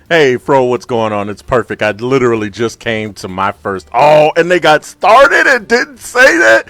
Hey, Fro, what's going on? It's perfect. I literally just came to my first. Oh, and they got started and didn't say that.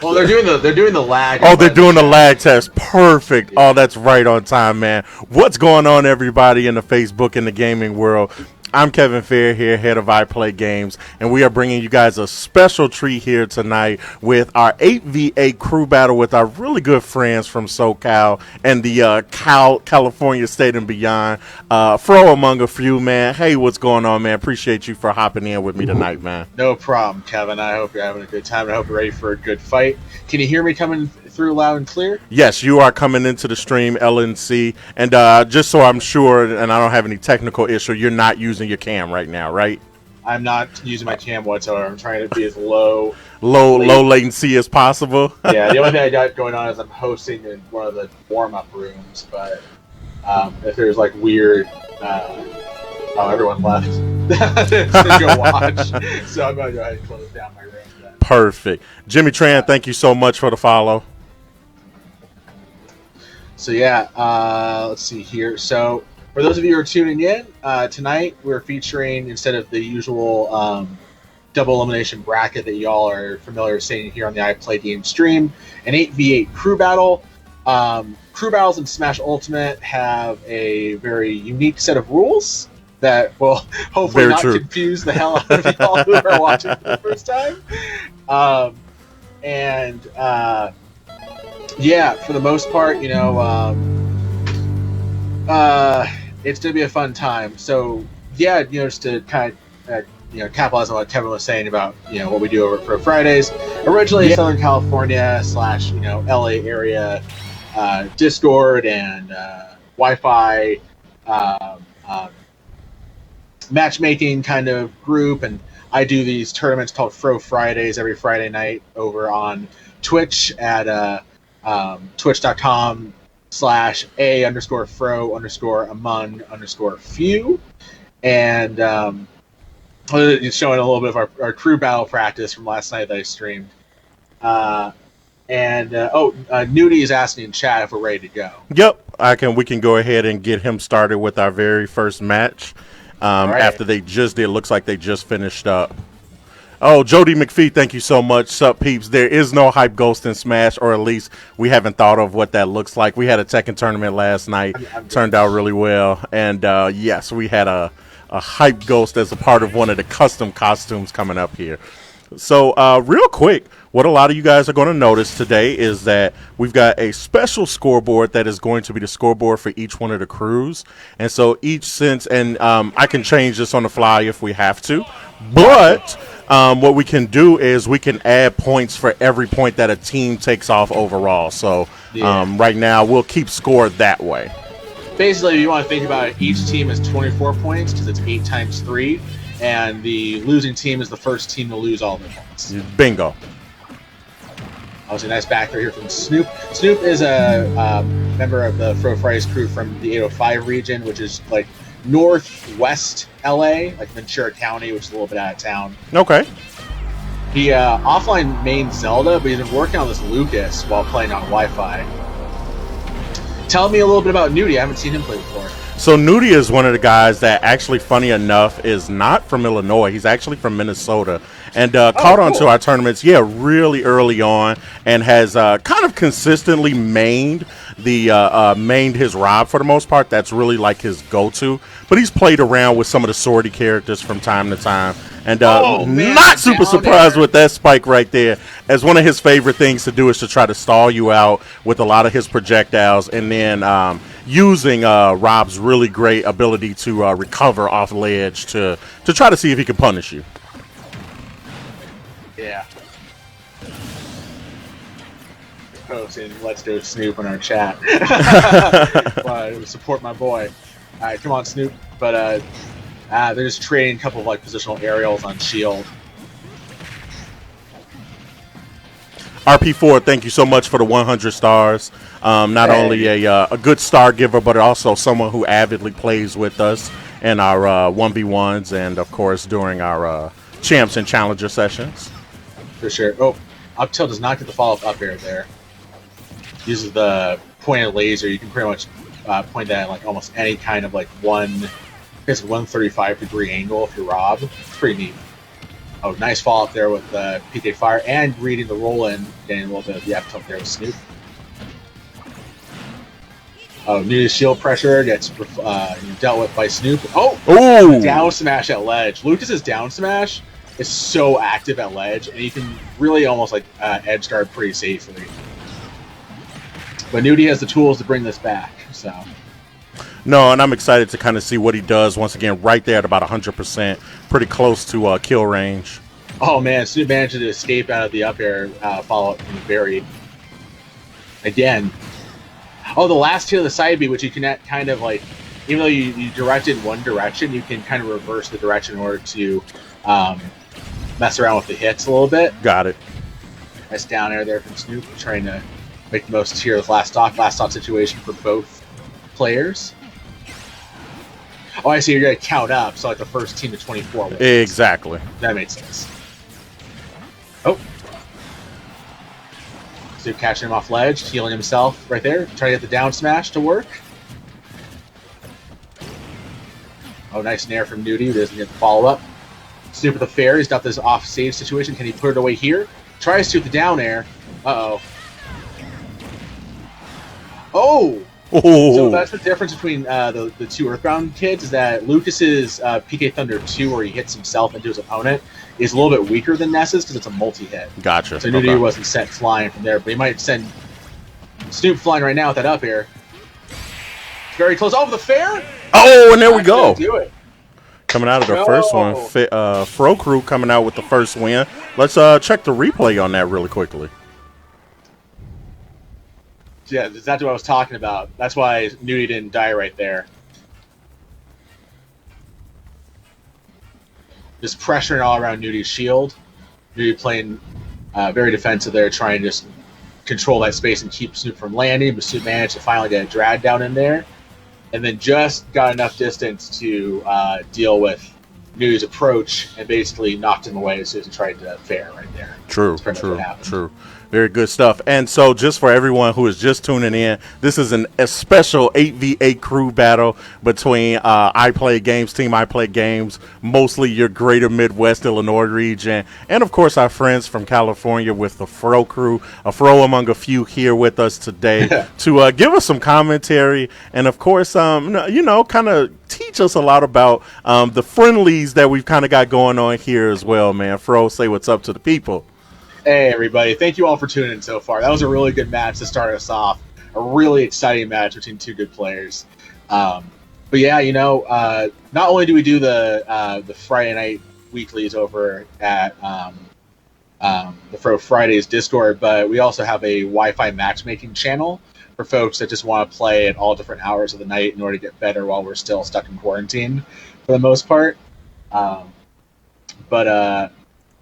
Well, they're doing the lag. Oh, they're doing the lag test. Perfect. Yeah. Oh, that's right on time, man. What's going on, everybody in the Facebook and the gaming world? I'm Kevin Fair here, head of iPlayGames, and we are bringing you guys a special treat here tonight with our 8v8 crew battle with our really good friends from SoCal and the California state and beyond. Fro among a few, man. Hey, what's going on, man? Appreciate you for hopping in with me tonight, man. No problem, Kevin. I hope you're having a good time, and I hope you're ready for a good fight. Can you hear me coming through loud and clear? Yes, you are coming into the stream, LNC, and just so I'm sure and I don't have any technical issue, you're not using your cam right now, right? I'm not using my cam whatsoever. I'm trying to be as low latency as possible. Yeah, the only thing I got going on is I'm hosting in one of the warm-up rooms, but if there's like weird everyone left to go watch, so I'm going to go ahead and close down my room then. Perfect. Jimmy Tran, thank you so much for the follow. So yeah, let's see here. So for those of you who are tuning in, tonight we're featuring, instead of the usual double elimination bracket that y'all are familiar with seeing here on the iPlayGames stream, an 8v8 crew battle. Crew battles in Smash Ultimate have a very unique set of rules that will hopefully Very not true. confuse the hell out of y'all who are watching for the first time. Yeah, for the most part, you know, it's going to be a fun time. So, yeah, you know, just to kind of, capitalize on what Kevin was saying about, you know, what we do over at Fro Fridays. Originally, Southern California / LA area Discord and Wi-Fi matchmaking kind of group, and I do these tournaments called Fro Fridays every Friday night over on Twitch at twitch.com/a_fro_among_few, and showing a little bit of our crew battle practice from last night that I streamed. Nooty is asking in chat if we're ready to go. Yep, we can go ahead and get him started with our very first match. Right. After they just did, looks like they just finished up. Oh, Jody McPhee, thank you so much. Sup, peeps. There is no hype ghost in Smash, or at least we haven't thought of what that looks like. We had a Tekken tournament last night. Turned out really well. And, yes, we had a hype ghost as a part of one of the custom costumes coming up here. So, real quick, what a lot of you guys are going to notice today is that we've got a special scoreboard that is going to be the scoreboard for each one of the crews. And so I can change this on the fly if we have to. But what we can do is we can add points for every point that a team takes off overall. So right now we'll keep score that way. Basically, if you want to think about it, each team is 24 points because it's 8 times 3. And the losing team is the first team to lose all their points. Bingo. Obviously, nice back there here from Snoop. Snoop is a member of the Fro Fridays crew from the 805 region, which is like northwest LA, like Ventura County, which is a little bit out of town. Okay. He offline main Zelda, but he's been working on this Lucas while playing on Wi-Fi. Tell me a little bit about Nooty. I haven't seen him play before. So Nooty is one of the guys that actually, funny enough, is not from Illinois. He's actually from Minnesota, and caught on to our tournaments, really early on, and has kind of consistently mained his R.O.B for the most part. That's really like his go-to. But he's played around with some of the swordy characters from time to time. And not super surprised with that spike right there, as one of his favorite things to do is to try to stall you out with a lot of his projectiles, and then using R.O.B's really great ability to recover off ledge to try to see if he can punish you. Yeah. Posting "Let's Go Snoop" in our chat. Support my boy. All right, come on, Snoop. But they're just trading a couple of like positional aerials on shield. RP4, thank you so much for the 100 stars. Not only a good star giver, but also someone who avidly plays with us in our 1v1s and, of course, during our champs and challenger sessions. For sure. Oh, up tilt does not get the follow-up up air there. Uses the pointed laser. You can pretty much point that at like almost any kind of like 135-degree angle if you're R.O.B. It's pretty neat. Oh, nice follow up there with PK Fire and reading the roll in, getting a little bit of the F tilt there with Snoop. Oh, new shield pressure gets dealt with by Snoop. Oh! Ooh! Down smash at ledge. Lucas's down smash is so active at ledge, and you can really almost like edge guard pretty safely. But Nooty has the tools to bring this back, so. No, and I'm excited to kind of see what he does once again right there at about 100%, pretty close to kill range. Oh man, Snoop managed to escape out of the up air follow-up from the buried. Again. Oh, the last hit of the side B, which you can kind of like, even though you direct in one direction, you can kind of reverse the direction in order to mess around with the hits a little bit. Got it. Nice down air there from Snoop, trying to make the most here with last stock situation for both players. Oh, I see. You're going to count up, so like the first team to 24 wins. Exactly. That made sense. Oh. So catching him off ledge, healing himself right there. Trying to get the down smash to work. Oh, nice nair from Nooty. Doesn't get the follow-up. Snoop with the fair. He's got this off-stage situation. Can he put it away here? Tries to with the down air. Uh-oh. Oh! Ooh. So that's the difference between the two Earthbound kids, is that Lucas's PK Thunder 2, where he hits himself into his opponent, is a little bit weaker than Ness's because it's a multi-hit. Gotcha. So Nooty wasn't sent flying from there, but he might send Snoop flying right now with that up air. Very close. Oh, the fair? Oh, and there we go. Do it. Coming out of the first one, Fro Crew coming out with the first win. Let's check the replay on that really quickly. Yeah, that's what I was talking about. That's why Nooty didn't die right there. Just pressuring all around Nooty's shield. Nooty playing very defensive there, trying to just control that space and keep Snoop from landing. But Snoop managed to finally get a drag down in there. And then just got enough distance to deal with Nooty's approach and basically knocked him away as soon as he tried to fair right there. True. Very good stuff. And so just for everyone who is just tuning in, this is a special 8v8 crew battle between I Play Games, Team I Play Games, mostly your greater Midwest Illinois region, and of course our friends from California with the Fro crew, a Fro among a few here with us today to give us some commentary and of course, kind of teach us a lot about the friendlies that we've kind of got going on here as well, man. Fro, say what's up to the people. Hey, everybody. Thank you all for tuning in so far. That was a really good match to start us off. A really exciting match between two good players. But yeah, not only do we do the Friday night weeklies over at the Fro Fridays Discord, but we also have a Wi-Fi matchmaking channel for folks that just want to play at all different hours of the night in order to get better while we're still stuck in quarantine for the most part.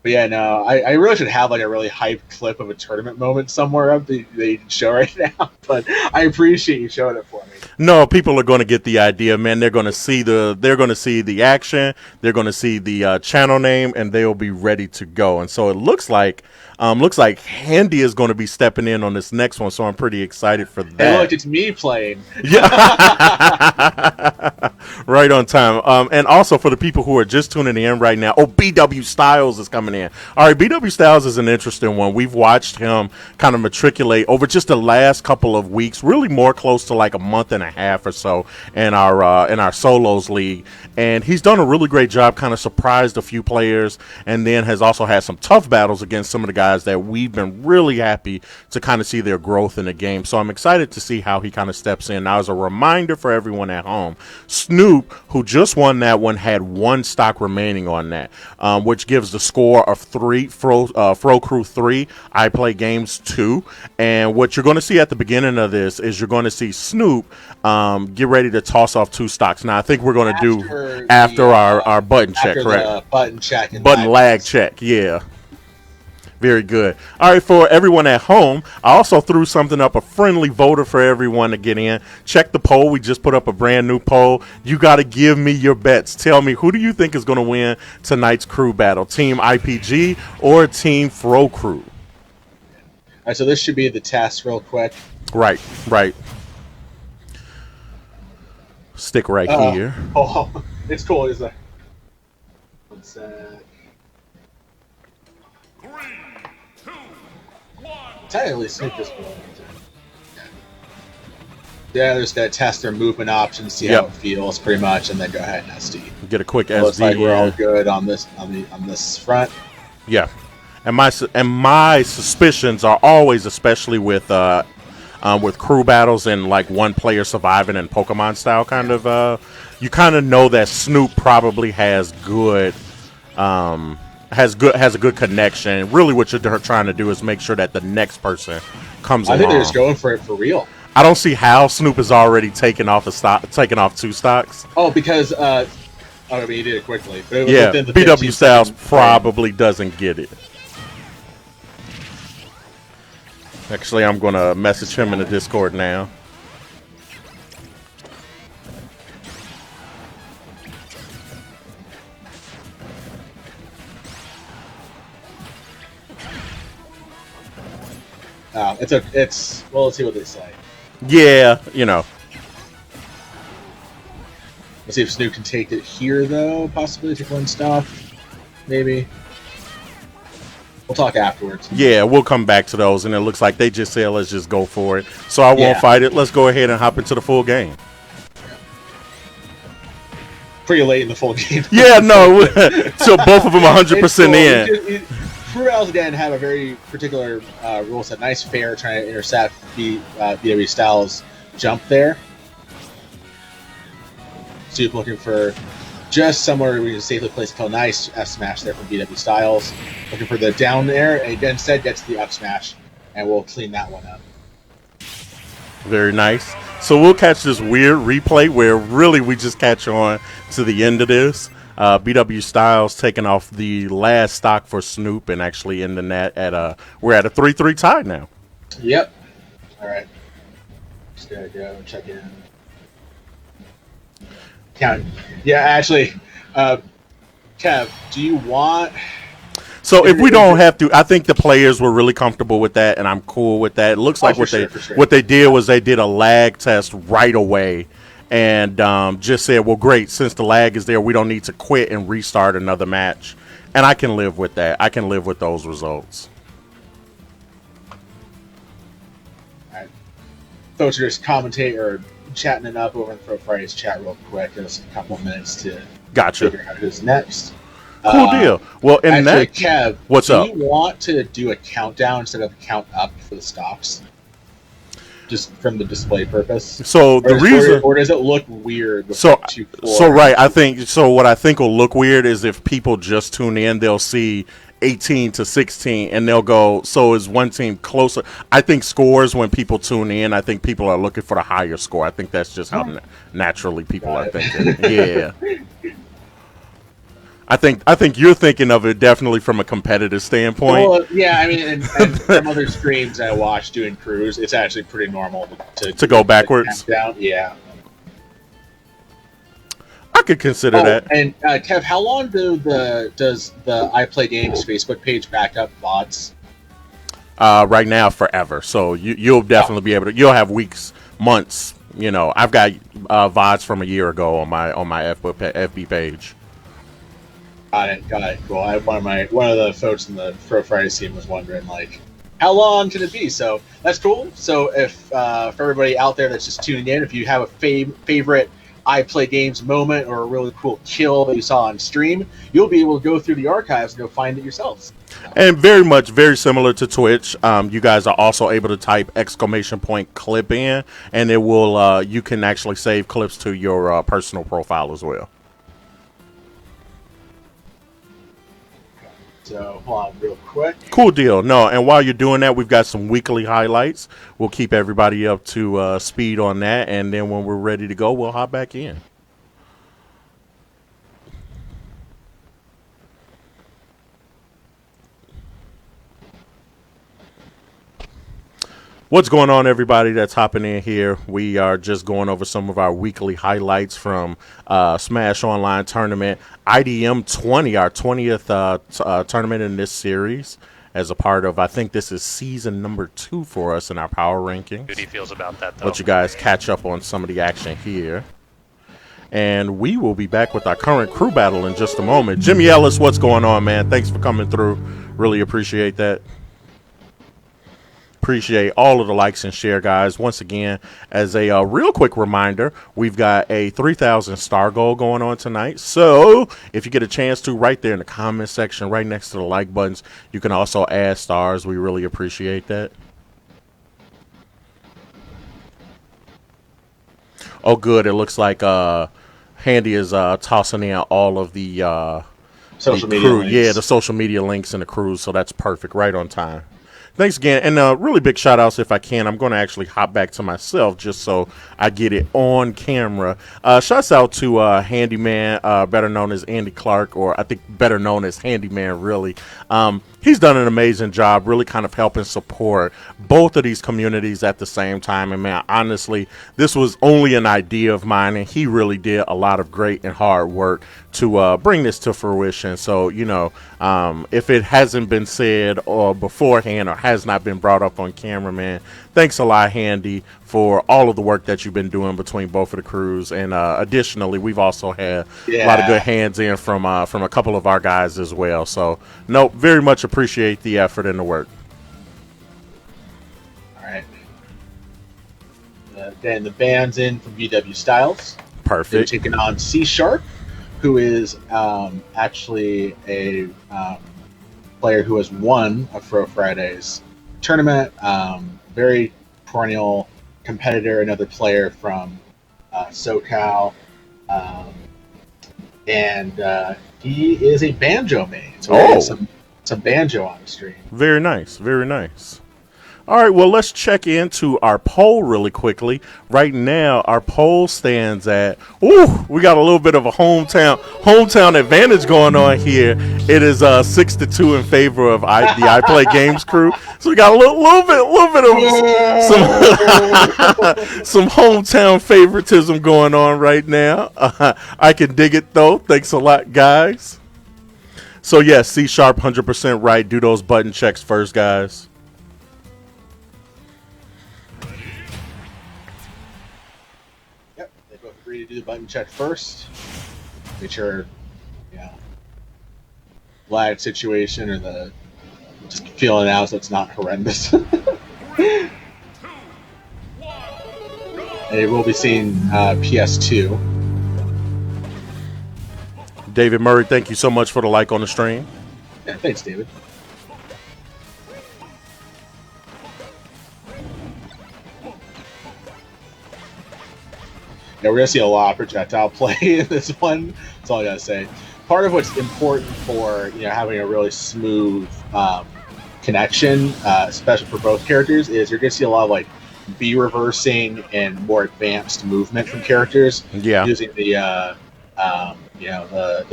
But yeah, no, I really should have like a really hyped clip of a tournament moment somewhere up that you can show right now. But I appreciate you showing it for me. No, people are going to get the idea, man. They're going to see the action. They're going to see the channel name, and they'll be ready to go. And so it looks like Handy is going to be stepping in on this next one. So I'm pretty excited for that. Hey, look, it's me playing. Yeah, right on time. And also for the people who are just tuning in right now, BW Styles is coming in. All right, BW Styles is an interesting one. We've watched him kind of matriculate over just the last couple of weeks, really more close to like a month and a half or so in our solos league, and he's done a really great job. Kind of surprised a few players, and then has also had some tough battles against some of the guys that we've been really happy to kind of see their growth in the game. So I'm excited to see how he kind of steps in. Now, as a reminder for everyone at home, Snoop, who just won that one, had one stock remaining on that, which gives the score of 3, Fro Crew 3, I Play Games 2. And what you're going to see at the beginning of this is you're going to see Snoop get ready to toss off 2 stocks. Now, I think we're going to do after our button check, correct? Button lag check, yeah. Very good. All right, for everyone at home, I also threw something up, a friendly voter for everyone to get in. Check the poll. We just put up a brand new poll. You got to give me your bets. Tell me, who do you think is going to win tonight's crew battle? Team IPG or Team Fro Crew? All right, so this should be the test real quick. Right. Stick right here. Oh, it's cool. It's a. One sec. Technically, Snoop is going to. Yeah, they're just gonna test their movement options, see how it feels, pretty much, and then go ahead and SD. Get a quick SD. Looks like we're all good on this on this front. Yeah, and my suspicions are always, especially with crew battles and like one player surviving in Pokemon style, kind of. You kind of know that Snoop probably has good. Has a good connection. Really, what you're trying to do is make sure that the next person comes along. I think they're just going for it for real. I don't see how Snoop is already taking off two stocks. Oh, because I mean, he did it quickly. But yeah, BW Styles probably doesn't get it. Actually, I'm gonna message him in the Discord now. Well, let's see what they say. Yeah, you know. Let's see if Snoop can take it here, though. Possibly take one stop. Maybe. We'll talk afterwards. Yeah, we'll come back to those, and it looks like they just said, let's just go for it. So I won't fight it. Let's go ahead and hop into the full game. Pretty late in the full game. Yeah, no. So both of them 100% in. Fro Fridays again have a very particular rule set. Nice fair trying to intercept BW Styles' jump there. Soup looking for just somewhere where we can safely place a kill. Nice F smash there from BW Styles. Looking for the down air, and instead gets the up smash, and we'll clean that one up. Very nice. So we'll catch this weird replay where really we just catch on to the end of this. BW Styles taking off the last stock for Snoop and actually ending that at we're at a 3-3 tie now. Yep. All right. Just gotta go check in. Count. Yeah, actually, Kev, do you want? So if we don't have to, I think the players were really comfortable with that, and I'm cool with that. It looks like what they did was they did a lag test right away, and just said, well, great, since the lag is there, we don't need to quit and restart another match. And I can live with that. I can live with those results. All right. Folks are just commentating or chatting it up over in Fro Fridays chat real quick. Give us a couple minutes to figure out who's next. Cool deal. Well, in that, Kev, what's up? Do you want to do a countdown instead of a count up for the stocks? Just from the display purpose. So the reason, or does it look weird? So right. I think so. What I think will look weird is if people just tune in, they'll see 18 to 16, and they'll go, so is one team closer? I think scores when people tune in. I think people are looking for the higher score. I think that's just how naturally people are thinking. Yeah. I think you're thinking of it definitely from a competitive standpoint. Well, yeah, I mean, and from other streams I watch doing crews, it's actually pretty normal to go backwards. Down. Yeah, I could consider that. And Kev, how long does the I Play Games Facebook page back up VODs? Right now, forever. So you'll definitely be able to. You'll have weeks, months. You know, I've got VODs from a year ago on my FB page. Got it. Cool. One of the folks in the Fro Fridays team was wondering, like, how long can it be? So that's cool. So if for everybody out there that's just tuning in, if you have a favorite I Play Games moment or a really cool kill that you saw on stream, you'll be able to go through the archives and go find it yourselves. And very similar to Twitch, you guys are also able to type !clip in, and it will you can actually save clips to your personal profile as well. So, hold on real quick. Cool deal. No, and while you're doing that, we've got some weekly highlights. We'll keep everybody up to speed on that, and then when we're ready to go, we'll hop back in. What's going on, everybody that's hopping in here? We are just going over some of our weekly highlights from Smash Online Tournament. IDM 20, our 20th tournament in this series, as a part of, I think this is season number 2 for us in our power rankings. Nooty feels about that, though. Let you guys catch up on some of the action here. And we will be back with our current crew battle in just a moment. Jimmy Ellis, what's going on, man? Thanks for coming through. Really appreciate that. Appreciate all of the likes and share, guys. Once again, as a real quick reminder, we've got a 3,000 star goal going on tonight. So if you get a chance to, right there in the comment section, right next to the like buttons, you can also add stars. We really appreciate that. Oh, good. It looks like Handy is tossing in all of the Social media links. Yeah, the social media links and the crews. So that's perfect. Right on time. Thanks again. And really big shout outs if I can. I'm going to actually hop back to myself just so I get it on camera. Shouts out to Handyman, better known as Andy Clark, or I think better known as Handyman, really. He's done an amazing job really kind of helping support both of these communities at the same time. And man, honestly, this was only an idea of mine, and he really did a lot of great and hard work to bring this to fruition. So, you know, if it hasn't been said or beforehand or has not been brought up on camera, man, thanks a lot, Handy, for all of the work that you've been doing between both of the crews. And additionally, we've also had a lot of good hands in from a couple of our guys as well. So, no, very much appreciate the effort and the work. All right. Then the band's in from VW Styles. Perfect. They're taking on C Sharp, who is actually a player who has won a Fro Fridays tournament. Very perennial competitor, another player from SoCal. And he is a banjo main. So we have some banjo on the stream. Very nice. Very nice. All right, well, let's check into our poll really quickly. Right now, our poll stands at, we got a little bit of a hometown advantage going on here. It is 6-2 in favor of the I Play Games crew. So we got a little bit of some hometown favoritism going on right now. I can dig it though. Thanks a lot, guys. So yes, C Sharp 100% right. Do those button checks first, guys. To do the button check first. Make sure, lag situation or the just feeling out so it's not horrendous. And we'll be seeing PS2. David Murray, thank you so much for the like on the stream. Yeah, thanks, David. Yeah, we're going to see a lot of projectile play in this one. That's all I got to say. Part of what's important for having a really smooth connection, especially for both characters, is you're going to see a lot of like B reversing and more advanced movement from characters. Yeah. Using the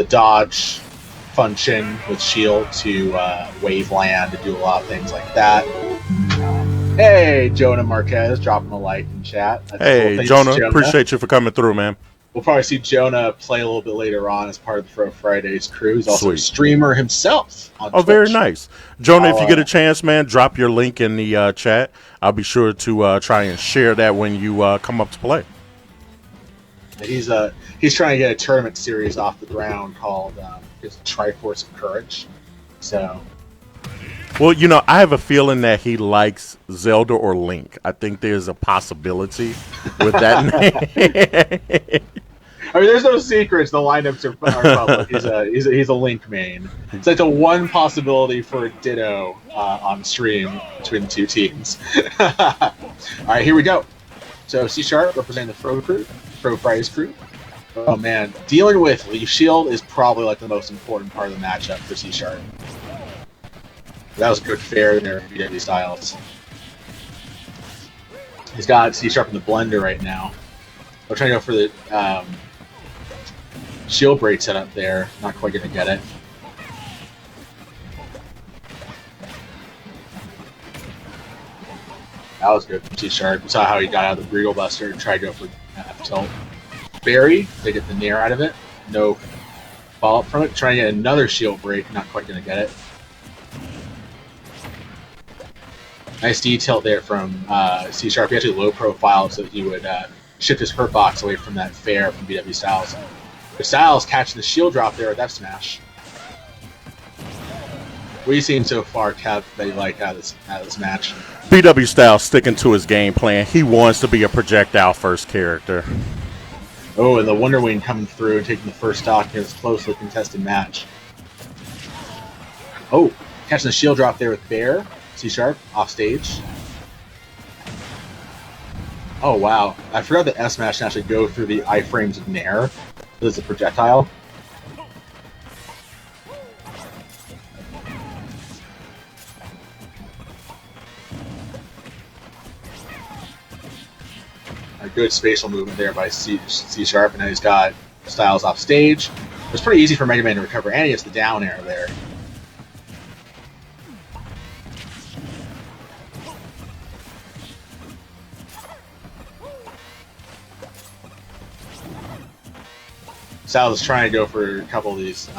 dodge function with shield to wave land to do a lot of things like that. Hey, Jonah Marquez, dropping a like in chat. That's hey, cool. Jonah, appreciate you for coming through, man. We'll probably see Jonah play a little bit later on as part of the Fro Fridays crew. He's also a streamer himself on Twitch. Very nice. Jonah, if you get a chance, man, drop your link in the chat. I'll be sure to try and share that when you come up to play. He's trying to get a tournament series off the ground called Triforce of Courage. So... Well, I have a feeling that he likes Zelda or Link. I think there's a possibility with that name. I mean, there's no secrets. The lineups are public. He's a Link main. It's like the one possibility for a Ditto on stream between the two teams. All right, here we go. So C Sharp representing the Fro Fridays crew. Oh man, dealing with Leaf Shield is probably like the most important part of the matchup for C Sharp. That was good fair in their VW Styles. He's got C Sharp in the blender right now. We're trying to go for the shield break setup there. Not quite going to get it. That was good from C Sharp. You saw how he got out of the Brutal Buster and tried to go for F-tilt. Barry, they get the nair out of it. No follow-up from it. Trying to get another shield break. Not quite going to get it. Nice detail there from C Sharp. He actually low profile so that he would shift his hurt box away from that fair from BW Styles. But Styles catching the shield drop there with F smash. What are you seeing so far, Kev, that you like out of this match? BW Styles sticking to his game plan. He wants to be a projectile first character. Oh, and the Wonder Wing coming through and taking the first stock in this closely contested match. Oh, catching the shield drop there with Bear. C-sharp, off stage. Oh, wow. I forgot that S-Smash can actually go through the iframes of Nair. This is a projectile. A good spatial movement there by C-sharp, and now he's got Styles off stage. It was pretty easy for Mega Man to recover, and he gets the down air there. Styles is trying to go for a couple of these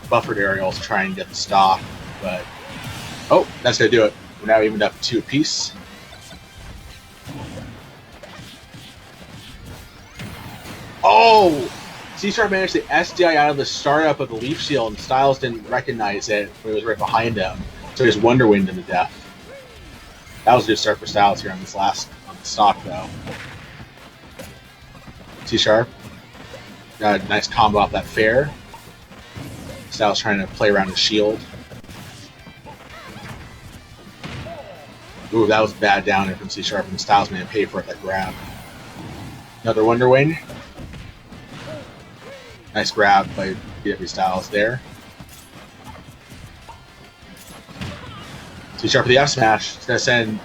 buffered aerials to try and get the stock, but oh, that's going to do it. We're now evened up to 2 apiece. Oh! C-Sharp managed to SDI out of the startup of the Leaf Shield, and Styles didn't recognize it when it was right behind him, so he just Wonder Winged him to death. That was a good start for Styles here on this last on the stock, though. C-Sharp. Got a nice combo off that fair. Styles trying to play around his shield. Ooh, that was bad down there from C-Sharp, and Styles may have paid for it, that grab. Another Wonder Wing. Nice grab by BW Styles there. C-Sharp with the F-Smash. It's going to send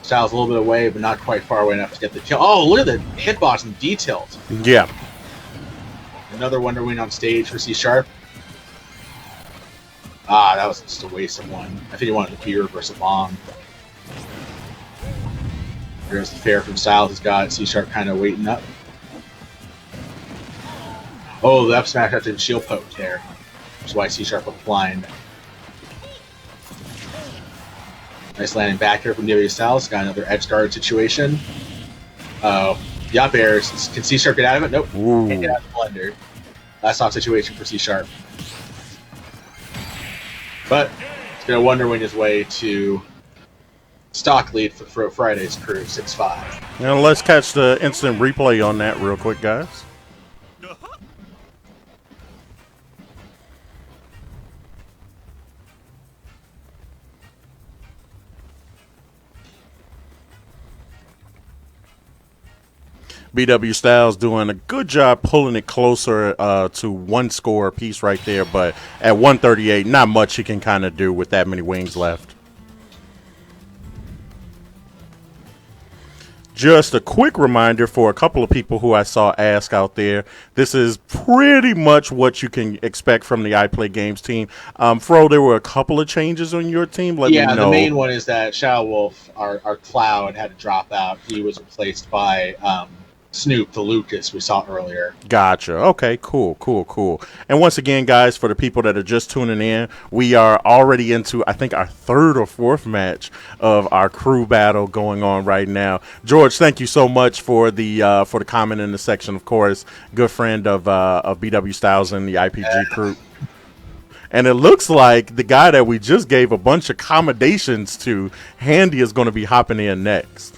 Styles a little bit away, but not quite far away enough to get the kill. Oh, look at the hitbox and details. Yeah. Another Wonder Wing on stage for C-Sharp. Ah, that was just a waste of one. I think he wanted to P versus a bomb. There's the fair from Styles. He's got C-Sharp kind of waiting up. Oh, the F-Smash after the shield poke there. Which is why C-Sharp looked blind. Nice landing back here from W Styles. Got another edge guard situation. Oh, the up airs. Can C-Sharp get out of it? Nope. Ooh. Can't get out of the blender. Last off situation for C-Sharp. But it's going to Wonder Wing his way to stock lead for Fro Fridays crew, 6-5. Now let's catch the instant replay on that real quick, guys. BW Styles doing a good job pulling it closer to one score apiece right there, but at 138, not much he can kind of do with that many wings left. Just a quick reminder for a couple of people who I saw ask out there, this is pretty much what you can expect from the iPlayGames team. Fro, there were a couple of changes on your team. Let me know. The main one is that Shadow Wolf, our Cloud, had to drop out. He was replaced by Snoop, the Lucas we saw earlier. Gotcha. Okay, cool. And once again, guys, for the people that are just tuning in, we are already into, I think, our 3rd or 4th match of our crew battle going on right now. George, thank you so much for the comment in the section, of course. Good friend of BW Styles and the IPG crew. And it looks like the guy that we just gave a bunch of accommodations to, Handy, is going to be hopping in next.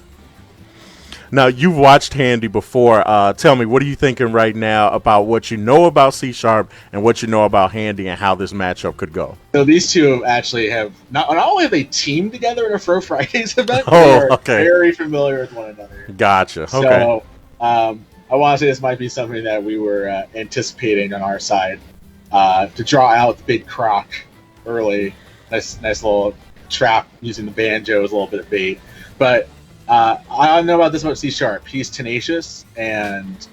Now, you've watched Handy before. Tell me, what are you thinking right now about what you know about C-Sharp and what you know about Handy and how this matchup could go? So these two actually have, not only have they teamed together in a Fro Fridays event, they are very familiar with one another. Gotcha. Okay. So I want to say this might be something that we were anticipating on our side. To draw out the big croc early. Nice little trap using the banjo as a little bit of bait. But I don't know about this about C-Sharp. He's tenacious, and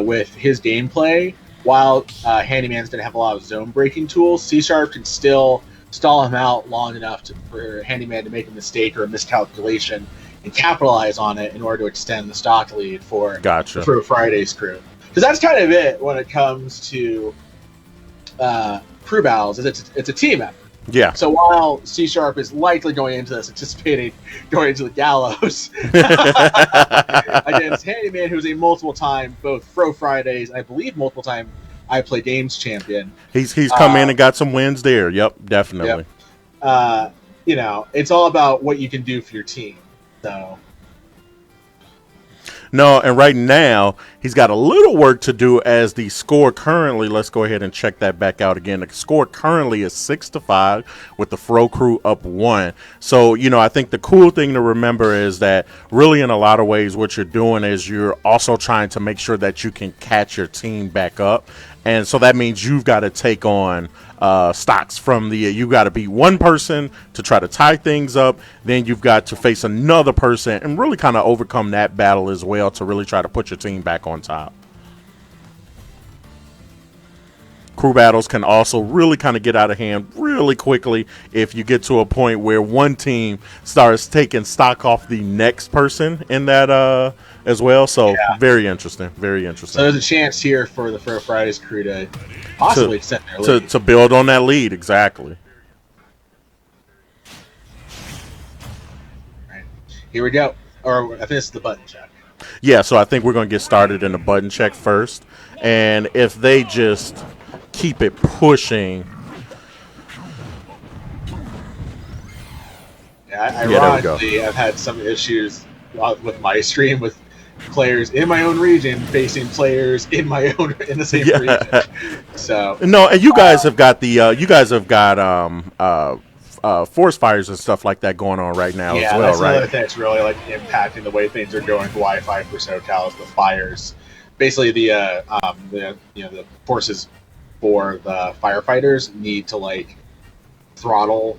with his gameplay, while Handyman's going to have a lot of zone-breaking tools, C-Sharp can still stall him out long enough for Handyman to make a mistake or a miscalculation and capitalize on it in order to extend the stock lead for the Fro Fridays crew. Because that's kind of it when it comes to crew battles. It's a team effort. Yeah. So while C Sharp is likely going into this, anticipating going into the gallows against Handyman, who's a multiple-time both Fro Fridays, I believe multiple-time I Play Games champion. He's come in and got some wins there. Yep, definitely. Yep. You know, it's all about what you can do for your team. So. No, and right now he's got a little work to do as the score currently. Let's go ahead and check that back out again. The score currently is 6-5 with the Fro crew up 1. So, you know, I think the cool thing to remember is that really in a lot of ways what you're doing is you're also trying to make sure that you can catch your team back up. And so that means you've got to take on stocks from the you got to beat one person to try to tie things up. Then you've got to face another person and really kind of overcome that battle as well to really try to put your team back on top. Crew battles can also really kind of get out of hand really quickly if you get to a point where one team starts taking stock off the next person in that as well. So very interesting, very interesting. So there's a chance here for the Fro Fridays crew to possibly extend their lead. To build on that lead, exactly. Right. Here we go. Or I think this is the button check. Yeah, so I think we're going to get started in the button check first. And if they just keep it pushing. Yeah, ironically, I've had some issues with my stream with players in my own region facing players in the same region. So no, and you guys have got forest fires and stuff like that going on right now as well, that's right? Another thing that's really like impacting the way things are going for Wi-Fi for SoCal is the fires. Basically, the forces for the firefighters need to like throttle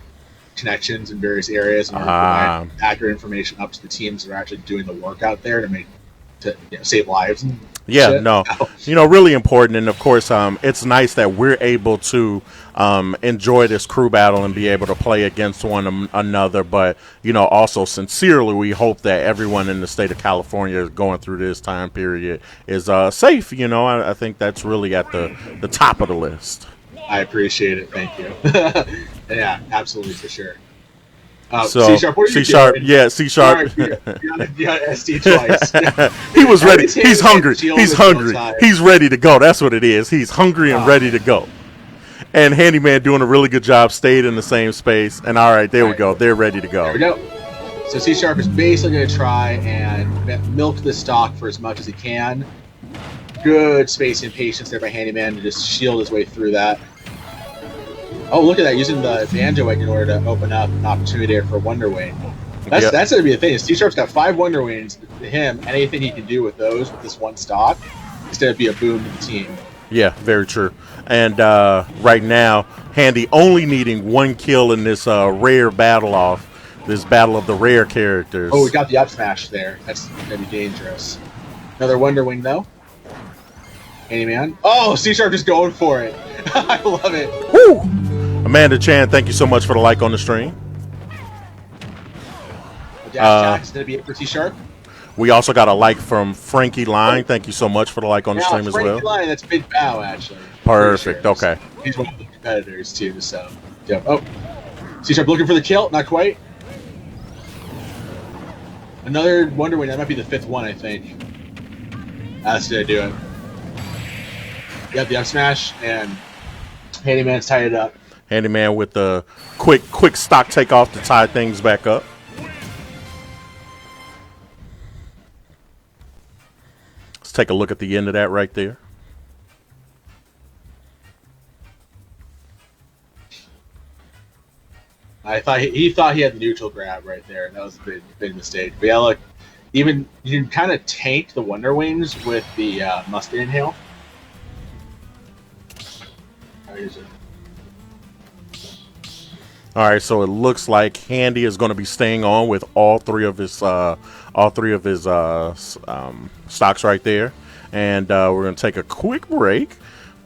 connections in various areas and provide accurate information up to the teams that are actually doing the work out there to save lives. And shit. Really important. And of course, it's nice that we're able to enjoy this crew battle and be able to play against one another. But, also sincerely, we hope that everyone in the state of California going through this time period is safe. I think that's really at the top of the list. I appreciate it. Thank you. Yeah, absolutely, for sure. So C-sharp, what are you C-sharp, doing? yeah, C-sharp. You got SD twice. He was ready. He's hungry. He's hungry. He's ready to go. That's what it is. He's hungry and ready to go. And Handyman doing a really good job, stayed in the same space. And all right, there we go. They're ready to go. There we go. So C-sharp is basically going to try and milk the stock for as much as he can. Good space and patience there by Handyman to just shield his way through that. Oh, look at that, using the Banjo egg in order to open up an opportunity there for Wonder Wing. That's going to be the thing. C-sharp's got 5 Wonder Wings. To him, anything he can do with those, with this one stock, is going to be a boom to the team. Yeah, very true. And right now, Handy only needing 1 kill in this rare battle this battle of the rare characters. Oh, we got the up smash there. That's going to be dangerous. Another Wonder Wing, though. Handyman. Oh, C-sharp just going for it. I love it. Woo! Amanda Chan, thank you so much for the like on the stream. Dash is going to be it for C-sharp. We also got a like from Frankie Line. Thank you so much for the like on the stream as well. Frankie Line, that's Big Bow, actually. Perfect, sure. Okay. He's one of the competitors, too, so. Yeah. Oh, C-sharp looking for the kill. Not quite. Another Wonder Wing. That might be the 5th one, I think. That's going to do it. Got the up smash, and Handyman's tied it up. Handyman with the quick stock takeoff to tie things back up. Let's take a look at the end of that right there. I thought he thought he had the neutral grab right there, and that was a big mistake. But yeah, look, even you can kind of tank the Wonder Wings with the Mustang Inhale. All right, so it looks like Handy is going to be staying on with all three of his stocks right there, and we're going to take a quick break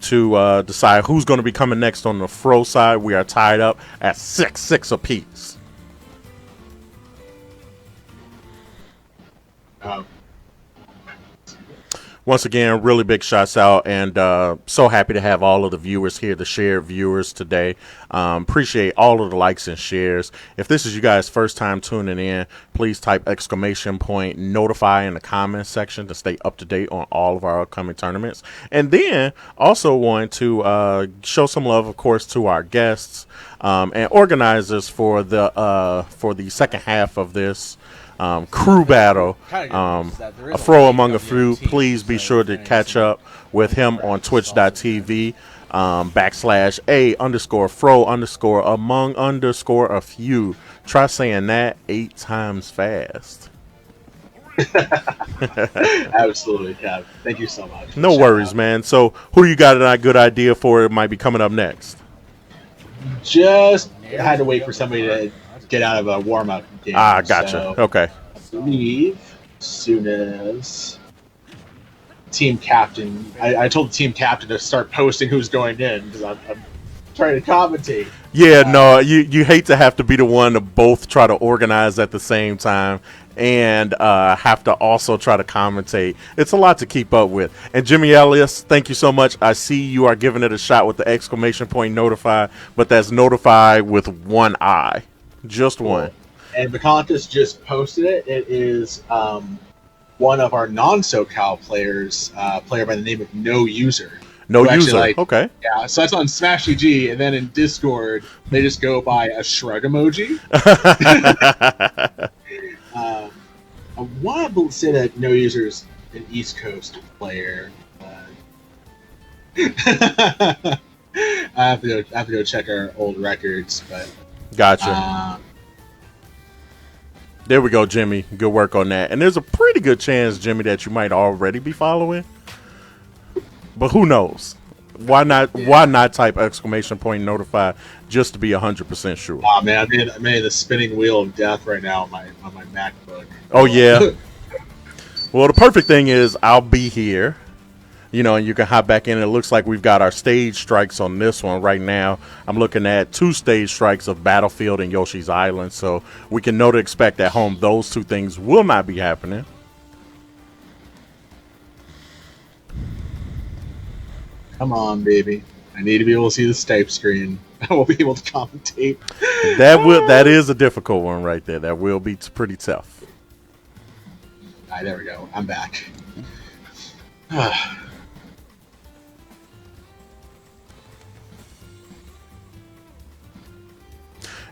to decide who's going to be coming next on the Fro side. We are tied up at 6-6 apiece. once again, really big shots out, and so happy to have all of the viewers here, the shared viewers today. Appreciate all of the likes and shares. If this is you guys' first time tuning in, please type !notify in the comments section to stay up to date on all of our upcoming tournaments. And then also want to show some love, of course, to our guests and organizers for the second half of this crew battle. A Fro among a few. Please be sure to catch up with him on twitch.tv /A_Fro_ among a few. Try saying that 8 times fast. Absolutely, Kev. Thank you so much. No worries, man. So who you got a good idea for it might be coming up next? Just had to wait for somebody to get out of a warm-up game. Gotcha. So Okay. I believe as soon as team captain, I told the team captain to start posting who's going in because I'm trying to commentate. Yeah, no, you hate to have to be the one to both try to organize at the same time and have to also try to commentate. It's a lot to keep up with. And Jimmy Elias, thank you so much. I see you are giving it a shot with the !notify, but that's notify with one I. Just one. And Bukhankas just posted it. It is one of our non-SoCal players, player by the name of nouser. Nouser, okay. Yeah, so that's on Smash EG, and then in Discord, they just go by a shrug emoji. I want to say that nouser is an East Coast player. I have to go check our old records, but gotcha. There we go, Jimmy. Good work on that. And there's a pretty good chance, Jimmy, that you might already be following. But who knows? Why not? Yeah. Why not type !notify just to be 100% sure? Oh man, I'm in the spinning wheel of death right now on my MacBook. Oh yeah. Well, the perfect thing is I'll be here, and you can hop back in. It looks like we've got our stage strikes on this one right now. I'm looking at 2 stage strikes of Battlefield and Yoshi's Island, so we can know to expect at home those 2 things will not be happening. Come on, baby. I need to be able to see the Stipe screen. I will be able to commentate. That is a difficult one right there. That will be pretty tough. All right, there we go. I'm back.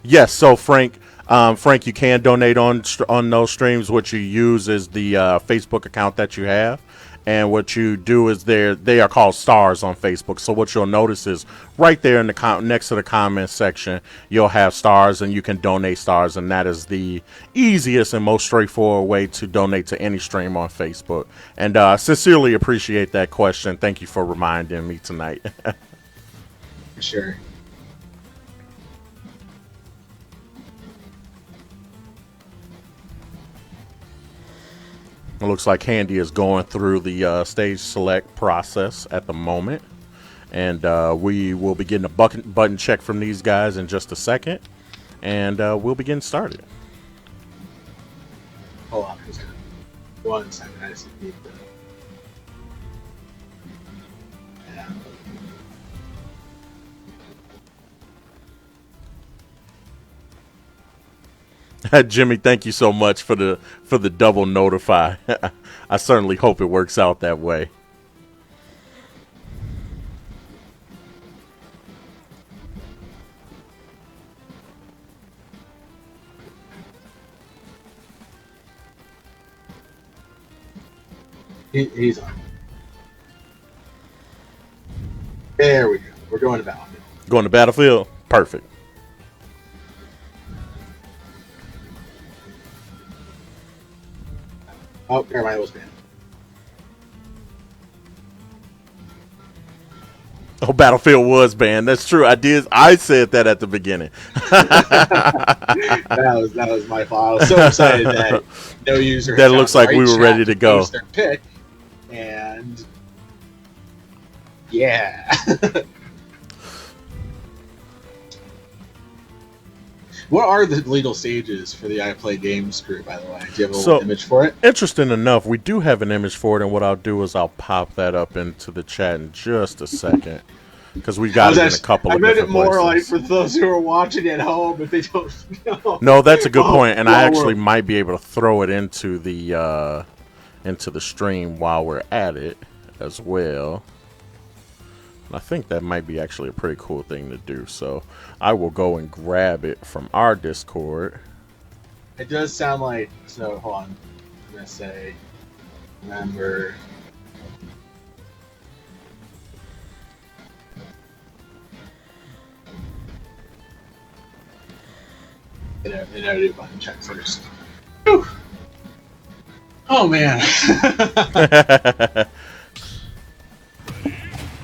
Yes, so Frank, you can donate on those streams. What you use is the Facebook account that you have. And what you do is they are called stars on Facebook. So what you'll notice is right there in the next to the comment section, you'll have stars and you can donate stars. And that is the easiest and most straightforward way to donate to any stream on Facebook. And I sincerely appreciate that question. Thank you for reminding me tonight. For sure. It looks like Handy is going through the stage select process at the moment. And we will be getting a button check from these guys in just a second. And we'll be getting started. Hold on. 1 second. I just need to... Jimmy, thank you so much for the double notify. I certainly hope it works out that way. He's on. There we go. We're going to Battlefield. Going to Battlefield? Perfect. Oh, never mind, it was banned. Oh, Battlefield was banned. That's true. I said that at the beginning. that was my fault. I was so excited that nouser. That looks like we were ready to go. Their pick, and yeah. What are the legal stages for the I Play Games group, by the way? Do you have a So, little image for it? interesting enough, we do have an image for it, and what I'll do is I'll pop that up into the chat in just a second. Because we got it in a couple of different places. I meant it more like for those who are watching at home, if they don't know. No, that's a good point, and I actually might be able to throw it into the stream while we're at it as well. And I think that might be actually a pretty cool thing to do. So I will go and grab it from our Discord. It does sound like, so hold on, I'm gonna say, remember. You know, do a button check first. Whew. Oh man.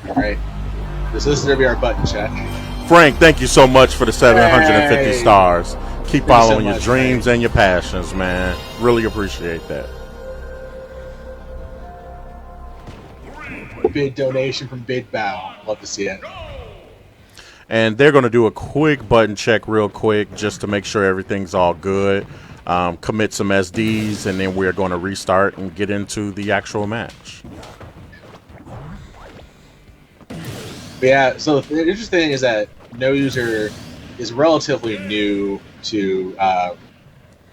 All right. This is gonna be our button check. Frank, thank you so much for the 750 Hey. stars. Keep following your dreams Frank. and your passions, man. Really appreciate that. Big donation from Big Bow. Love to see it. And they're going to do a quick button check real quick just to make sure everything's all good. Commit some SDs, and then we're going to restart and get into the actual match. Yeah, so the interesting thing is that nouser is relatively new to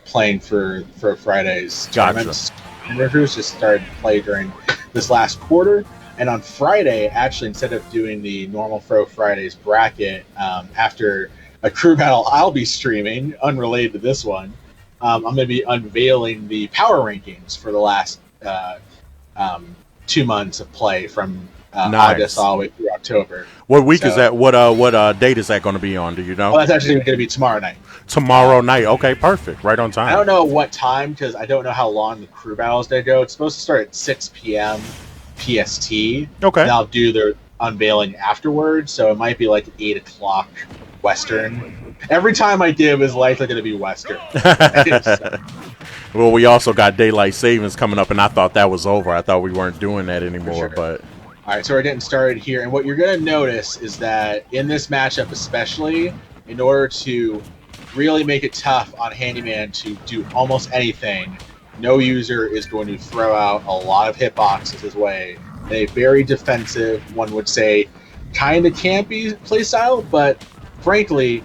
playing for Fro Fridays tournaments. Ruckus just started to play during this last quarter. And on Friday, actually, instead of doing the normal Fro Fridays bracket, after a crew battle I'll be streaming, unrelated to this one, I'm going to be unveiling the power rankings for the last 2 months of play from Nice. August all the way through October. What week is that? What date is that going to be on? Do you know? Well, that's actually going to be tomorrow night. Tomorrow night. Okay, perfect. Right on time. I don't know what time because I don't know how long the crew battle is going to go. It's supposed to start at 6 p.m. PST. Okay. And I'll do their unveiling afterwards, so it might be like 8 o'clock Western. Every time I give is likely going to be Western. Well, we also got daylight savings coming up, and I thought that was over. I thought we weren't doing that anymore, Sure. but... All right, so we're getting started here, and what you're going to notice is that in this matchup especially, in order to really make it tough on Handyman to do almost anything, nouser is going to throw out a lot of hitboxes his way in a very defensive, one would say, kind of campy playstyle, but frankly,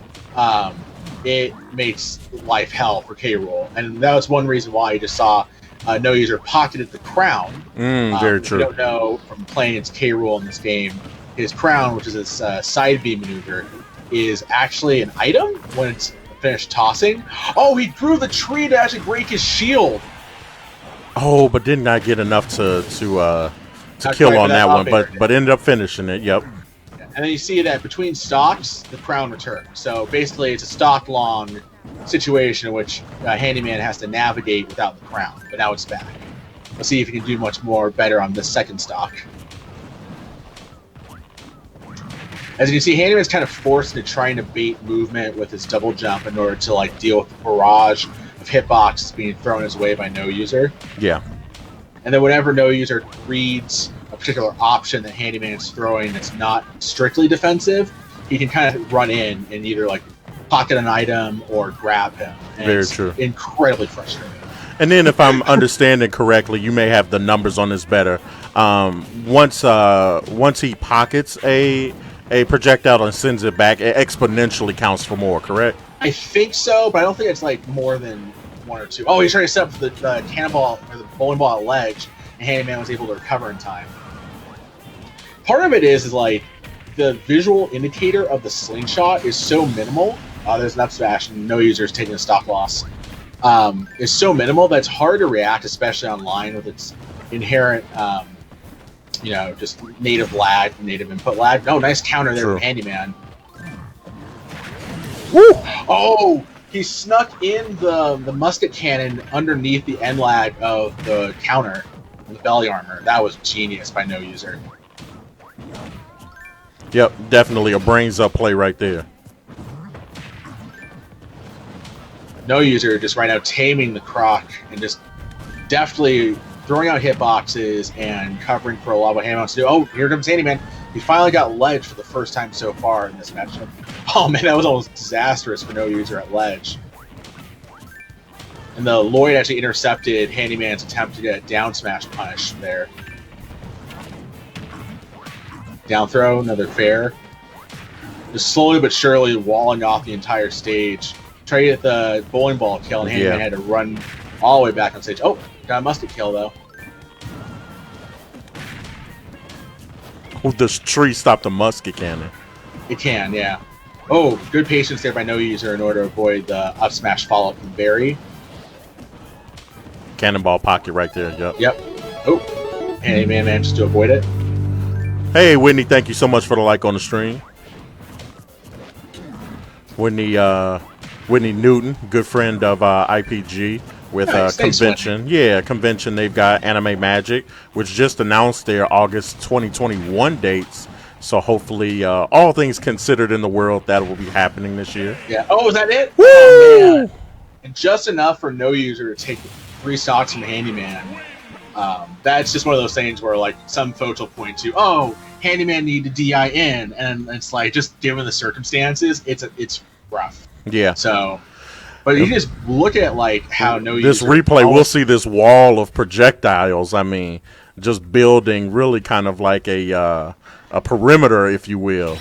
it makes life hell for K-Rool, and that was one reason why you just saw nouser pocketed the crown. very true. If you don't know from playing its K-Rool in this game, his crown, which is his side B maneuver, is actually an item when it's finished tossing. Oh, he grew the tree to actually break his shield. Oh, but did not get enough to kill on that one, but ended up finishing it. Yep. And then you see that between stocks, the crown returns. So basically, it's a stock-long situation in which Handyman has to navigate without the crown. But now it's back. Let's see if he can do much more better on this second stock. As you can see, Handyman's kind of forced into trying to bait movement with his double jump in order to like deal with the barrage of hitboxes being thrown his way by nouser. Yeah. And then whenever nouser reads a particular option that Handyman is throwing that's not strictly defensive, he can kind of run in and either like pocket an item or grab him. And Very it's true. Incredibly frustrating. And then, if I'm understanding correctly, you may have the numbers on this better. Once he pockets a projectile and sends it back, it exponentially counts for more. Correct? I think so, but I don't think it's like more than one or two. Oh, he's trying to set up the cannonball or the bowling ball at ledge, and Handyman was able to recover in time. Part of it is like the visual indicator of the slingshot is so minimal. There's an up smash, and nouser is taking a stock loss. Is so minimal that it's hard to react, especially online with its inherent, just native lag, native input lag. Oh, nice counter there from Handyman. Woo! Oh, he snuck in the musket cannon underneath the end lag of the counter, the belly armor. That was genius by nouser. Yep, definitely a brains up play right there. Nouser just right now taming the croc and just deftly throwing out hitboxes and covering for a lot of what Handyman's to do. Oh, here comes Handyman. He finally got ledge for the first time so far in this matchup. Oh man, that was almost disastrous for no user at ledge. And the Lloyd actually intercepted Handyman's attempt to get a down smash punish there. Down throw, another fair. Just slowly but surely walling off the entire stage. Try to get the bowling ball kill, and Handyman had to run all the way back on stage. Oh, got a musket kill though. Oh, this tree stopped the musket cannon. It can, yeah. Oh, good patience there by no user in order to avoid the up smash follow up from Barry. Cannonball pocket right there. Yep. Yep. Oh, Handyman managed to avoid it. Hey, Whitney, thank you so much for the like on the stream. Whitney Newton, good friend of IPG with convention. Yeah, convention. They've got Anime Magic, which just announced their August 2021 dates. So hopefully, all things considered in the world, that will be happening this year. Yeah. Oh, is that it? Woo! Oh, man. And just enough for no user to take 3 stocks from Handyman. That's just one of those things where, like, some folks will point to, oh, Handyman need to DI in, and it's like, just given the circumstances, it's rough. Yeah. So, but you just look at like how no this user replay, we'll see this wall of projectiles. I mean, just building really kind of like a perimeter, if you will.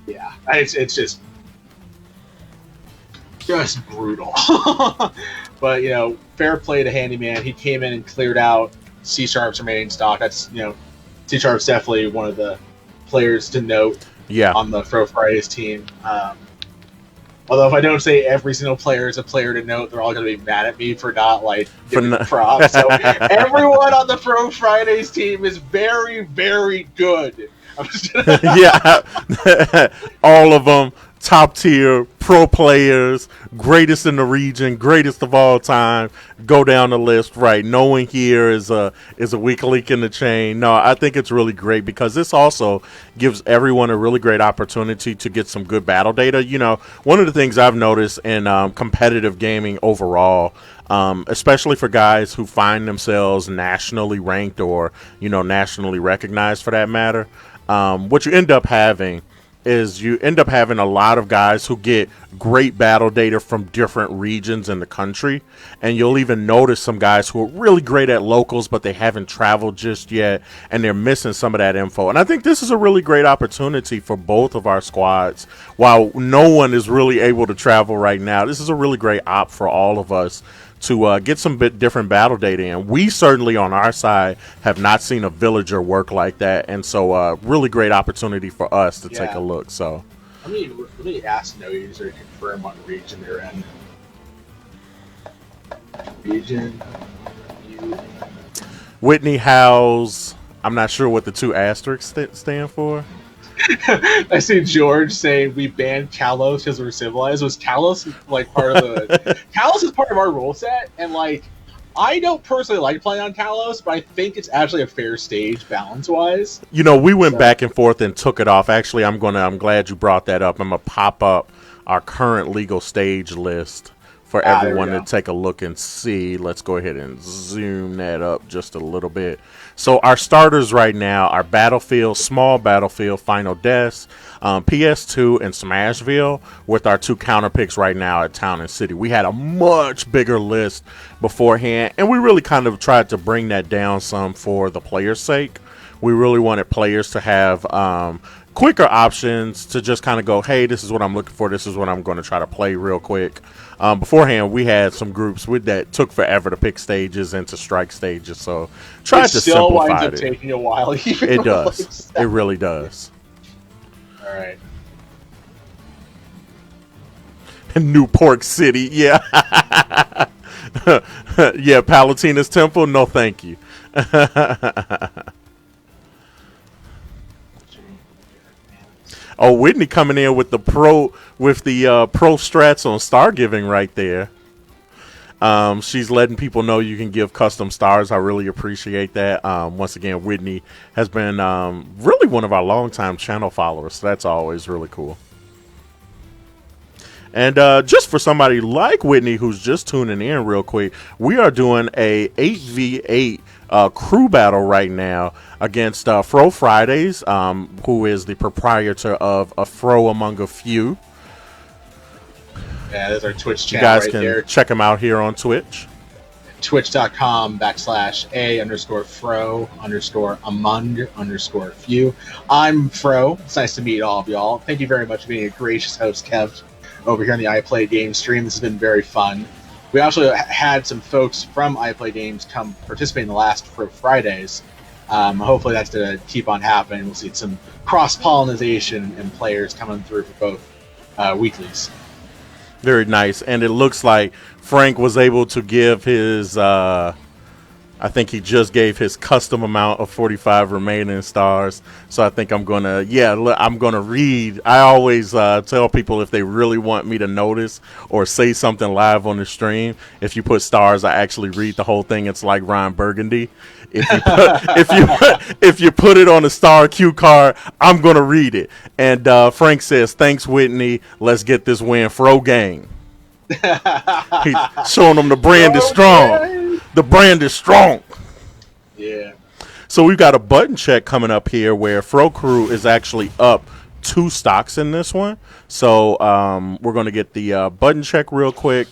Yeah, it's just brutal. But you know, fair play to Handyman. He came in and cleared out C Sharp's remaining stock. That's, you know, C Sharp's definitely one of the players to note. Yeah. On the Fro Fridays team. Although if I don't say every single player is a player to note, they're all going to be mad at me for not like giving props. So everyone on the Fro Fridays team is very, very good. Yeah, all of them top tier pro players, greatest in the region, greatest of all time. Go down the list, right? No one here is a weak link in the chain. No, I think it's really great because this also gives everyone a really great opportunity to get some good battle data. You know, one of the things I've noticed in competitive gaming overall, especially for guys who find themselves nationally ranked or, you know, nationally recognized for that matter, what you end up having is you end up having a lot of guys who get great battle data from different regions in the country. And you'll even notice some guys who are really great at locals, but they haven't traveled just yet, and they're missing some of that info. And I think this is a really great opportunity for both of our squads. While no one is really able to travel right now, this is a really great op for all of us to get some bit different battle data in. We certainly on our side have not seen a villager work like that, and so really great opportunity for us to take a look. So let me ask no user to confirm what region they're in. Region Whitney House. I'm not sure what the 2 asterisks stand for. I see George saying we banned Kalos because we're civilized. Was Kalos like part of the? Kalos is part of our rule set, and like I don't personally like playing on Kalos, but I think it's actually a fair stage balance wise. You know, we went back and forth and took it off. Actually, I'm glad you brought that up. I'm gonna pop up our current legal stage list for everyone to take a look and see. Let's go ahead and zoom that up just a little bit. So our starters right now are Battlefield, Small Battlefield, Final Deaths, PS2, and Smashville, with our 2 counter picks right now at Town and City. We had a much bigger list beforehand, and we really kind of tried to bring that down some for the players' sake. We really wanted players to have quicker options to just kind of go, hey, this is what I'm looking for. This is what I'm going to try to play real quick. Beforehand, we had some groups that took forever to pick stages and to strike stages, so tried to simplify it. Still winds up taking a while. It does. It really does. All right. Newport City, yeah. Yeah, Palatina's Temple, no thank you. Oh, Whitney coming in with the pro strats on star giving right there. She's letting people know you can give custom stars. I really appreciate that. Once again, Whitney has been really one of our longtime channel followers, so that's always really cool. And just for somebody like Whitney who's just tuning in real quick, we are doing a 8v8 crew battle right now against Fro Fridays, who is the proprietor of A Fro Among a Few. Yeah, there's our Twitch You channel guys right can there. check him out here on Twitch. Twitch.com/A_Fro_among_few. I'm Fro. It's nice to meet all of y'all. Thank you very much for being a gracious host, Kev, over here on the iPlay Games stream. This has been very fun. We also had some folks from iPlay Games come participate in the last Fro Fridays. Hopefully that's going to keep on happening. We'll see some cross-pollination and players coming through for both weeklies. Very nice. And it looks like Frank was able to give his, I think he just gave his custom amount of 45 remaining stars. So I think I'm going to, I'm going to read. I always tell people if they really want me to notice or say something live on the stream, if you put stars, I actually read the whole thing. It's like Ryan Burgundy. If you put it on a star cue card, I'm going to read it. And Frank says, thanks, Whitney. Let's get this win. Fro gang. He's showing them the brand is strong. The brand is strong. Yeah. So we've got a button check coming up here where Fro Crew is actually up 2 stocks in this one. So we're going to get the button check real quick.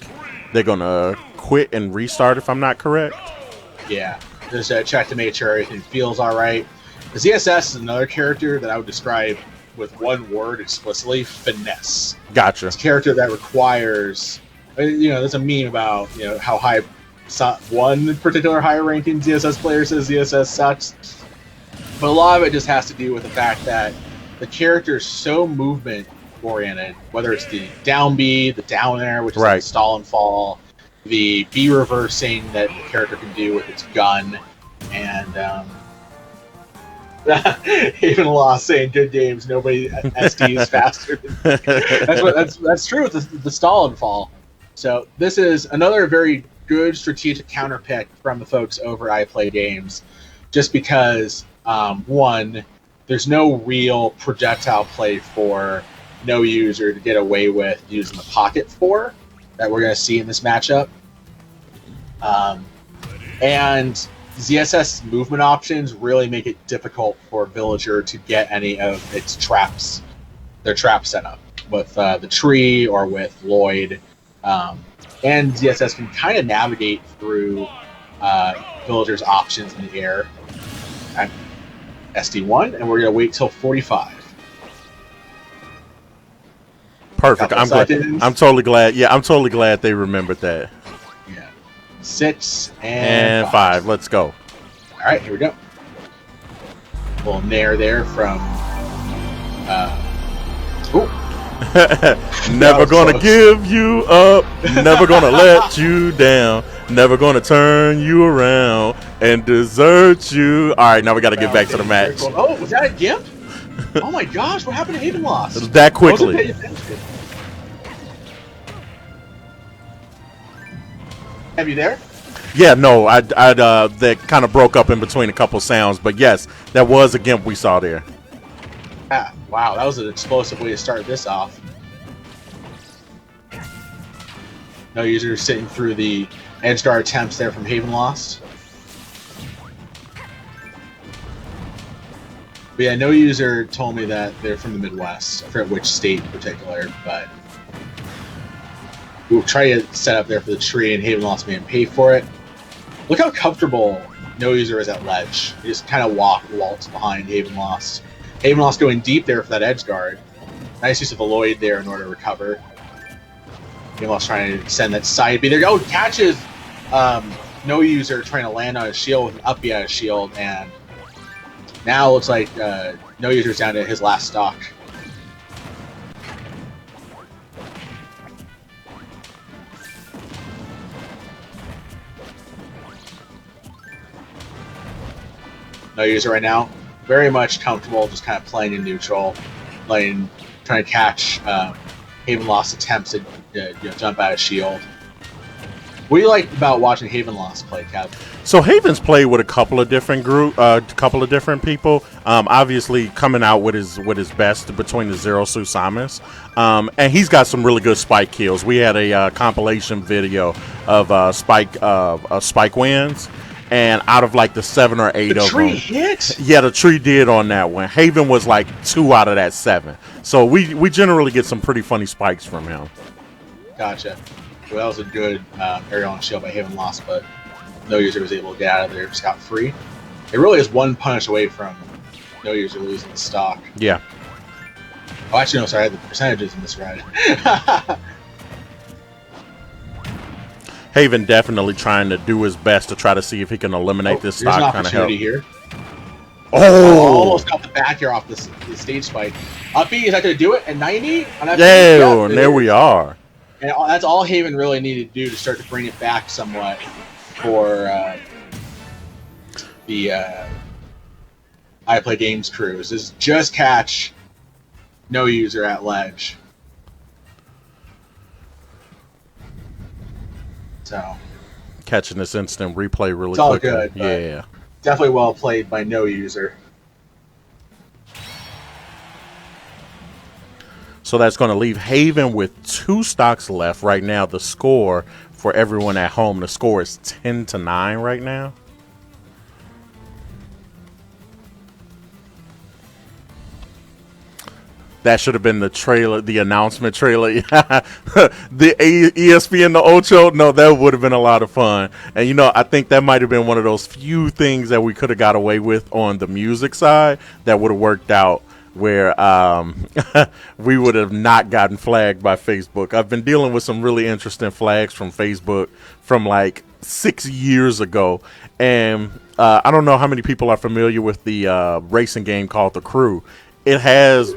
They're going to quit and restart if I'm not correct. Yeah. Just check to make sure everything feels all right. The ZSS is another character that I would describe with one word explicitly: finesse. Gotcha. It's a character that requires, there's a meme about, how high one particular higher ranking ZSS player says ZSS sucks. But a lot of it just has to do with the fact that the character is so movement oriented, whether it's the down B, the down air, which is like the stall and fall, the B reversing that the character can do with its gun, and Havenlost saying good games, nobody SD is faster. That's true with the stall and fall. So this is another very good strategic counter pick from the folks over at iPlay Games, just because one, there's no real projectile play for no user to get away with using the pocket for that we're going to see in this matchup. And ZSS movement options really make it difficult for Villager to get any of its traps, their trap set up with the tree or with Lloyd. And ZSS can kind of navigate through Villager's options in the air at SD1, and we're going to wait till 45. Perfect. I'm glad. I'm totally glad. Yeah, I'm totally glad they remembered that. Yeah. 6 and 5. Let's go. All right, here we go. A little nair there from. Never gonna give you up. Never gonna let you down. Never gonna turn you around and desert you. All right, now we got to get back to the match. Cool. Oh, was that a gimp? Oh my gosh, what happened to Havenlost? That quickly. Have you there? Yeah, no, that kind of broke up in between a couple sounds, but yes, that was a gimp we saw there. Ah, wow, that was an explosive way to start this off. No user sitting through the edge guard attempts there from Havenlost. But yeah, no user told me that they're from the Midwest. I forget which state in particular, but we'll try to set up there for the tree, and Havenlost made him pay for it. Look how comfortable no user is at ledge. He just kind of waltz behind Havenlost. Havenlost going deep there for that edge guard. Nice use of a Lloyd there in order to recover. Havenlost trying to send that side B there. Oh, catches no user trying to land on his shield with an up B out of shield, and now it looks like no user's down to his last stock. No user right now. Very much comfortable, just kind of playing in neutral, trying to catch Havenlost attempts to jump out of shield. What do you like about watching Havenlost play, Kev? So Haven's played with a couple of different people. Obviously coming out with his best between the Zero Suit Samus, and he's got some really good spike kills. We had a compilation video of spike wins. And out of like the 7 or 8 The of tree them, hit? yeah, the tree did on that one. Haven was like 2 out of that 7. So we generally get some pretty funny spikes from him. Gotcha. Well, that was a good aerial and shield by Havenlost, but no user was able to get out of there scot-free. It really is one punish away from no user losing the stock. Yeah. Oh, actually, no, sorry, I had the percentages misread. Haven definitely trying to do his best to try to see if he can eliminate this There's an stock kind of help. opportunity here. Oh! Almost got the back air off the stage spike. Up B, is that going to do it at 90? Yeah, and there we are. And that's all Haven really needed to do to start to bring it back somewhat for the I Play Games crews. Is just catch no user at ledge. So Catching this instant replay really it's all quickly. good. Yeah. Definitely well played by no user. So that's going to leave Haven with 2 stocks left right now. The score for everyone at home, the score is 10-9 right now. That should have been the trailer, the announcement trailer. The ESPN, the Ocho. No, that would have been a lot of fun. And, you know, I think that might have been one of those few things that we could have got away with on the music side that would have worked out where we would have not gotten flagged by Facebook. I've been dealing with some really interesting flags from Facebook from like 6 years ago. And I don't know how many people are familiar with the racing game called The Crew. It has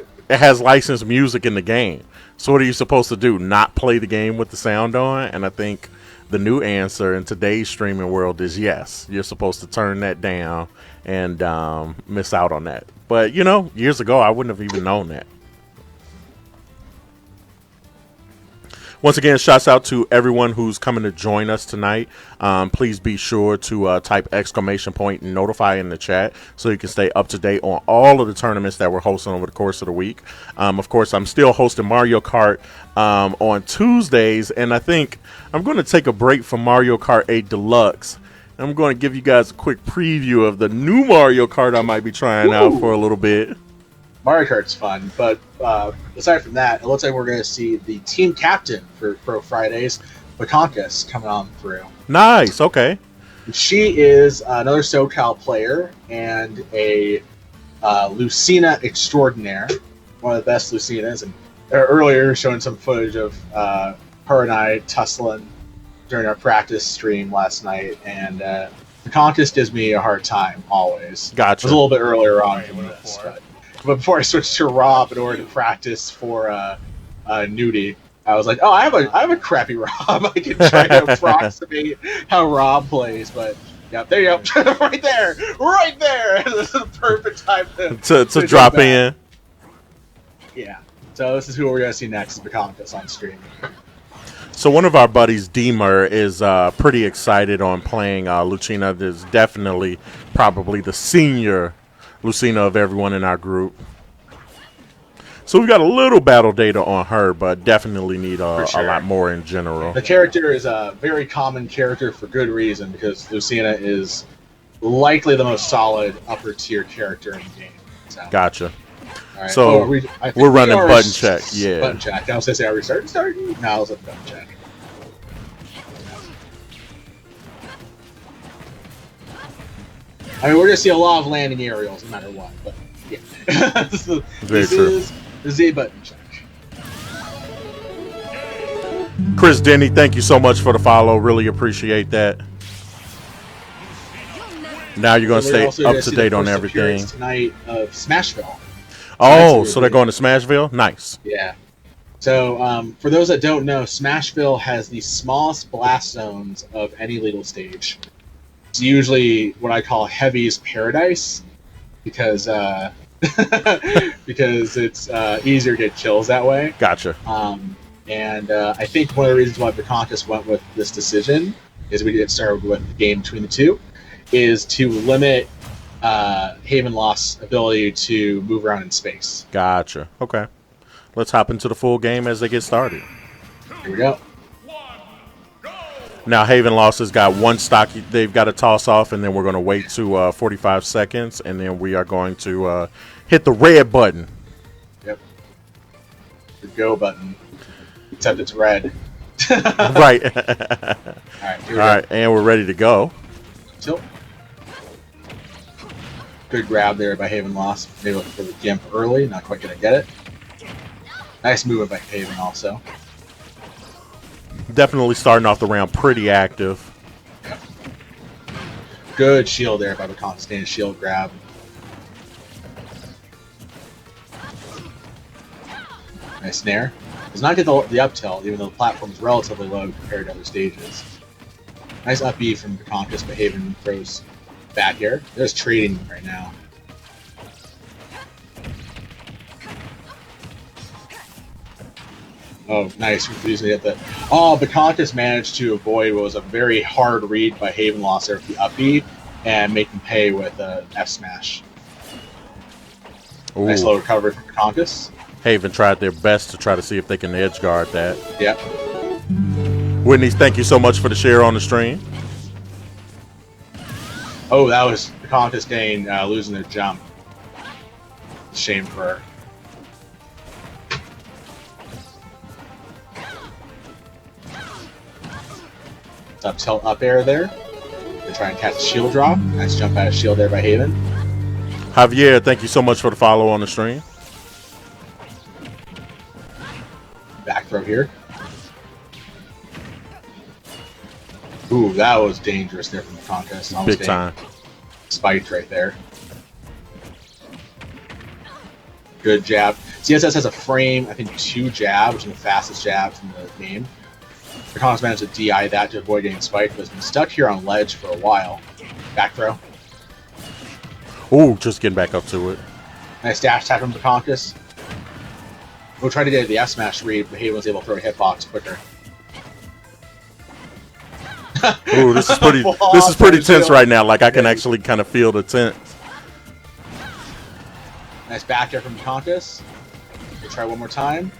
licensed music in the game. So what are you supposed to do? Not play the game with the sound on? And I think the new answer in today's streaming world is yes. You're supposed to turn that down and miss out on that. But, you know, years ago, I wouldn't have even known that. Once again, shouts out to everyone who's coming to join us tonight. Please be sure to type !notify in the chat so you can stay up to date on all of the tournaments that we're hosting over the course of the week. Of course, I'm still hosting Mario Kart on Tuesdays, and I think I'm going to take a break from Mario Kart 8 Deluxe. I'm going to give you guys a quick preview of the new Mario Kart I might be trying out for a little bit. Mario Kart's fun, but aside from that, it looks like we're going to see the team captain for Fro Fridays, Bukhankas, coming on through. Nice, okay. She is another SoCal player and a Lucina extraordinaire, one of the best Lucinas. And earlier, showing some footage of her and I tussling during our practice stream last night, and Bukhankas gives me a hard time always. Gotcha. It was a little bit earlier on from this, but before I switched to R.O.B in order to practice for Nooty, I was like, oh, I have a crappy R.O.B. I can try to approximate how R.O.B plays, but yeah, there you go, right there. This is the perfect time to drop in. Yeah. So this is who we're gonna see next, is Bukhankas on stream. So one of our buddies, Deemer, is pretty excited on playing Lucina. There's definitely probably the senior Lucina of everyone in our group. So we got a little battle data on her, but definitely need a lot more in general. The character is a very common character for good reason, because Lucina is likely the most solid upper tier character in the game. So. Gotcha. Right. So we're running button check. Yeah. Button check. I was gonna say, are we starting? No, I was at button check. I mean, we're gonna see a lot of landing aerials no matter what, but yeah. So Very true. This is a button check. Chris Denny, thank you so much for the follow. Really appreciate that. Now you're gonna stay up to date on everything. Tonight of Smashville. Oh, so they're going to Smashville? Nice. Yeah. So, for those that don't know, Smashville has the smallest blast zones of any legal stage. It's usually what I call Heavy's Paradise, because because it's easier to get kills that way. Gotcha. And I think one of the reasons why Bukhankas went with this decision is we get started with the game between the two, is to limit Havenlost's ability to move around in space. Gotcha. Okay. Let's hop into the full game as they get started. Here we go. Now Havenlost has got one stock they've got to toss off, and then we're going to wait to 45 seconds, and then we are going to hit the red button. Yep. The go button. Except it's red. Right. Alright, here we All go. right, and we're ready to go. Tilt. Good grab there by Havenlost. Maybe looking for the Gimp early, not quite going to get it. Nice movement by Haven also. Definitely starting off the round pretty active. Yep. Good shield there by the constant shield grab. Nice snare. Does not get the up tilt, even though the platform is relatively low compared to other stages. Nice up B from Bukhankas, but Haven throws back air. They're just trading right now. Oh, nice. Refusing to hit that. Oh, Bukhankas managed to avoid what was a very hard read by Havenlost there with the up B and make him pay with a F smash. Ooh. Nice low recovery from Bukhankas. Haven tried their best to try to see if they can edge guard that. Yep. Whitney, thank you so much for the share on the stream. Oh, that was Bukhankas getting losing their jump. Shame for her. Up tilt up air there. They try and catch a shield drop. Nice jump out of shield there by Haven. Javier, thank you so much for the follow on the stream. Back throw here. Ooh, that was dangerous there from Bukhankas. Big time. Spiked right there. Good jab. CSS has a frame, I think 2 jab, which is the fastest jabs in the game. Bukhankas managed to DI that to avoid getting spiked, but has been stuck here on ledge for a while. Back throw. Ooh, just getting back up to it. Nice dash tap from Bukhankas. We'll try to get the F smash read, but Haven was able to throw a hitbox quicker. Ooh, this is pretty tense right now. Like I can actually kind of feel the tense. Nice back air from Bukhankas. We'll try one more time.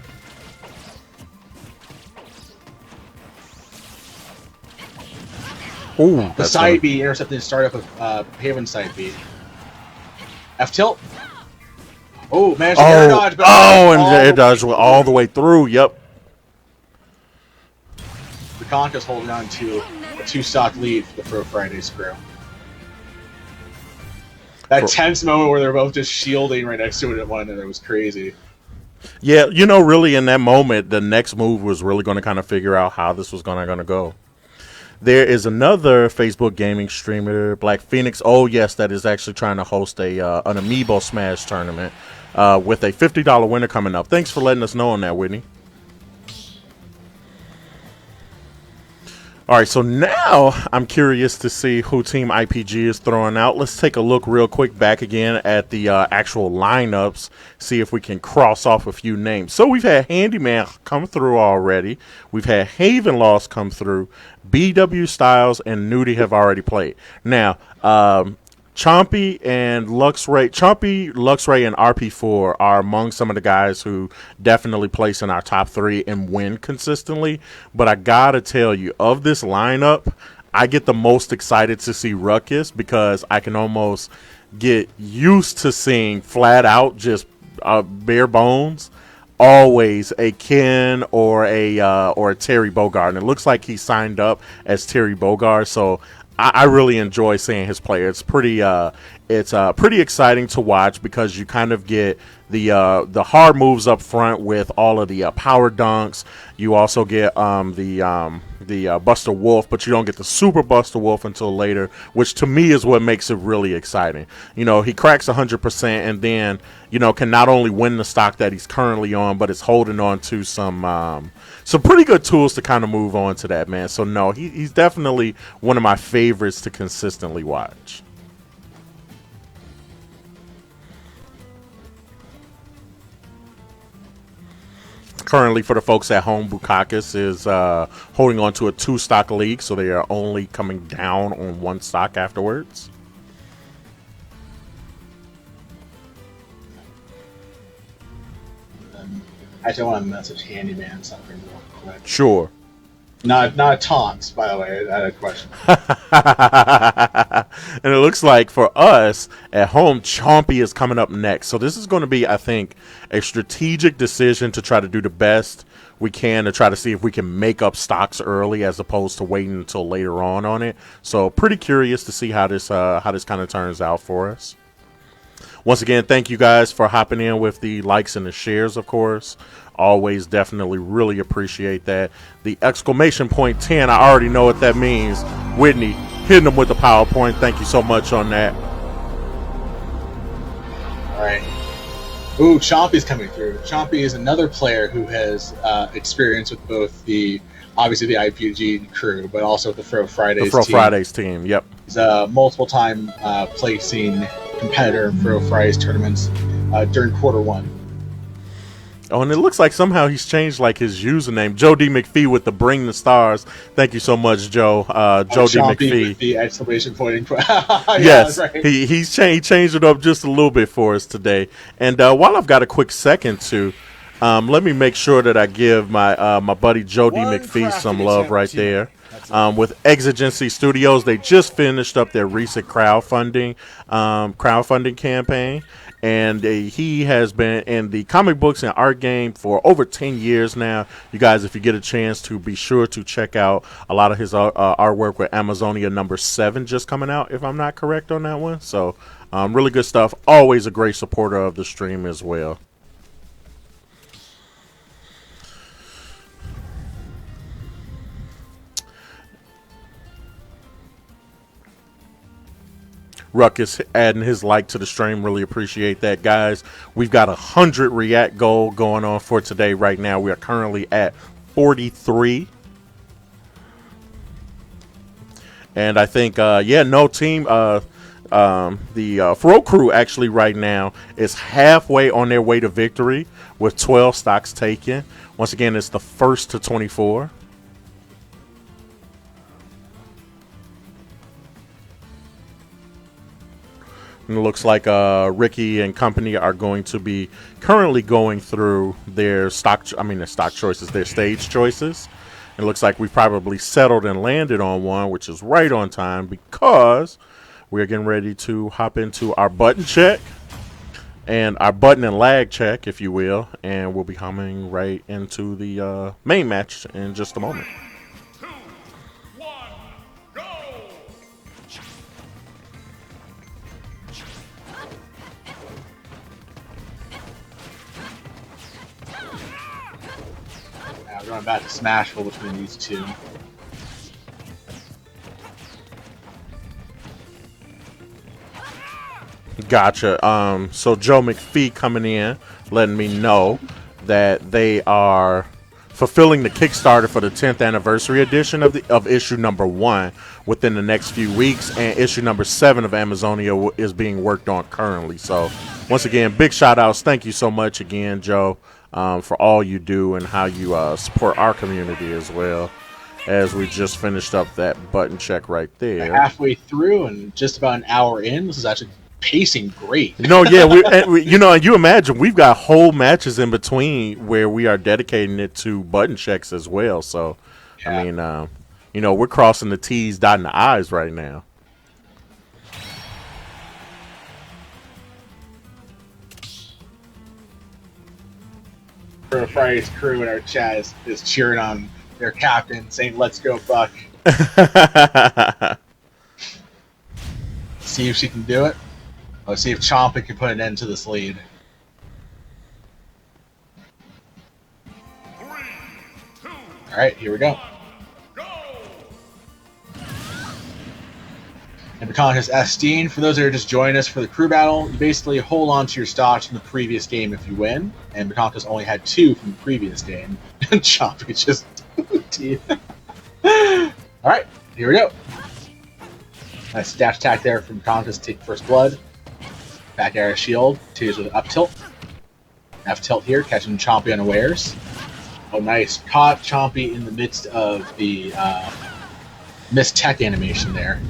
Ooh, The side B intercepting the startup of Haven's side B. F tilt. Oh, managed to air dodge. But and it does all the way through. Yep. Bukhankas holding on to a 2-stock lead for the Fro Fridays crew. That tense moment where they're both just shielding right next to one another was crazy. Yeah, you know, really in that moment, the next move was really going to kind of figure out how this was going to go. There is another Facebook gaming streamer, Black Phoenix. Oh, yes, that is actually trying to host an Amiibo Smash tournament with a $50 winner coming up. Thanks for letting us know on that, Whitney. All right, so now I'm curious to see who Team IPG is throwing out. Let's take a look real quick back again at the actual lineups, see if we can cross off a few names. So we've had Handyman come through already. We've had Havenlost come through. BW Styles and Nooty have already played. Now, Chompy, Luxray, and RP4 are among some of the guys who definitely place in our top 3 and win consistently. But I gotta tell you, of this lineup, I get the most excited to see Ruckus because I can almost get used to seeing flat out just bare bones. Always a Ken or a Terry Bogard, and it looks like he signed up as Terry Bogard. So I really enjoy seeing his play. It's pretty exciting to watch because you kind of get the hard moves up front with all of the power dunks. You also get the Buster Wolf, but you don't get the Super Buster Wolf until later, which to me is what makes it really exciting. You know, he cracks 100% and then, you know, can not only win the stock that he's currently on, but is holding on to some pretty good tools to kind of move on to that, man. So no, he's definitely one of my favorites to consistently watch. Currently, for the folks at home, Bukhankas is holding on to a 2-stock lead, so they are only coming down on 1 stock afterwards. I don't want to message Handyman something real quick. Sure. Not taunts, by the way. I had a question. And it looks like for us at home, Chompy is coming up next. So this is going to be, I think, a strategic decision to try to do the best we can to try to see if we can make up stocks early as opposed to waiting until later on it. So pretty curious to see how this kind of turns out for us. Once again, thank you guys for hopping in with the likes and the shares, of course. Always definitely really appreciate that. The exclamation point 10, I already know what that means. Whitney, hitting them with the PowerPoint. Thank you so much on that. All right. Ooh, Chompy's coming through. Chompy is another player who has experience with both obviously the IPG crew, but also the Fro Fridays team. The Fro Fridays team, yep. He's a multiple-time placing competitor in Fro Fridays tournaments during Quarter 1. Oh, and it looks like somehow he's changed like his username. Joe D. McPhee with the Bring the Stars. Thank you so much, Joe. Joe D. McPhee. With the exclamation point. Yes, right. he changed it up just a little bit for us today. And while I've got a quick second to, let me make sure that I give my my buddy Joe D. McPhee some love right there. With Exigency Studios, they just finished up their recent crowdfunding campaign. And he has been in the comic books and art game for over 10 years now. You guys, if you get a chance to, be sure to check out a lot of his artwork with Amazonia #7 just coming out, if I'm not correct on that one. So really good stuff. Always a great supporter of the stream as well. Ruckus adding his like to the stream. Really appreciate that, guys. We've got 100 React goal going on for today right now. We are currently at 43. And I think, no team, the Fro crew actually right now is halfway on their way to victory with 12 stocks taken. Once again, it's the first to 24. And it looks like Ricky and company are going to be currently going through their their stage choices. It looks like we probably settled and landed on one, which is right on time because we're getting ready to hop into our button check and our button and lag check, if you will, and we'll be coming right into the main match in just a moment. Going back to Smashville between these two. Gotcha. So Joe McPhee coming in, letting me know that they are fulfilling the Kickstarter for the 10th anniversary edition of issue #1 within the next few weeks, and issue #7 of Amazonia is being worked on currently. So once again, big shout outs. Thank you so much again, Joe, for all you do and how you support our community as well. As we just finished up that button check right there. Halfway through and just about an hour in. This is actually pacing great. No, yeah, you imagine we've got whole matches in between where we are dedicating it to button checks as well. So, yeah. I mean, we're crossing the T's, dotting the I's right now. Fro Fridays crew in our chat is cheering on their captain, saying, "Let's go, Buck." See if she can do it. Let's see if Chompy can put an end to this lead. 3, 2, all right, here we go. And Bukhankas Esteen, for those that are just joining us for the crew battle, you basically hold on to your stocks from the previous game if you win. And Bukhankas only had 2 from the previous game. And Chompy just... Alright, here we go. Nice dash attack there from Bukhankas to take first blood. Back air shield, tears with up tilt. F tilt here, catching Chompy unawares. Oh, nice. Caught Chompy in the midst of the missed tech animation there.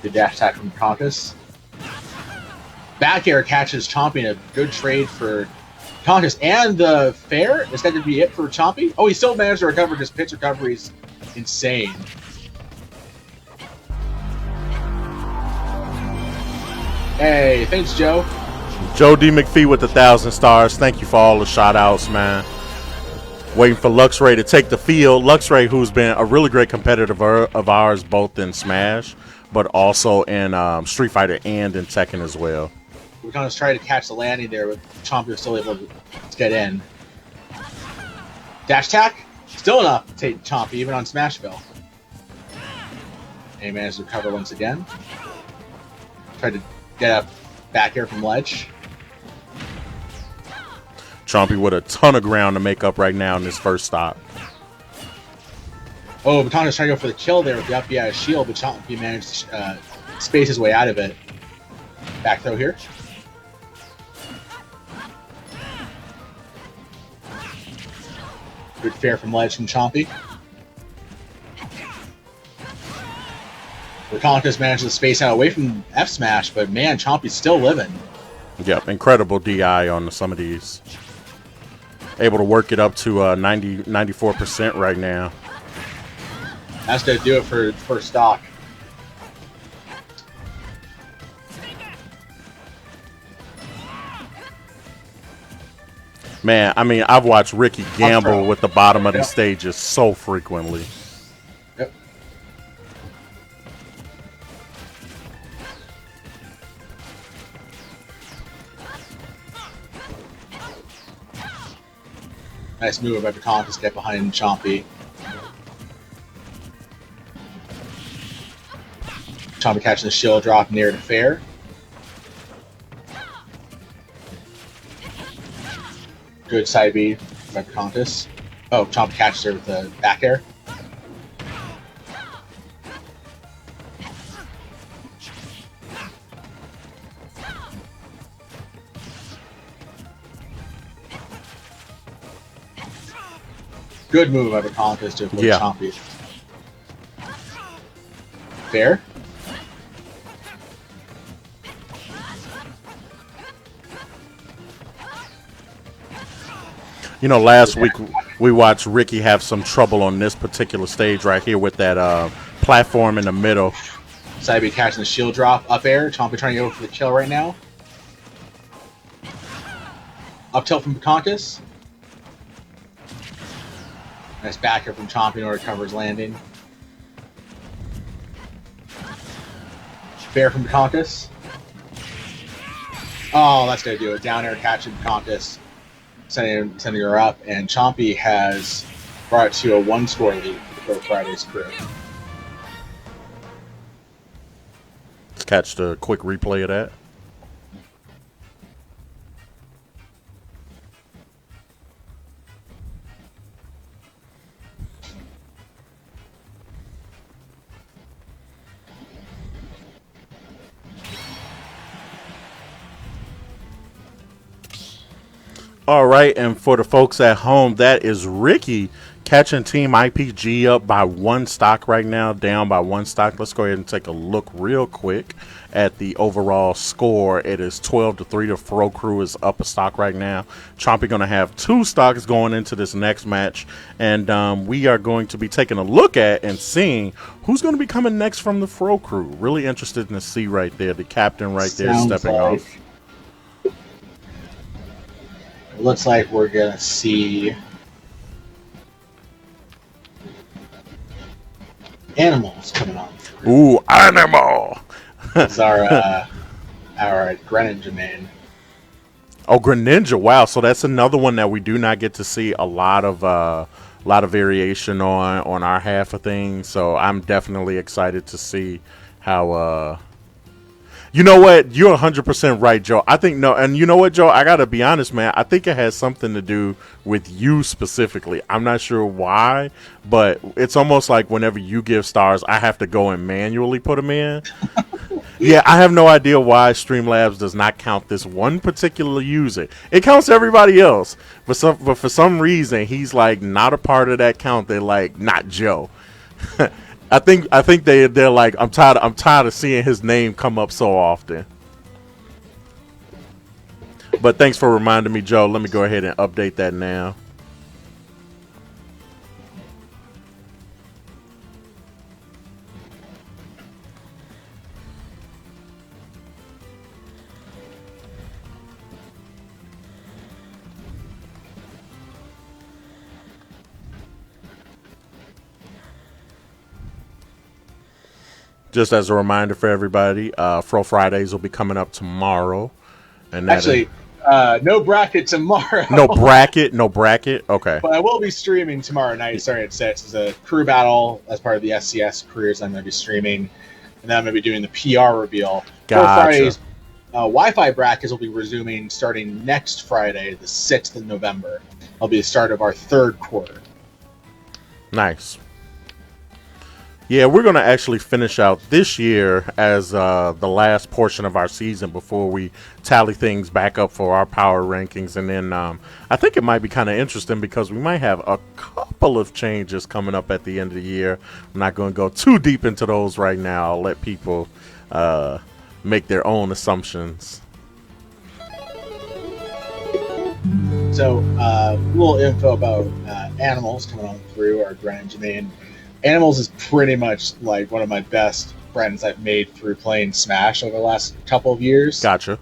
Good dash attack from Bukhankas. Back air catches Chompy in a good trade for Bukhankas and the fair. Is that going to be it for Chompy? Oh, he still managed to recover. His pitch recovery is insane. Hey, thanks, Joe. Joe D. McPhee with 1,000 stars. Thank you for all the shout outs, man. Waiting for Luxray to take the field. Luxray, who's been a really great competitor of ours, both in Smash, but also in Street Fighter and in Tekken as well. We're going to try to catch the landing there, but Chompy was still able to get in. Dash attack? Still enough to take Chompy, even on Smashville. And he managed to recover once again. Tried to get up back air from ledge. Chompy with a ton of ground to make up right now in this first stop. Oh, Bukhankas trying to go for the kill there with the up B shield, but Chompy managed to space his way out of it. Back throw here. Good fair from ledge from Chompy. Bukhankas managed to space out away from F Smash, but man, Chompy's still living. Yep, incredible DI on some of these. Able to work it up to 94% right now. That's going to do it for stock. Man, I mean, I've watched Ricky gamble with the bottom of the stages so frequently. Yep. Nice move by Bukhankas to get behind Chompy. Chompy catching the shield drop near the fair. Good side B by Bukhankas. Oh, Chompy catches her with the back air. Good move by Bukhankas to avoid Chompy. Fair. You know, last week we watched Ricky have some trouble on this particular stage right here with that platform in the middle. Side B catching the shield drop, up air. Chompy trying to go for the kill right now. Up tilt from Bukhankas. Nice back air from Chompy in order to cover his landing. Fair from Bukhankas. Oh, that's going to do it. Down air catching Bukhankas. Sending her up, and Chompy has brought it to a one-score lead for the Fro Fridays crew. Let's catch the quick replay of that. All right, and for the folks at home, that is Ricky catching Team IPG up by one stock right now, down by one stock. Let's go ahead and take a look real quick at the overall score. It is 12-3. The Fro crew is up a stock right now. Chompy going to have two stocks going into this next match, and we are going to be taking a look at and seeing who's going to be coming next from the Fro crew. Really interested to see right there, the captain right there stepping off. It looks like we're going to see animals coming on. Ooh, animal! This is our Greninja main. Oh, Greninja! Wow, so that's another one that we do not get to see a lot of variation on our half of things. So I'm definitely excited to see how. You know what? You're 100% right, Joe. I think no, and you know what, Joe? I gotta be honest, man. I think it has something to do with you specifically. I'm not sure why, but it's almost like whenever you give stars, I have to go and manually put them in. Yeah, I have no idea why Streamlabs does not count this one particular user. It counts everybody else, but for some reason he's like not a part of that count. They're like not Joe. I think they're like I'm tired of seeing his name come up so often. But thanks for reminding me, Joe. Let me go ahead and update that now. Just as a reminder for everybody, Fro Fridays will be coming up tomorrow. And that Actually, no bracket tomorrow. no bracket, no bracket. Okay. But I will be streaming tomorrow night starting at 6. It's a crew battle as part of the SCS careers I'm going to be streaming. And then I'm going to be doing the PR reveal. Gotcha. Friday's Wi-Fi brackets will be resuming starting next Friday, the 6th of November. It'll be the start of our third quarter. Nice. Yeah, we're going to actually finish out this year as the last portion of our season before we tally things back up for our power rankings. And then I think it might be kind of interesting because we might have a couple of changes coming up at the end of the year. I'm not going to go too deep into those right now. I'll let people make their own assumptions. So, a little info about animals coming on through our Greninja main. Animals is pretty much like one of my best friends I've made through playing Smash over the last couple of years. Gotcha.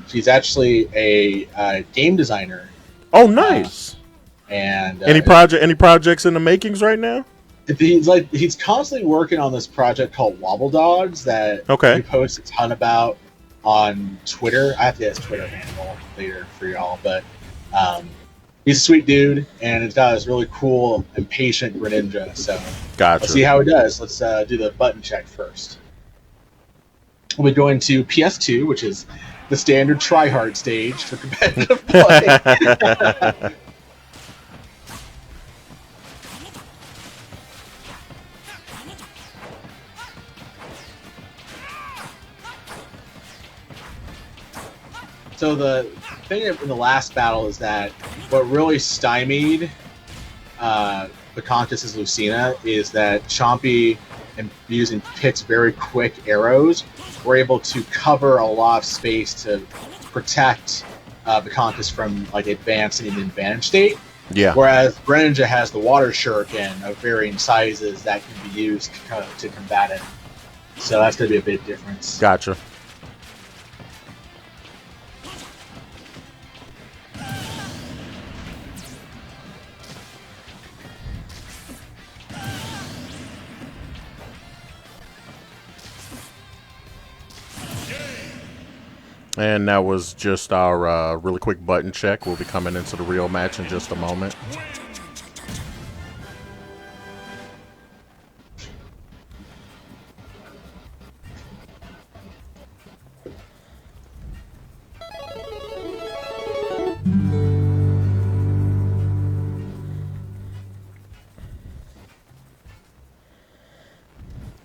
She's actually a game designer. Oh, nice. And any projects in the makings right now? He's constantly working on this project called Wobble Dogs that he posts a ton about on Twitter. I have to get his Twitter handle later for y'all, but he's a sweet dude, and he's got this really cool and patient Greninja. So gotcha. Let's see how it does. Let's do the button check first. We'll be going to PS2, which is the standard try-hard stage for competitive play. So the thing in the last battle is that what really stymied Bukhankas' Lucina is that Chompy, and using Pit's very quick arrows, were able to cover a lot of space to protect Bukhankas from like advancing in advantage state. Yeah. Whereas Greninja has the water shuriken of varying sizes that can be used to combat it. So that's going to be a big difference. Gotcha. And that was just our really quick button check. We'll be coming into the real match in just a moment.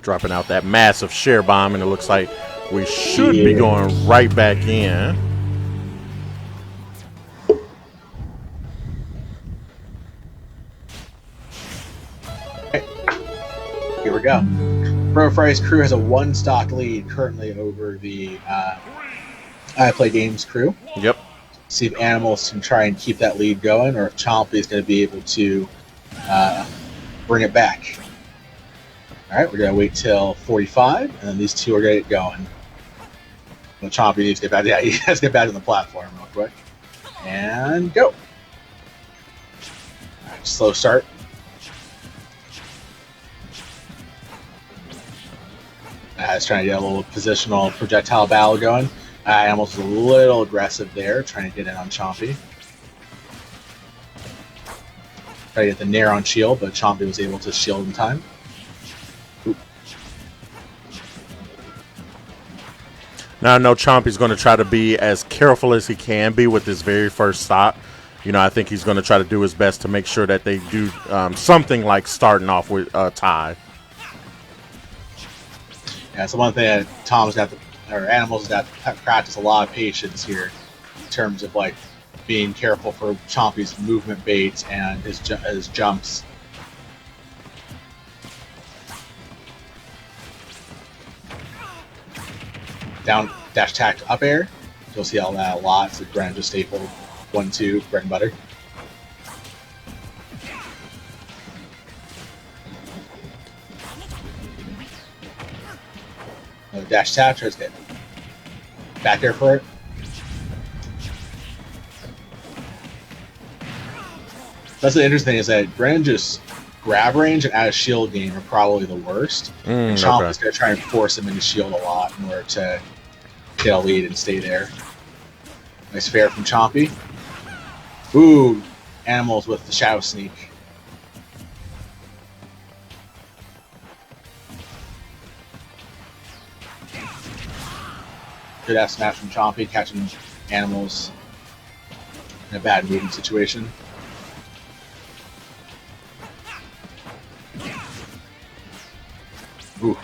Dropping out that massive share bomb, and it looks like we should be going right back in. Here we go. Fro Fridays crew has a one-stock lead currently over the I Play Games crew. Yep. See if Animals can try and keep that lead going, or if Chompy is going to be able to bring it back. All right, we're going to wait till 45, and then these two are going to get going. Well, Chompy needs to get back. Yeah, he has to get back on the platform real quick. And go. All right, slow start. It's trying to get a little positional projectile battle going. Animals was a little aggressive there, trying to get in on Chompy. Try to get the Nair on shield, but Chompy was able to shield in time. Now I know Chompy's going to try to be as careful as he can be with his very first stop. You know, I think he's going to try to do his best to make sure that they do something like starting off with a tie. Yeah, so one thing that Animals got to practice a lot of patience here in terms of like being careful for Chompy's movement baits and his jumps. Down dash attack up air You'll see all that a lot. It's the Greninja staple 1-2 bread and butter. Another dash tap, tries to get back air for it. That's the interesting thing is that Greninja's grab range and out of shield game are probably the worst. And Chompy is going to try and force him into shield a lot in order to get a lead and stay there. Nice fair from Chompy. Ooh, animals with the Shadow Sneak. Good ass smash from Chompy, catching animals in a bad moving situation. Ooh,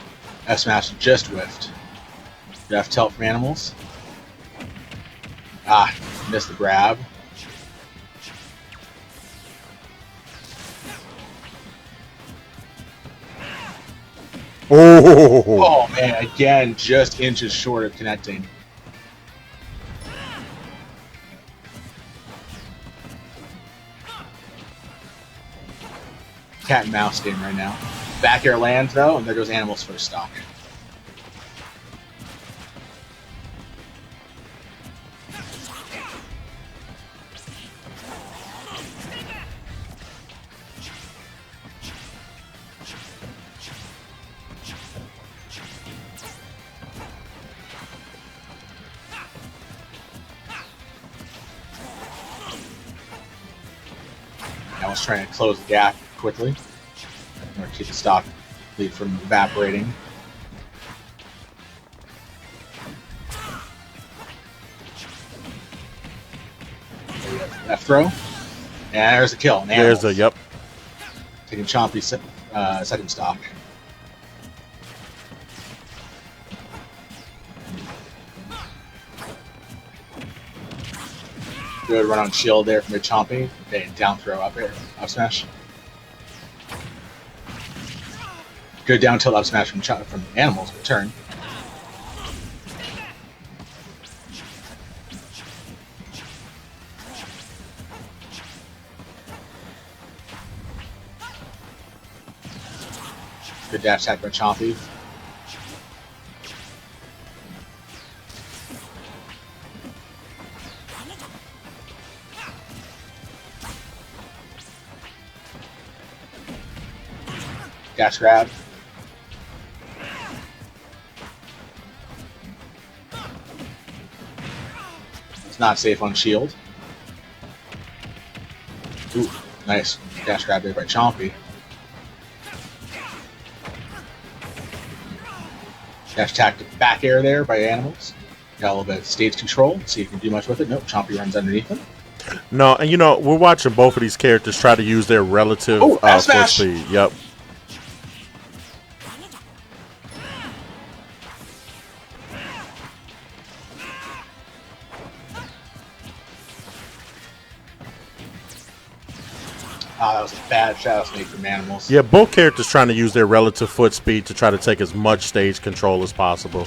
F smash just whiffed. Good F tilt from animals. Ah, missed the grab. Oh man, again, just inches short of connecting. Cat and mouse game right now. Back air lands though, and there goes animals first stock. I was trying to close the gap quickly, or keep the stock lead from evaporating. F throw, and there's a kill. There's a yep. Taking Chompy's second stock. Good run on shield there from the Chompy. Okay, down throw up air, up smash. Good down tilt up smash from animals. Return. Good dash attack by Chompy. Dash grab. It's not safe on shield. Ooh, nice dash grab there by Chompy. Dash attack to back air there by animals. Got a little bit of stage control. See if you can do much with it. Nope, Chompy runs underneath him. No, and you know, we're watching both of these characters try to use their relative foot speed. Yep. That was a bad Shadow Sneak from animals. Yeah, both characters trying to use their relative foot speed to try to take as much stage control as possible.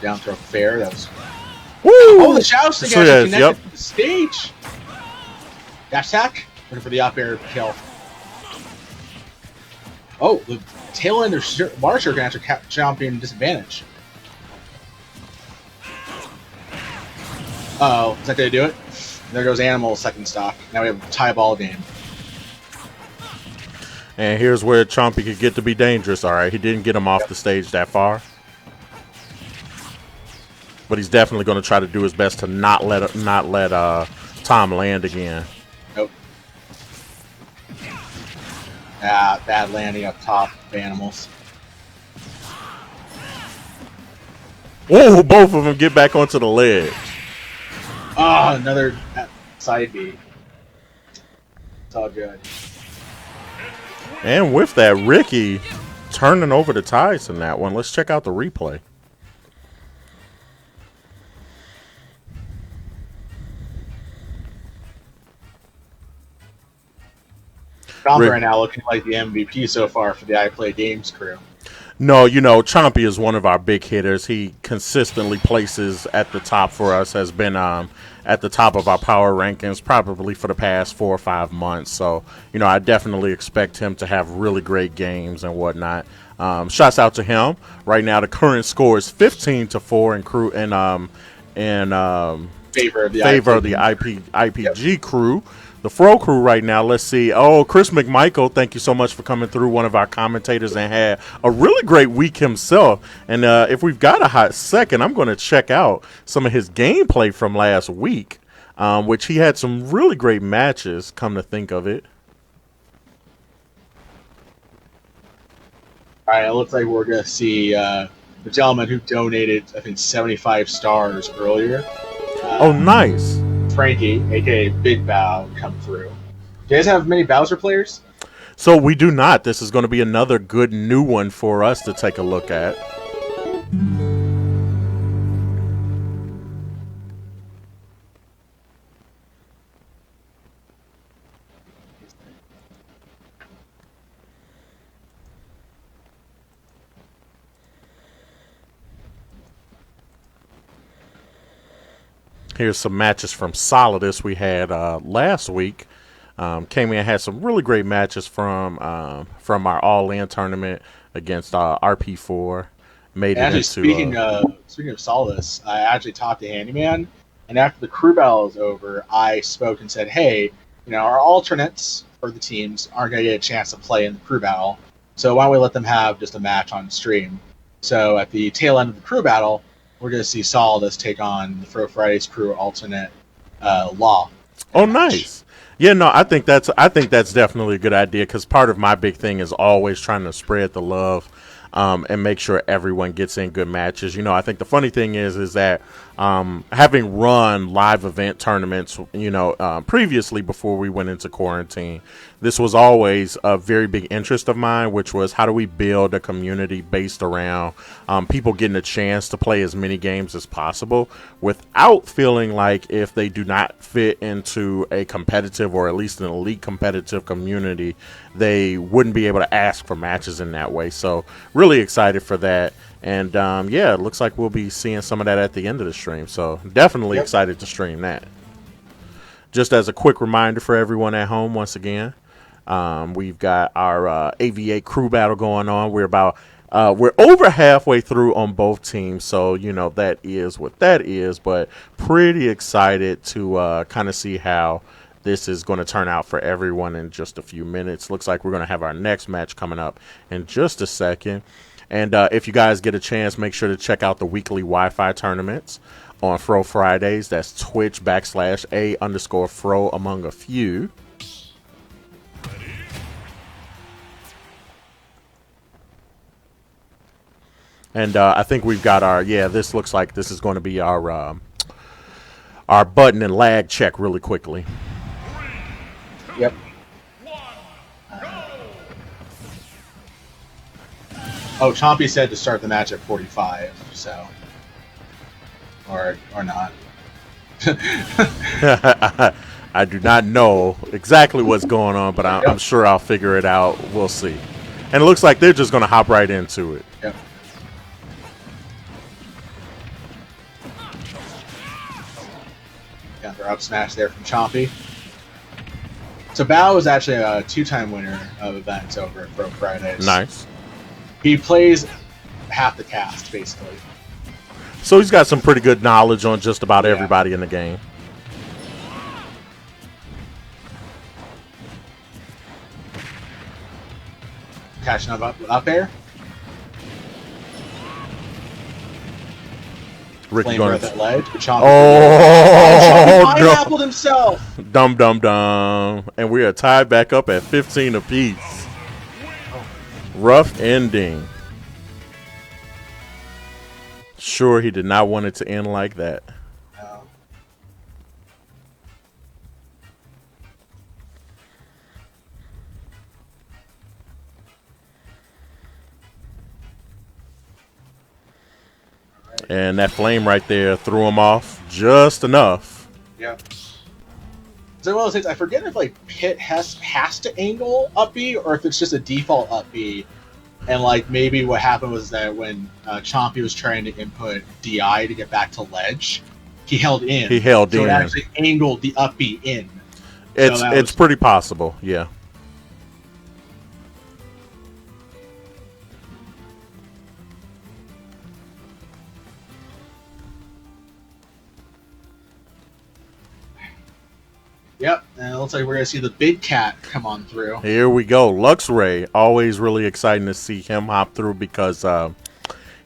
Down throw fair. That was. Woo! Oh, the Shadow Sneak actually connected to the stage. Dash attack. Looking for the up air kill. Oh, the tail end of Marsher can actually champion disadvantage. Uh-oh, is that going to do it? There goes Animal second stock. Now we have a tie ball game. And here's where Chompy could get to be dangerous. All right, he didn't get him off the stage that far. But he's definitely going to try to do his best to not let Tom land again. Nope. Ah, bad landing up top of Animals. Oh, both of them get back onto the ledge. Ah, another side B. It's all good. And with that, Ricky turning over the ties in that one. Let's check out the replay. Chompy right now looking like the MVP so far for the I Play Games crew. No, Chompy is one of our big hitters. He consistently places at the top for us, has been at the top of our power rankings probably for the past 4 or 5 months. So, I definitely expect him to have really great games and whatnot. Shouts out to him. Right now, the current score is 15-4 in Favor of the IPG crew. The Fro crew right now, let's see. Oh, Chris McMichael, thank you so much for coming through, one of our commentators, and had a really great week himself. And if we've got a hot second, I'm going to check out some of his gameplay from last week, which he had some really great matches, come to think of it. All right, it looks like we're going to see the gentleman who donated, I think, 75 stars earlier. Oh, nice. Frankie, aka Big Bow, come through. Do you guys have many Bowser players? So we do not. This is going to be another good new one for us to take a look at. Here's some matches from Solidus we had last week. Came in and had some really great matches from our All-In tournament against RP4. Made it into. Speaking of Solidus, I actually talked to Handyman, and after the crew battle was over, I spoke and said, "Hey, our alternates for the teams aren't going to get a chance to play in the crew battle, so why don't we let them have just a match on stream?" So at the tail end of the crew battle, we're going to see Solidus take on the Fro Fridays crew alternate Law. Oh, nice. Yeah, no, I think that's definitely a good idea, because part of my big thing is always trying to spread the love and make sure everyone gets in good matches. I think the funny thing is that having run live event tournaments, previously before we went into quarantine, this was always a very big interest of mine, which was how do we build a community based around people getting a chance to play as many games as possible without feeling like if they do not fit into a competitive or at least an elite competitive community, they wouldn't be able to ask for matches in that way. So really excited for that. And yeah, it looks like we'll be seeing some of that at the end of the stream. So definitely excited to stream that. Just as a quick reminder for everyone at home, once again, we've got our AVA crew battle going on. We're over halfway through on both teams, so that is what that is. But pretty excited to kind of see how this is going to turn out for everyone in just a few minutes. Looks like we're going to have our next match coming up in just a second. And if you guys get a chance, make sure to check out the weekly Wi-Fi tournaments on Fro Fridays. That's Twitch.com/A_Fro among a few. And I think we've got our, this looks like this is going to be our button and lag check really quickly. Yep. Oh, Chompy said to start the match at 45, so. Or not. I do not know exactly what's going on, but I'm sure I'll figure it out. We'll see. And it looks like they're just going to hop right into it. Yep. Got their up smash there from Chompy. So Bao is actually a 2-time winner of events over at Fro Fridays. Nice. He plays half the cast, basically. So he's got some pretty good knowledge on just about everybody in the game. Catching up air. Ricky going at that ledge. Oh, pineappled himself. Dum. And we are tied back up at 15 apiece. Rough ending. Sure, he did not want it to end like that. No. And that flame right there threw him off just enough. Yeah. So one of those things, I forget if like Pit has to angle up B or if it's just a default up B And like maybe what happened was that when Chompy was trying to input DI to get back to ledge, he held in. He held so in. it actually angled the up B in. It's pretty possible, yeah. Yep, and it looks like we're going to see the big cat come on through. Here we go. Luxray, always really exciting to see him hop through because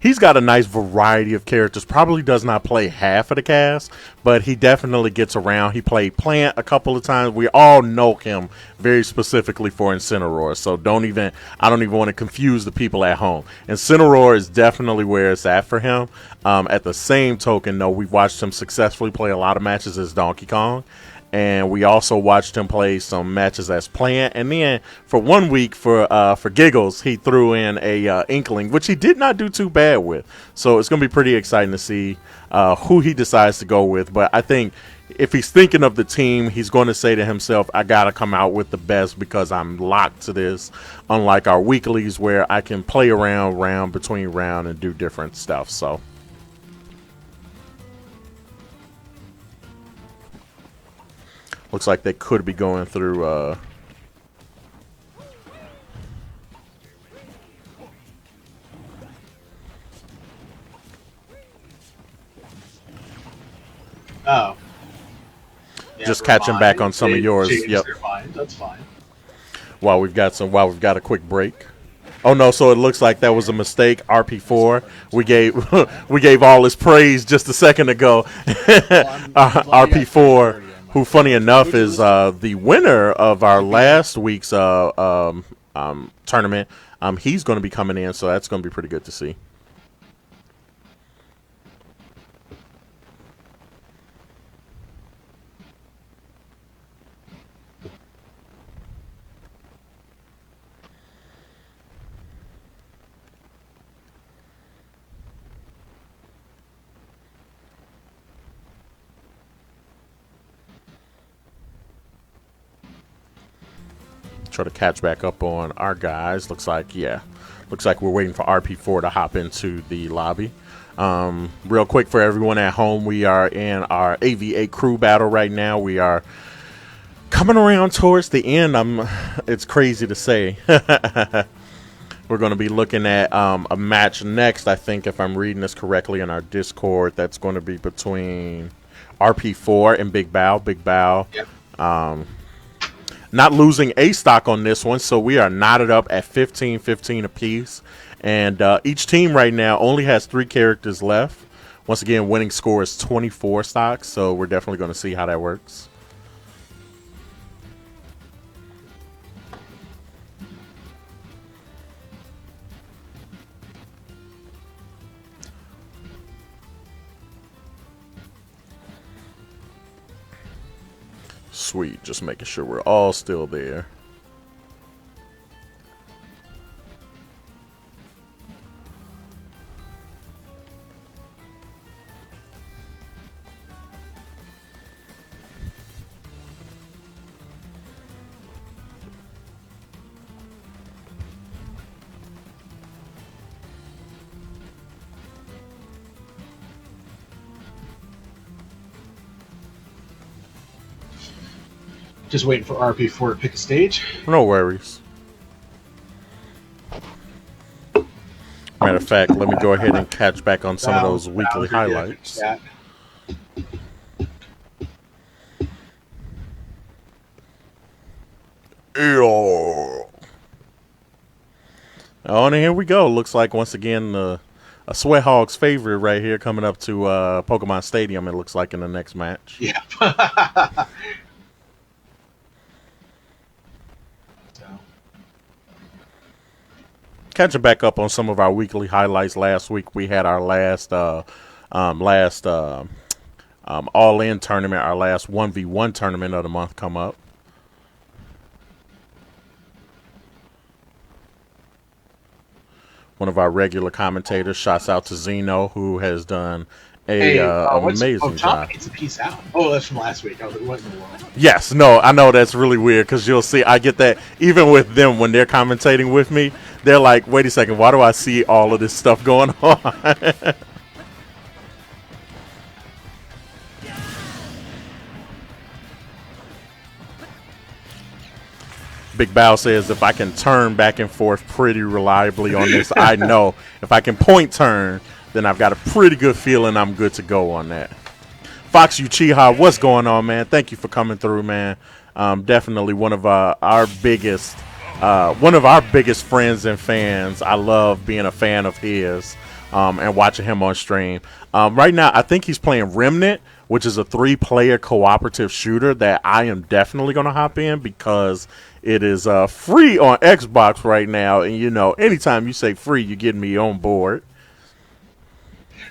he's got a nice variety of characters. Probably does not play half of the cast, but he definitely gets around. He played Plant a couple of times. We all know him very specifically for Incineroar, so I don't even want to confuse the people at home. Incineroar is definitely where it's at for him. At the same token, though, we've watched him successfully play a lot of matches as Donkey Kong. And we also watched him play some matches as Plant. And then for 1 week, for giggles, he threw in a Inkling, which he did not do too bad with. So it's going to be pretty exciting to see who he decides to go with. But I think if he's thinking of the team, he's going to say to himself, I got to come out with the best because I'm locked to this. Unlike our weeklies where I can play around round between round and do different stuff. So. Looks like they could be going through Oh. Yeah, just catching back on some of yours. Yep. That's fine. While we've got a quick break. Oh no, so it looks like that was a mistake. RP4. We gave all his praise just a second ago. RP4, who funny enough is the winner of our last week's tournament. He's going to be coming in, so that's going to be pretty good to see. Try to catch back up on our guys. Looks like we're waiting for RP4 to hop into the lobby. Real quick for everyone at home, we are in our AVA crew battle right now. We are coming around towards the end. It's crazy to say. We're going to be looking at a match next, I think, if I'm reading this correctly in our Discord. That's going to be between RP4 and Big Bow. Big Bow. Yep. Not losing a stock on this one, so we are knotted up at 15-15 apiece. And each team right now only has 3 characters left. Once again, winning score is 24 stocks, so we're definitely going to see how that works. Sweet, just making sure we're all still there. Just waiting for RP4 to pick a stage. No worries. Matter of fact, let me go ahead and catch back on some of those weekly highlights. Oh, and here we go. Looks like once again a Sweat Hog's favorite right here coming up to Pokemon Stadium. It looks like in the next match. Yeah. Catching back up on some of our weekly highlights. Last week we had our last all-in tournament, our last 1v1 tournament of the month come up. One of our regular commentators, shouts out to Zeno, who has done a Chompy amazing job. needs a piece out. Oh, that's from last week. I was like, what in the world? Yes, no, I know that's really weird because you'll see, I get that even with them when they're commentating with me, they're like, wait a second, why do I see all of this stuff going on? Big Bow says if I can turn back and forth pretty reliably on this, I know if I can point turn, then I've got a pretty good feeling I'm good to go on that. Fox Uchiha, what's going on, man? Thank you for coming through, man. Definitely one of our biggest friends and fans. I love being a fan of his and watching him on stream. Right now, I think he's playing Remnant, which is a 3-player cooperative shooter that I am definitely going to hop in because it is free on Xbox right now. And, you know, anytime you say free, you get me on board.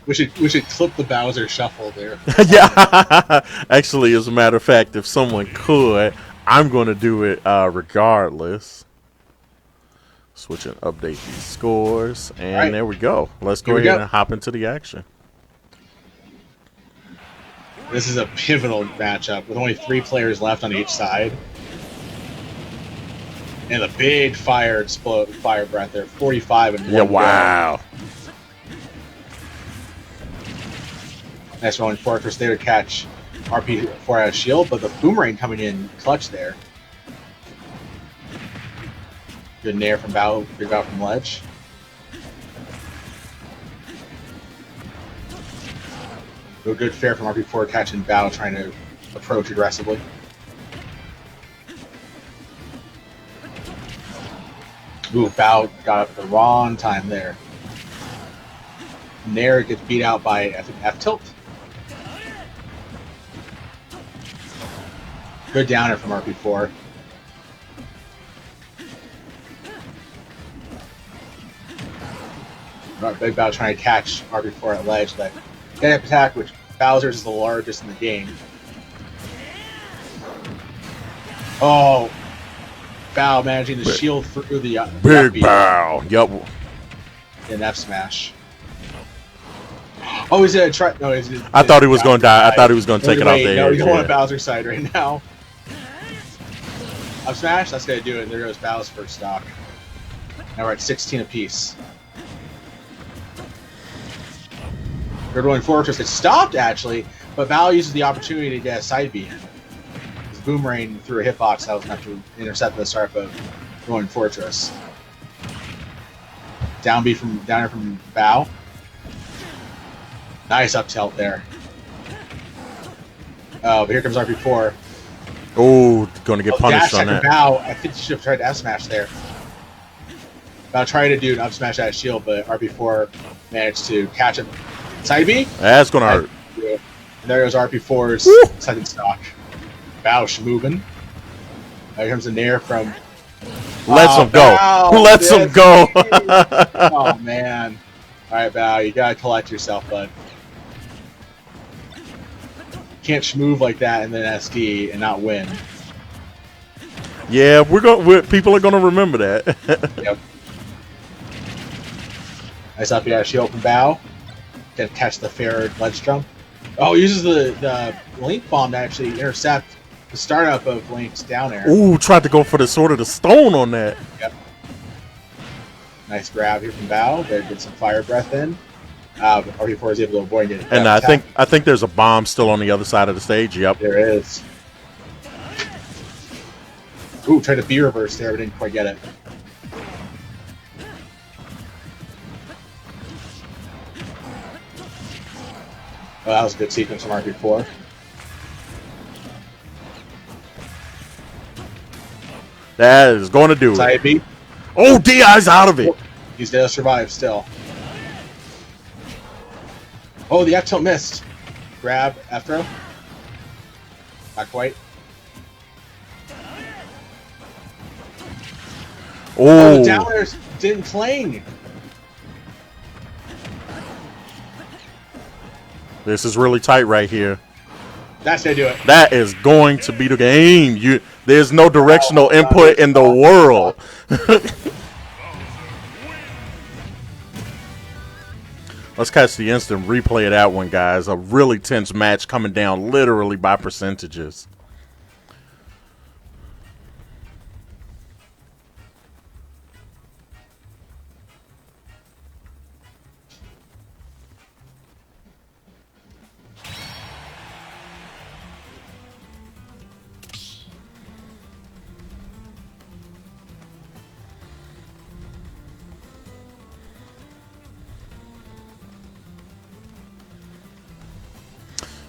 We should clip the Bowser shuffle there. Yeah. Actually, as a matter of fact, if someone could, I'm going to do it regardless. Switch and update these scores. And right. There we go. Let's go ahead and hop into the action. This is a pivotal matchup with only 3 players left on each side. And a big fire breath there. 45 and 1. Yeah, wow. Go. Nice rolling fortress there to catch RP4 out of shield, but the boomerang coming in clutch there. Good nair from Bow, big Bow from ledge. Good fair from RP4 catching Bow trying to approach aggressively. Ooh, Bow got up at the wrong time there. Nair gets beat out by F tilt. Good downer from RP4. Big Bow trying to catch RP4 at ledge. That get attack, which Bowser's is the largest in the game. Oh, Bow managing to shield through the big Bow. Yep. An F smash. Oh, is it a try? No, I thought he was going to die. I thought he was going to take it off there. No, you don't want Bowser's side right now. Up smash, that's going to do it. There goes Bow's first stock. Now we're at 16 apiece. Third one fortress. It stopped, actually, but Bow uses the opportunity to get a side B in. His boomerang through a hitbox that was enough to intercept the start of going fortress. Downer from Bow. Nice up tilt there. Oh, but here comes RP4. Oh, going to get punished on that. Bow, I think you should have tried to F smash there. Bow tried to do an up smash out of shield, but RP4 managed to catch him. Side B? That's going to hurt. And there goes RP4's second stock. Bow moving. Here comes the nair from... Lets him go. Who lets him go? Oh, man. All right, Bow, you got to collect yourself, bud. Can't schmoove like that and then SD and not win. Yeah, people are gonna remember that. Yep. Nice up here, shield from Bow. Can catch the fair ledge jump. Oh, uses the Link bomb to actually intercept the startup of Link's down air. Ooh, tried to go for the sword of the stone on that. Yep. Nice grab here from Bow. They did some fire breath in. RP4 is able to avoid it. And I think there's a bomb still on the other side of the stage. Yep. There is. Ooh, tried to B reverse there, but didn't quite get it. Oh, that was a good sequence from RP4. That is going to do Side it. B. Oh, DI's out of it. He's going to survive still. Oh, the F tilt missed. Grab, F throw. Not quite. Oh, the downers didn't cling. This is really tight right here. That's gonna do it. That is going to be the game. There's no directional input in the world. Let's catch the instant replay of that one, guys. A really tense match coming down literally by percentages.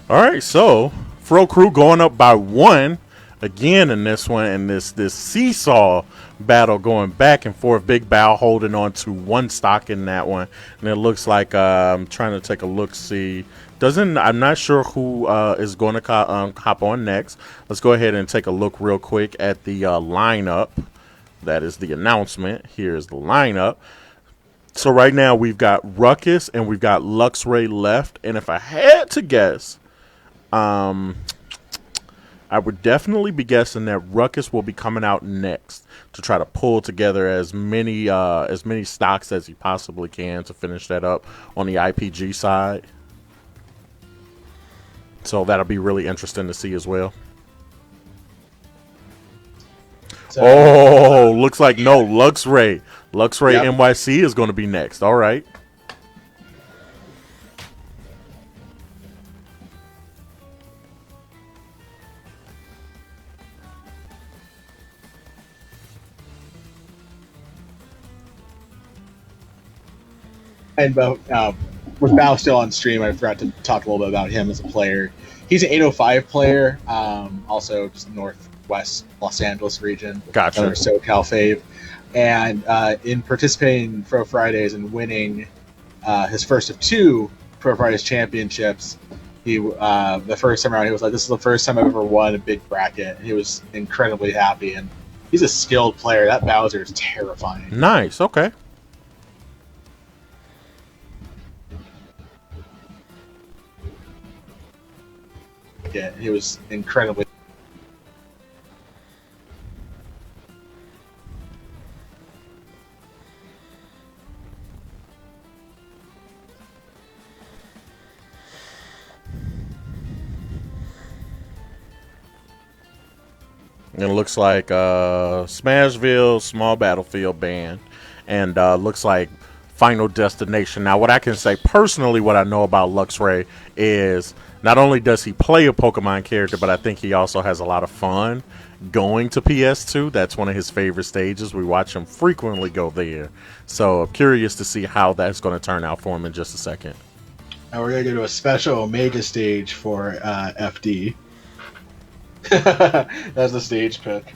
All right, so Fro Crew going up by 1 again in this one, and this seesaw battle going back and forth. Big Bow holding on to 1 stock in that one, and it looks like I'm trying to take a look. See, I'm not sure who is going to hop on next. Let's go ahead and take a look real quick at the lineup. That is the announcement. Here's the lineup. So right now we've got Ruckus and we've got Luxray left, and if I had to guess, I would definitely be guessing that Ruckus will be coming out next to try to pull together as many stocks as he possibly can to finish that up on the IPG side. So that'll be really interesting to see as well. So, looks like no, Luxray. Luxray yep. NYC is going to be next. All right. And with Bao still on stream, I forgot to talk a little bit about him as a player. He's an 805 player, also just northwest Los Angeles region. Gotcha. Another SoCal fave. And in participating in Fro Fridays and winning his first of 2 Fro Fridays championships, he the first time around he was like, "This is the first time I've ever won a big bracket." And he was incredibly happy. And he's a skilled player. That Bowser is terrifying. Nice. Okay. Yeah, he was incredibly. And it looks like Smashville, Small Battlefield Band, and looks like Final Destination. Now, what I can say personally, what I know about Luxray is not only does he play a Pokemon character, but I think he also has a lot of fun going to PS2. That's one of his favorite stages. We watch him frequently go there. So I'm curious to see how that's going to turn out for him in just a second. Now we're going to go to a special Omega stage for FD. That's the stage pick.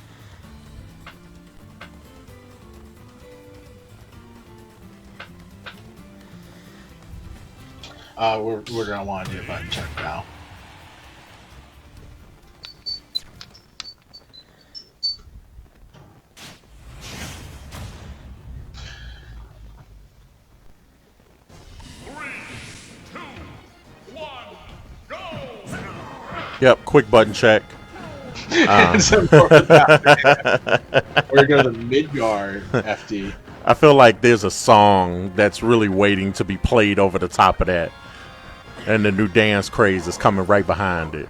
We're gonna want to do a button check now. Yep, quick button check. We're gonna go to the Midgard FD. I feel like there's a song that's really waiting to be played over the top of that. And the new dance craze is coming right behind it.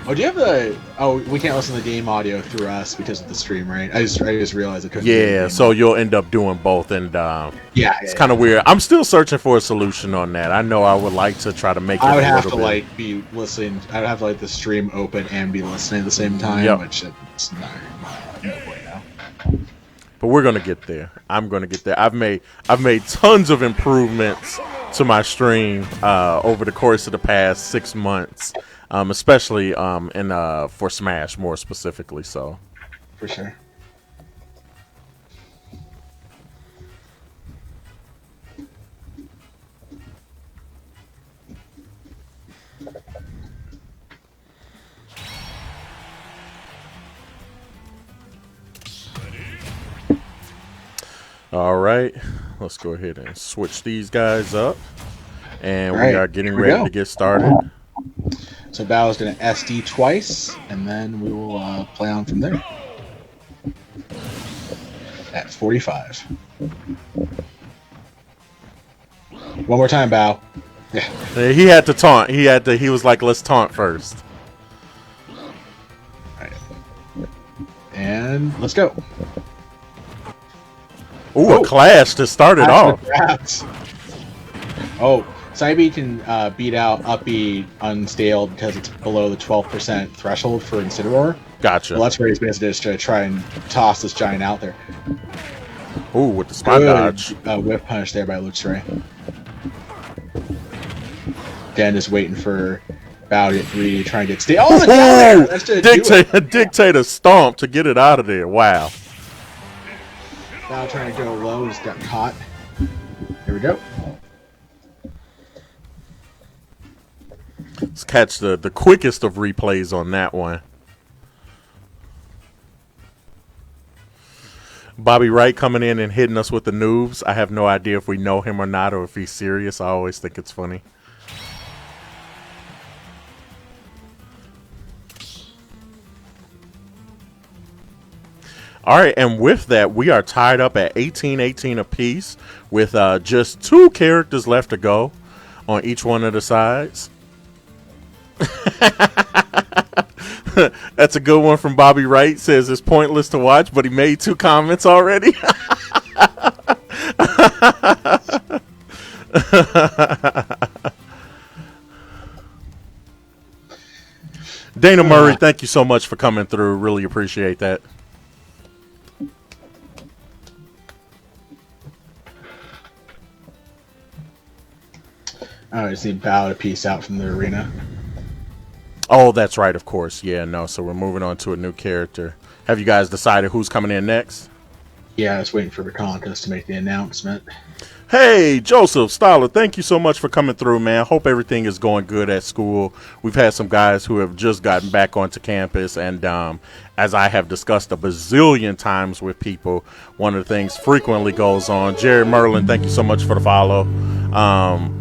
Oh, do you have the? Oh, we can't listen to the game audio through us because of the stream, right? I just realized I couldn't. Yeah, so you'll end up doing both, and it's kind of weird. I'm still searching for a solution on that. I know I would like to try to make it. I would have to be listening. I'd have the stream open and be listening at the same time, which it's no way now. But we're gonna get there. I'm gonna get there. I've made tons of improvements to my stream over the course of the past 6 months. Especially for Smash more specifically, so. For sure. All right, let's go ahead and switch these guys up, and we are getting ready to get started. So Bao's going to SD twice, and then we will play on from there. At 45. One more time, Bao. Yeah. He had to taunt. He was like, let's taunt first. Alright. And let's go. Ooh, a clash to start it off. Oh, Psybe can beat out Up B unscaled because it's below the 12% threshold for Incineroar. Gotcha. Well, that's where he's basically just to try and toss this giant out there. Ooh, with the spot dodge. Whip punish there by Luxray. Dan is waiting for Bao to get greedy, trying to get stay. Oh, there! Dictate a stomp to get it out of there. Wow. Bao trying to go low, just got caught. Here we go. Let's catch the quickest of replays on that one. Bobby Wright coming in and hitting us with the noobs. I have no idea if we know him or not, or if he's serious. I always think it's funny. All right, and with that, we are tied up at 18-18 apiece with just 2 characters left to go on each one of the sides. That's a good one from Bobby Wright. Says it's pointless to watch, but he made 2 comments already. Dana Murray, thank you so much for coming through. Really appreciate that. I just need Bao to peace out from the arena. Oh, that's right, of course. Yeah, no, so we're moving on to a new character. Have you guys decided who's coming in next? Yeah, I was waiting for Bukhankas to make the announcement. Hey, Joseph Stoller, thank you so much for coming through, man. Hope everything is going good at school. We've had some guys who have just gotten back onto campus, and as I have discussed a bazillion times with people, one of the things frequently goes on. Jerry Merlin, thank you so much for the follow.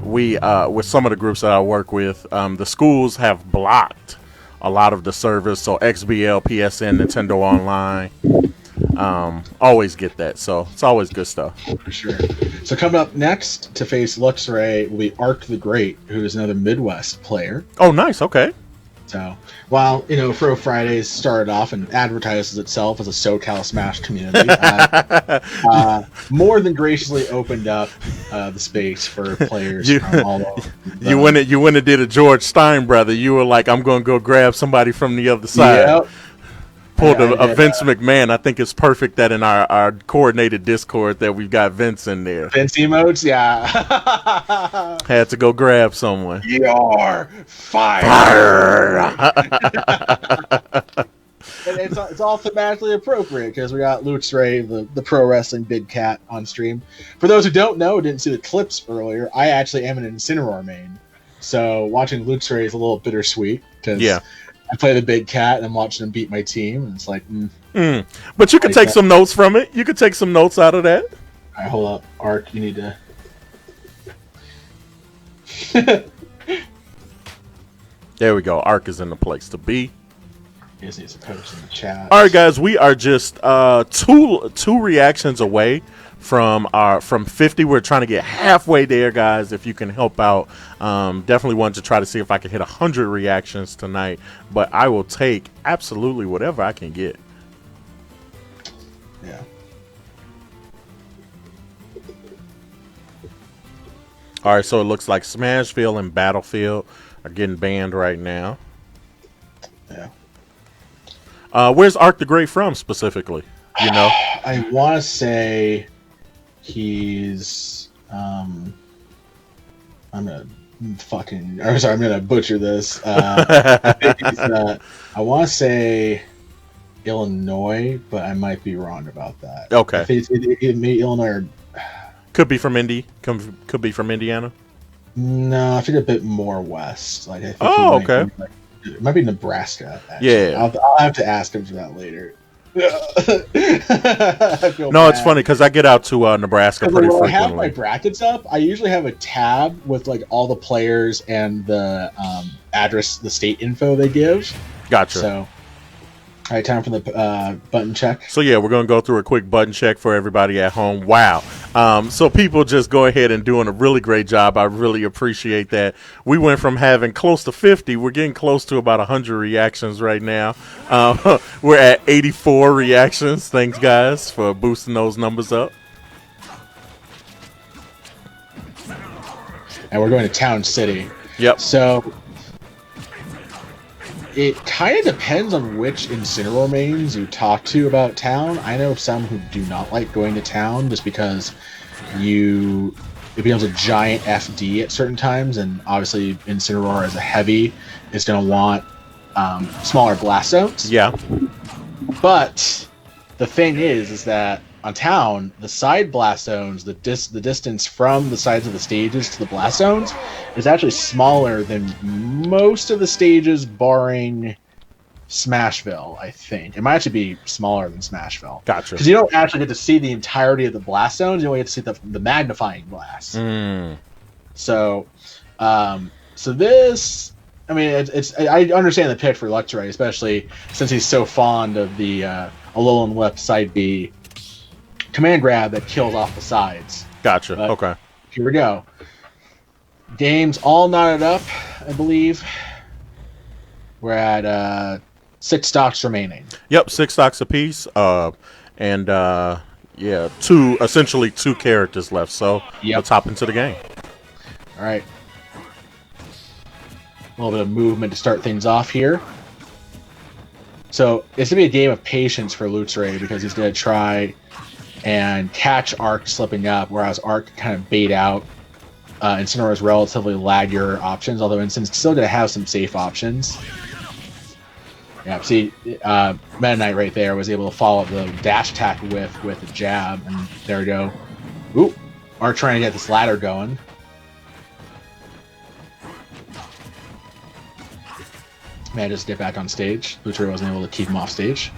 With some of the groups that I work with, the schools have blocked a lot of the service, so XBL, PSN, Nintendo Online. Always get that, so it's always good stuff. For sure. So coming up next to face Luxray will be ArcTheGreat, who is another Midwest player. Oh, nice. Okay. So while, you know, Fro Fridays started off and advertises itself as a SoCal Smash community, more than graciously opened up the space for players from all over. You went and did a George Stein brother. You were like, I'm going to go grab somebody from the other side. Yep. Pulled a Vince McMahon. I think it's perfect that in our coordinated Discord that we've got Vince in there. Vince emotes, yeah. Had to go grab someone. You're fired. And it's all thematically appropriate because we got Luxray, the pro wrestling big cat, on stream. For those who don't know, didn't see the clips earlier, I actually am an Incineroar main. So watching Luxray is a little bittersweet because I play the big cat and I'm watching him beat my team, and it's like, But you could take some notes from it. You could take some notes out of that. All right, hold up, Arc. You need to. There we go. Arc is in the place to be. You just need to post in the chat. All right, guys. We are just two reactions away from 50. We're trying to get halfway there, guys. If you can help out, definitely wanted to try to see if I can hit 100 reactions tonight. But I will take absolutely whatever I can get. Yeah. All right, so it looks like Smashville and Battlefield are getting banned right now. Yeah. Where's ArcTheGreat from specifically? You know, I want to say he's. I'm gonna butcher this. I think he's. I want to say Illinois, but I might be wrong about that. Okay. It may Illinois or. Could be from Indy. Could be from Indiana. No, I think a bit more west. Like I think okay. It might be Nebraska. Actually. Yeah. I'll have to ask him for that later. No, it's funny because I get out to Nebraska pretty frequently. When I have my brackets up, I usually have a tab with like all the players and the address, the state info they give. Gotcha. So, all right, time for the button check. So yeah, we're gonna go through a quick button check for everybody at home. Wow. So people just go ahead and doing a really great job. I really appreciate that. We went from having close to 50. We're getting close to about 100 reactions right now. We're at 84 reactions. Thanks guys for boosting those numbers up. And we're going to Town City. Yep. So it kind of depends on which Incineroar mains you talk to about town. I know some who do not like going to town just because it becomes a giant FD at certain times, and obviously Incineroar as a heavy is going to want smaller blast zones. Yeah. But the thing is that on town, the side blast zones, the distance from the sides of the stages to the blast zones is actually smaller than most of the stages, barring Smashville, I think. It might actually be smaller than Smashville. Gotcha. Because you don't actually get to see the entirety of the blast zones, you only get to see the magnifying glass. So this... I mean, I understand the pick for Luxray, especially since he's so fond of the Alolan left side B command grab that kills off the sides. Gotcha. But okay. Here we go. Games all knotted up, I believe. We're at 6 stocks remaining. Yep, 6 stocks apiece. And yeah, essentially two characters left. So let's hop into the game. All right. A little bit of movement to start things off here. So it's going to be a game of patience for Luxray because he's going to try and catch Arc slipping up, whereas Arc kind of bait out Incineroar's relatively laggier options, although Incineroar's still going to have some safe options. Yeah, see, Meta Knight right there was able to follow up the dash attack with a jab, and there we go. Ooh, Arc trying to get this ladder going. Man, just get back on stage. Luxray wasn't able to keep him off stage.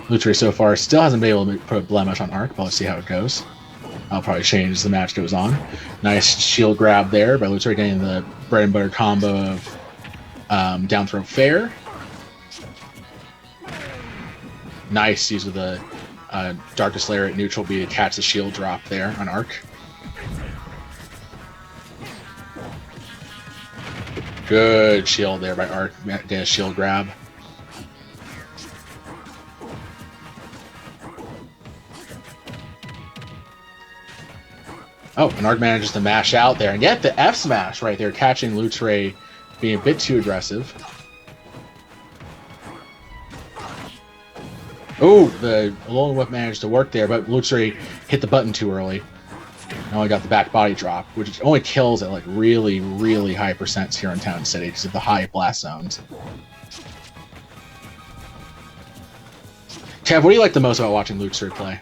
Luxray so far still hasn't been able to put a blemish on Arc, but let's see how it goes. I'll probably change as the match goes on. Nice shield grab there by Luxray, getting the bread and butter combo of down throw fair. Nice use of the Darkest Lair at neutral B to catch the shield drop there on Arc. Good shield there by Arc, getting a shield grab. Oh, and Arc manages to mash out there, and yet the F smash right there, catching Luxray being a bit too aggressive. Oh, the Alolan Whip managed to work there, but Luxray hit the button too early. And only got the back body drop, which only kills at like really, really high percents here in Town City because of the high blast zones. Kev, what do you like the most about watching Luxray play?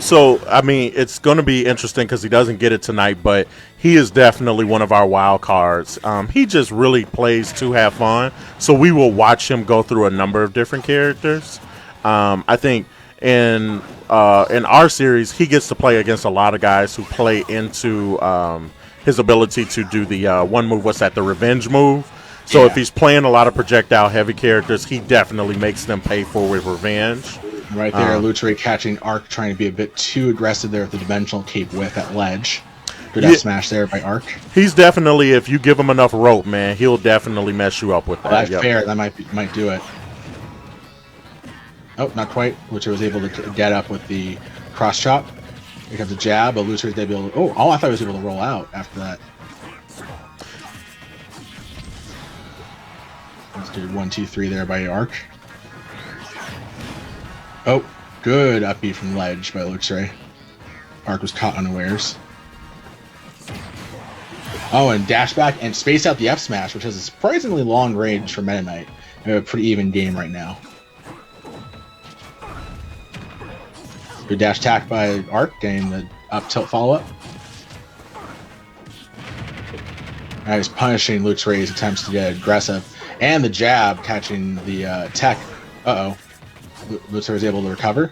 So, I mean, it's going to be interesting because he doesn't get it tonight, but he is definitely one of our wild cards. He just really plays to have fun, so we will watch him go through a number of different characters. I think in our series, he gets to play against a lot of guys who play into his ability to do the one move, what's that, the revenge move. So if he's playing a lot of projectile-heavy characters, he definitely makes them pay for with revenge. Right there, Luxray catching Arc, trying to be a bit too aggressive there with the Dimensional Cape Whip at ledge. Good F smash there by Arc. He's definitely, if you give him enough rope, man, he'll definitely mess you up with that. That's fair. That might do it. Oh, not quite. Luxray was able to get up with the cross chop. Here comes a jab, but Luxray's able to... Oh, I thought he was able to roll out after that. Let's do 1, 2, 3 there by Arc. Oh, good up B from ledge by Luxray. Arc was caught unawares. Oh, and dash back and space out the F smash, which has a surprisingly long range for Meta Knight. We have a pretty even game right now. Good dash attack by Arc, getting the up tilt follow up. I was punishing Luxray's attempts to get aggressive, and the jab catching the tech. Uh-oh. Luxray was able to recover.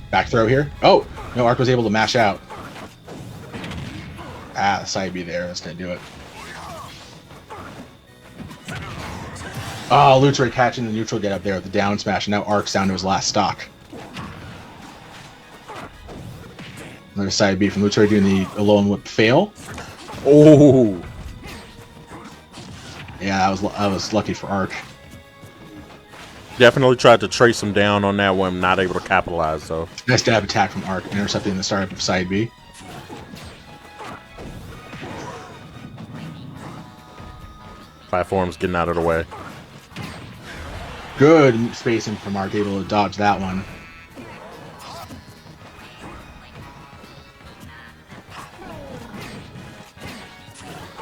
Back throw here. Oh, no, Arc was able to mash out. Ah, side B there. That's going to do it. Oh, Luxray catching the neutral get up there with the down smash, and now Arc's down to his last stock. Another side B from Luxray doing the alone whip fail. Oh. Yeah, that was lucky for Arc. Definitely tried to trace him down on that one. Not able to capitalize, though. Nice dab attack from Arc, intercepting the startup of side B. Platform's getting out of the way. Good spacing from Arc, able to dodge that one.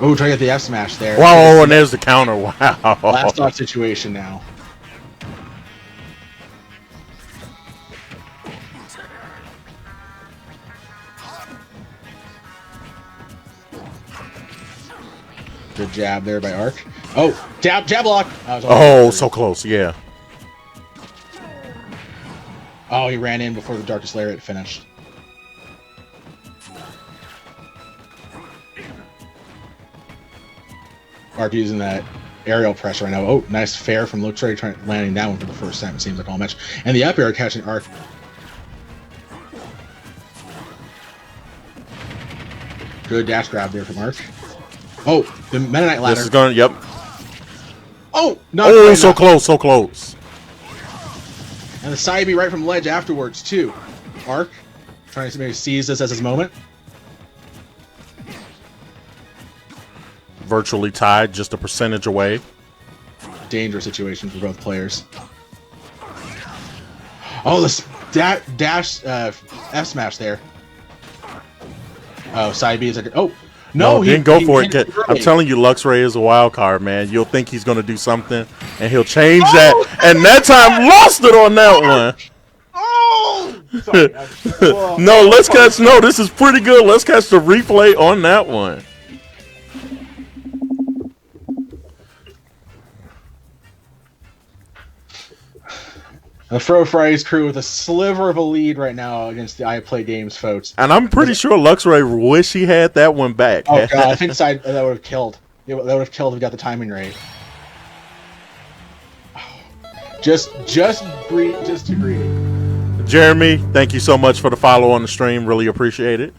Oh, try to get the F smash there. Whoa, and there's the counter. Wow. Last stock situation now. Good jab there by Arc. Oh, jab block. Oh, so close, yeah. Oh, he ran in before the Darkest Lariat finished. Arc using that aerial pressure right now. Oh, nice fair from Luxray landing that one for the first time, it seems like all match. And the up air catching Arc. Good dash grab there from Arc. Oh, the Meta Knight ladder. This is going, yep. Oh, not oh, so close, so close. And the side B right from ledge afterwards, too. Arc trying to maybe seize this as his moment. Virtually tied, just a percentage away. Dangerous situation for both players. Oh, this dash F smash there. Oh, side B is like, oh. No, he didn't go for it. I'm telling you, Luxray is a wild card, man. You'll think he's going to do something, and he'll change that. And that time, lost it on that one. Oh! Sorry, no, let's catch. No, this is pretty good. Let's catch the replay on that one. The Fro Fridays crew with a sliver of a lead right now against the iPlayGames folks. And I'm pretty sure Luxray wish he had that one back. Oh god, I think that would have killed. That would have killed if we got the timing right. Just too greedy. Jeremy, thank you so much for the follow on the stream. Really appreciate it.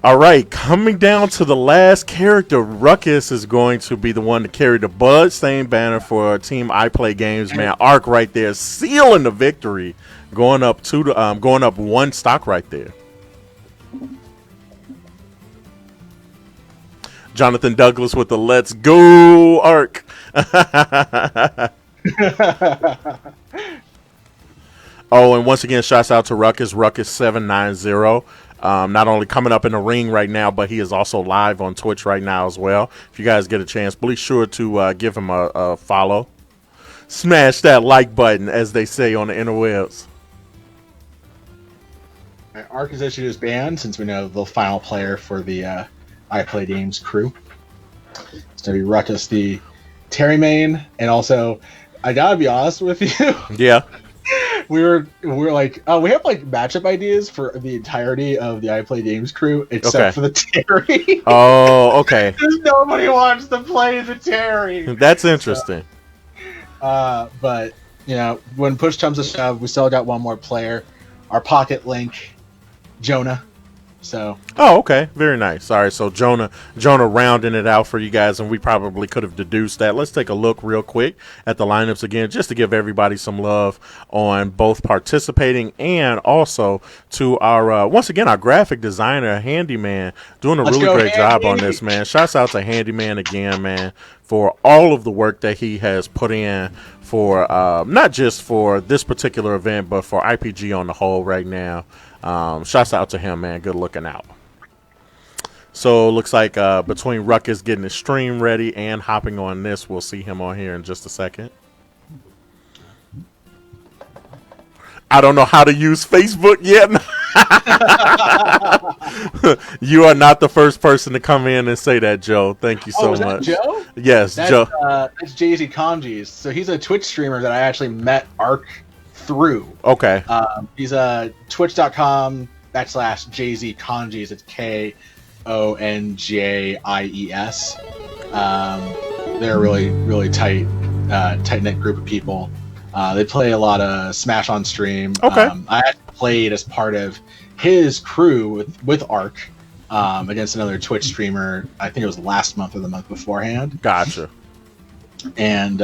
All right, coming down to the last character, Ruckus is going to be the one to carry the Bloodstained banner for Team iPlayGames. Man, Arc right there, sealing the victory, going up one stock right there. Jonathan Douglas with the "Let's go, Arc." Oh, and once again, shouts out to Ruckus, Ruckus790. Not only coming up in the ring right now, but he is also live on Twitch right now as well. If you guys get a chance, be sure to give him a follow. Smash that like button, as they say on the interwebs. Arc has issued his ban since we know the final player for the iPlayGames crew. It's going to be Ruckus, the Terry main, and also, I gotta be honest with you. Yeah. We were like, we have like matchup ideas for the entirety of the iPlayGames crew except for the Terry. Oh, okay. Because nobody wants to play the Terry. That's interesting. But you know, when push comes to shove, we still got one more player, our pocket link, Jonah. So. Oh, okay. Very nice. All right, so Jonah rounding it out for you guys, and we probably could have deduced that. Let's take a look real quick at the lineups again, just to give everybody some love on both participating and also to our, once again, our graphic designer, Handyman, doing a really great job on this, man. Shouts out to Handyman again, man, for all of the work that he has put in for, not just for this particular event, but for IPG on the whole right now. Shouts out to him, man. Good looking out. So looks like between Ruckus getting his stream ready and hopping on this, we'll see him on here in just a second. I don't know how to use Facebook yet. You are not the first person to come in and say that, Joe. Thank you so much. Joe? Yes, Joe. That's Jay-Z Congees. So he's a Twitch streamer that I actually met Arc through. Okay. He's a twitch.com /JZ Kanjis. It's KONJIES. They're a really tight knit group of people. They play a lot of Smash on stream. Okay. I actually played as part of his crew with Arc against another Twitch streamer. I think it was last month or the month beforehand. Gotcha. And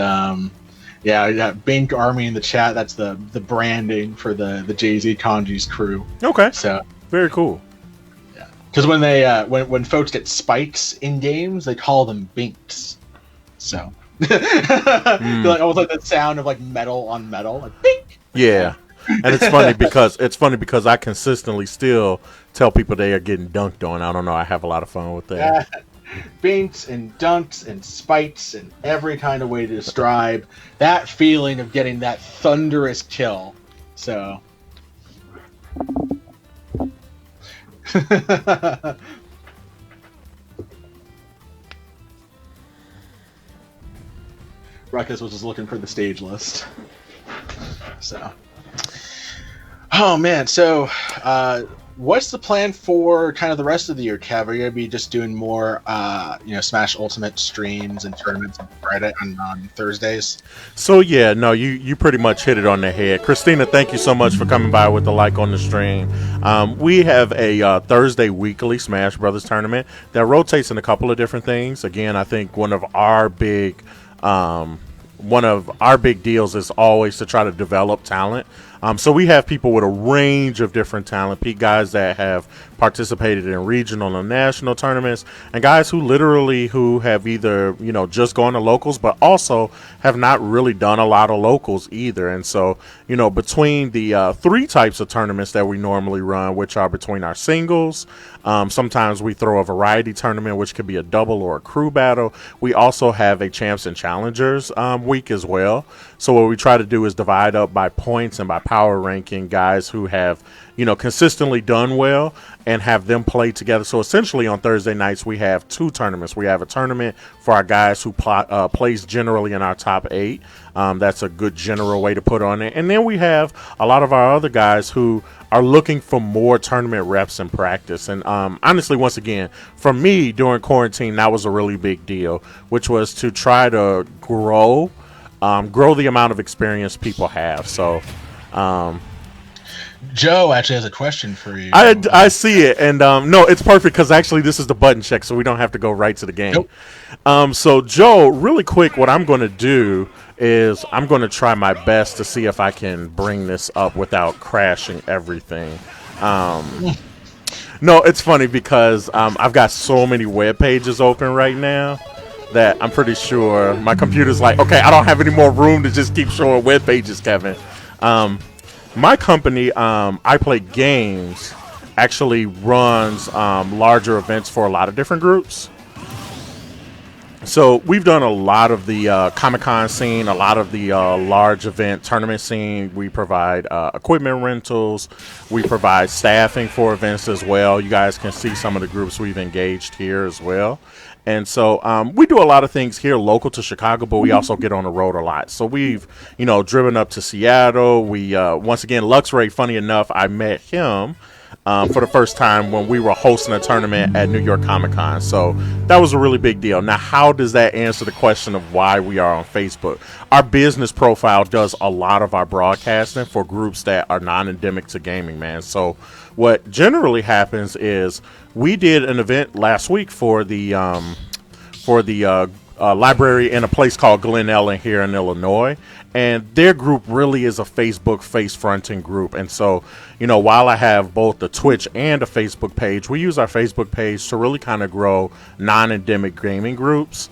yeah, we got Bink Army in the chat. That's the branding for the JZ Kanji's crew. Okay. So very cool. Yeah, because when they when folks get spikes in games, they call them binks. So like almost like the sound of like metal on metal, like bink. Yeah. And it's funny because I consistently still tell people they are getting dunked on. I don't know. I have a lot of fun with that. Binks and dunks and spikes and every kind of way to describe that feeling of getting that thunderous kill. So. Ruckus was just looking for the stage list. So. Oh man, so what's the plan for kind of the rest of the year, Kev? Are you gonna be just doing more Smash Ultimate streams and tournaments on Friday on Thursdays? So yeah, no, you pretty much hit it on the head. Christina, thank you so much for coming by with the like on the stream. We have a Thursday weekly Smash Brothers tournament that rotates in a couple of different things. Again, I think one of our big deals is always to try to develop talent. So we have people with a range of different talent, guys that have participated in regional and national tournaments, and guys who have either, just gone to locals, but also have not really done a lot of locals either. And so, between the three types of tournaments that we normally run, which are between our singles, sometimes we throw a variety tournament, which could be a double or a crew battle. We also have a champs and challengers week as well. So what we try to do is divide up by points and by power ranking guys who have, consistently done well and have them play together. So essentially on Thursday nights, we have two tournaments. We have a tournament for our guys who plays generally in our top 8. That's a good general way to put on it. And then we have a lot of our other guys who are looking for more tournament reps and practice. And honestly, once again, for me during quarantine, that was a really big deal, which was to try to grow the amount of experience people have. So Joe actually has a question for you. I see it, and no, it's perfect because actually this is the button check, so we don't have to go right to the game. Nope. So Joe, really quick, what I'm going to do is I'm going to try my best to see if I can bring this up without crashing everything. No, it's funny because I've got so many web pages open right now that I'm pretty sure my computer's like, okay, I don't have any more room to just keep showing web pages, Kevin. My company, I Play Games, actually runs larger events for a lot of different groups. So we've done a lot of the Comic-Con scene, a lot of the large event tournament scene. We provide equipment rentals. We provide staffing for events as well. You guys can see some of the groups we've engaged here as well. And so we do a lot of things here local to Chicago, but we also get on the road a lot. So we've, driven up to Seattle. We, once again, Luxray, funny enough, I met him for the first time when we were hosting a tournament at New York Comic Con. So that was a really big deal. Now, how does that answer the question of why we are on Facebook? Our business profile does a lot of our broadcasting for groups that are non-endemic to gaming, man. So what generally happens is we did an event last week for the library in a place called Glen Ellen here in Illinois, and their group really is a Facebook face-fronting group. And so, while I have both the Twitch and a Facebook page, we use our Facebook page to really kind of grow non-endemic gaming groups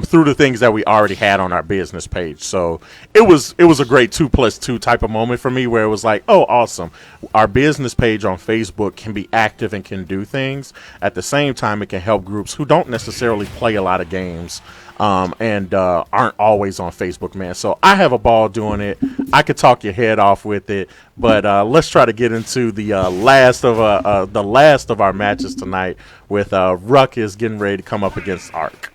through the things that we already had on our business page. So it was a great 2+2 type of moment for me, where it was like, oh, awesome. Our business page on Facebook can be active and can do things. At the same time, it can help groups who don't necessarily play a lot of games and aren't always on Facebook, man. So I have a ball doing it. I could talk your head off with it, but let's try to get into the last of our matches tonight with Ruckus getting ready to come up against Arc.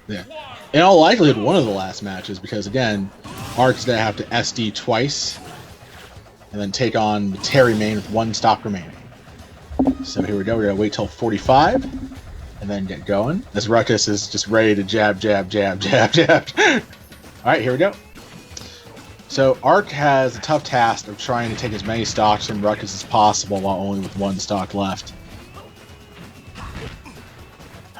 Yeah. In all likelihood, one of the last matches, because again, Arc's gonna have to SD twice, and then take on the Terry main with one stock remaining. So here we go. We're going to wait till 45 and then get going. This Ruckus is just ready to jab, jab, jab, jab, jab. All right, here we go. So Arc has a tough task of trying to take as many stocks from Ruckus as possible while only with one stock left.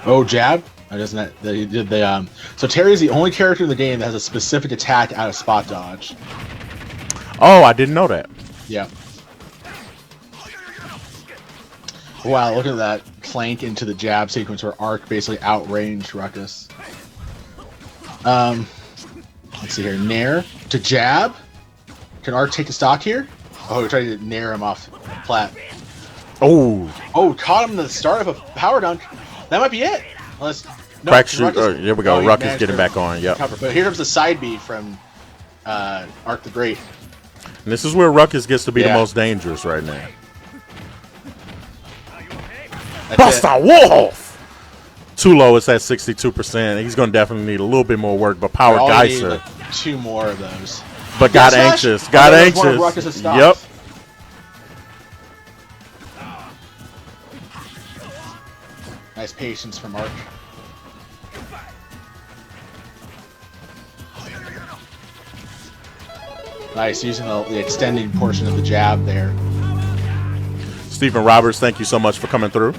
Oh, jab. Doesn't that he did the So Terry is the only character in the game that has a specific attack out of spot dodge. Oh, I didn't know that. Yeah. Wow, look at that plank into the jab sequence where Arc basically outranged Ruckus. Let's see here. Nair to jab. Can Arc take a stock here? Oh, we tried to nair him off flat. Oh. Oh, caught him in the start of a power dunk. That might be it. Unless no, Crack shoot. Here we go. he Ruckus managed getting to back on. Yep. cover. But here comes the side B from ArcTheGreat. And this is where Ruckus gets to be the Yeah. most dangerous right now. That's Buster Wolf! Too low, it's at 62%. He's going to definitely need a little bit more work, but Power All you need, Geyser. like, 2 more of those. But got Smash? anxious. Oh, Got that was one of anxious. Ruckus's stocks. Yep. Nice patience from Arc. Nice, using the extended portion of the jab there. Stephen Roberts, thank you so much for coming through.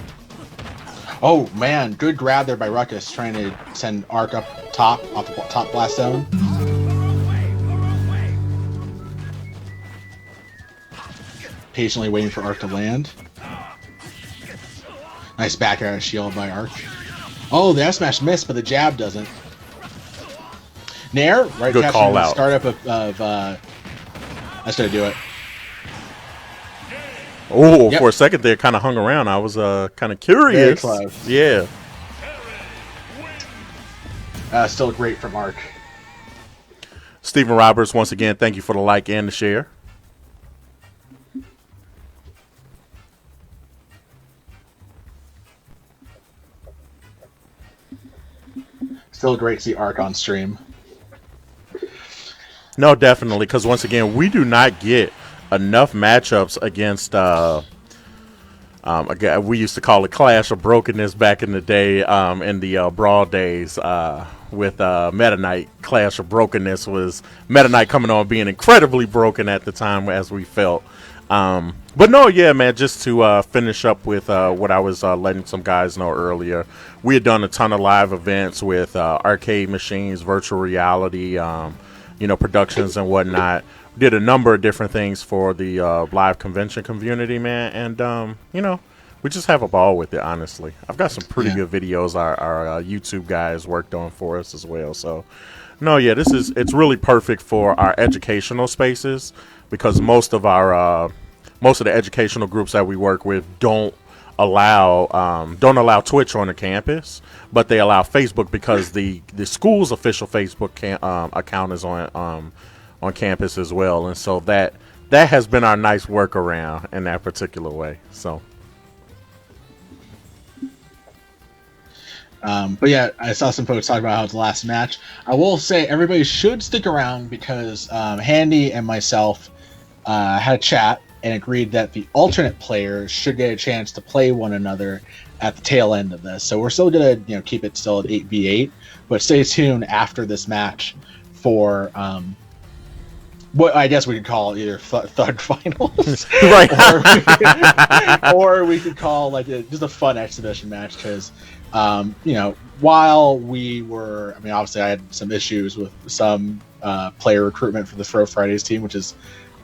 Oh man, good grab there by Ruckus, trying to send Arc up top, off the top blast zone. Patiently waiting for Arc to land. Nice back air shield by Arc. Oh, the F smash missed, but the jab doesn't. Nair, right? Good call the out. Startup of that's gonna do it. Oh, Yep. for a second there, kind of hung around. I was kind of curious. Very close. Yeah. Still great from Arc. Stephen Roberts, once again, thank you for the like and the share. Still great to see Arc on stream. No, definitely, because once again, we do not get enough matchups against. Again, we used to call it Clash of Brokenness back in the day, in the Brawl days. With Meta Knight, Clash of Brokenness was Meta Knight coming on being incredibly broken at the time, as we felt. But no, yeah, man, just to finish up with what I was letting some guys know earlier, we had done a ton of live events with arcade machines, virtual reality, productions and whatnot. Did a number of different things for the live convention community, man, and we just have a ball with it, honestly. I've got some pretty good videos our YouTube guys worked on for us as well. So, no, yeah, it's really perfect for our educational spaces, because most of the educational groups that we work with don't allow Twitch on the campus, but they allow Facebook because the school's official Facebook account is on campus as well, and so that has been our nice workaround in that particular way. So. But yeah, I saw some folks talk about how it's the last match. I will say everybody should stick around because Handy and myself had a chat and agreed that the alternate players should get a chance to play one another at the tail end of this. So we're still gonna keep it still at 8v8, but stay tuned after this match for what I guess we could call either Thug Finals, Right. or we could call like just a fun exhibition match because. While we were, obviously I had some issues with some player recruitment for the Fro Fridays team, which is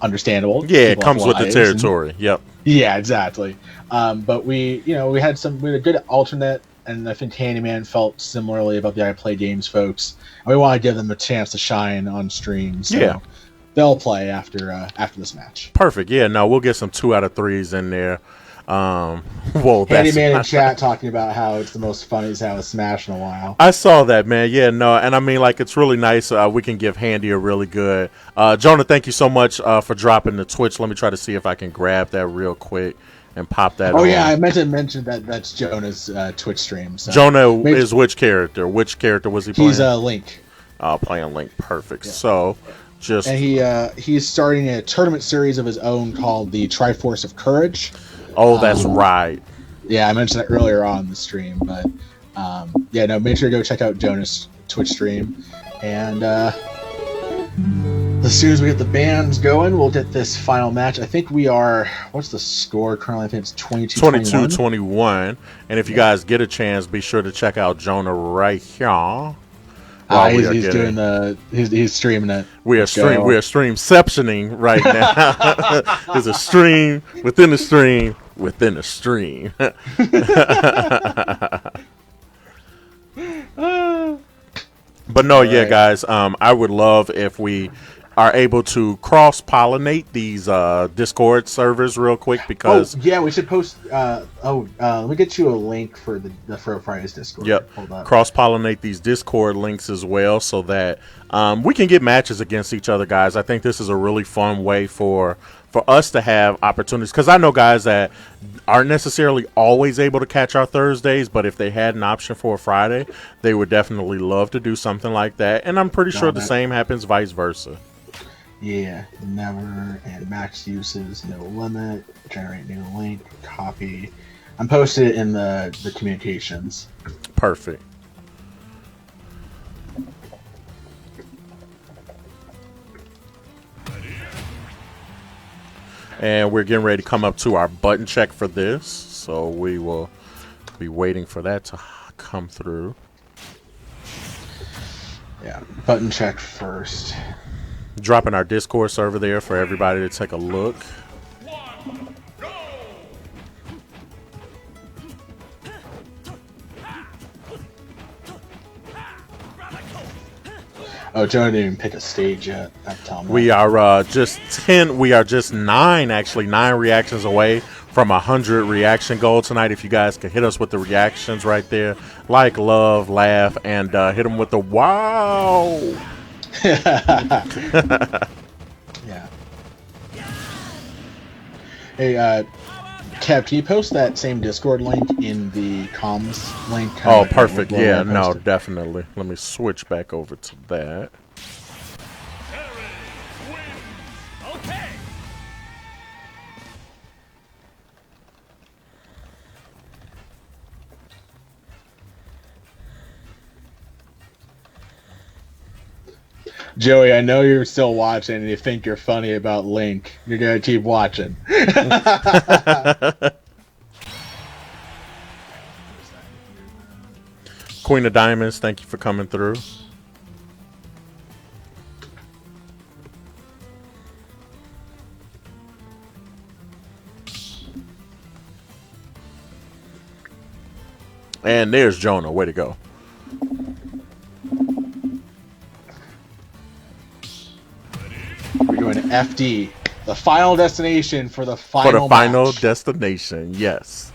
understandable. Yeah, it comes with the territory. Yep. Yeah, exactly. But we had a good alternate, and I think Handyman felt similarly about the I Play Games folks. And we want to give them a chance to shine on stream. So they'll play after this match. Perfect. Yeah, no, we'll get some 2 out of 3s in there. Handyman in chat talking about how it's the most fun he's had with Smash in a while. I saw that, man. Yeah, no, and it's really nice. We can give Handy a really good. Jonah, thank you so much for dropping the Twitch. Let me try to see if I can grab that real quick and pop that. Oh on. yeah, I meant to mention that's Jonah's Twitch stream. So. Jonah is which character? Which character was he playing? He's Link. Playing Link. Perfect. Yeah. So. And he's starting a tournament series of his own called the Triforce of Courage. Oh, that's right. Yeah, I mentioned that earlier on the stream, but yeah, no, make sure to go check out Jonah's Twitch stream, and as soon as we get the bands going, we'll get this final match. I think we are. What's the score currently? I think it's 22-21. And if you guys get a chance, be sure to check out Jonah right here. He's doing he's streaming it. We are streamceptioning right now. There's a stream within a stream within a stream. But no, yeah, guys. I would love if we are able to cross-pollinate these Discord servers real quick, because we should post. Let me get you a link for the Fro Fridays Discord. Yep, cross-pollinate these Discord links as well, so that we can get matches against each other, guys. I think this is a really fun way for us to have opportunities, because I know guys that aren't necessarily always able to catch our Thursdays, but if they had an option for a Friday, they would definitely love to do something like that. And I'm pretty sure the same happens vice versa. Yeah, never, and max uses, no limit, generate new link, copy. I'm posting it in the communications. Perfect. And we're getting ready to come up to our button check for this, so we will be waiting for that to come through. Yeah, button check first. Dropping our Discord server there for everybody to take a look. Oh, Jonah didn't even pick a stage yet. We are just 10. We are just 9 reactions away from 100 reaction goal tonight. If you guys can hit us with the reactions right there, like, love, laugh, and hit them with the wow. Yeah. Hey, Kev, can you post that same Discord link in the comms link? Oh, perfect. Yeah, no, definitely. Let me switch back over to that. Joey, I know you're still watching and you think you're funny about Link. You're going to keep watching. Queen of Diamonds, thank you for coming through. And there's Jonah. Way to go. We're doing FD, the final destination for the final match. Destination, yes.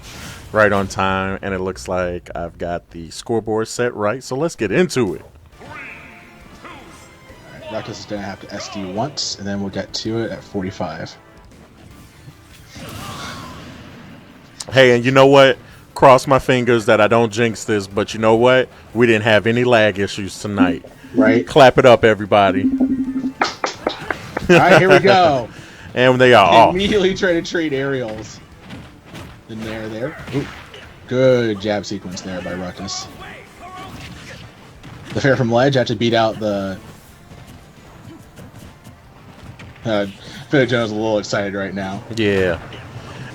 Right on time, and it looks like I've got the scoreboard set right, so let's get into it. Alright, Ruckus is going to have to SD once, and then we'll get to it at 45. Hey, and you know what? Cross my fingers that I don't jinx this, but you know what? We didn't have any lag issues tonight. Right? Clap it up, everybody. Alright, here we go. And they are off. Immediately try to trade aerials. In there. Ooh. Good jab sequence there by Ruckus. The fair from ledge had to beat out the... I feel like Jonah's a little excited right now. Yeah.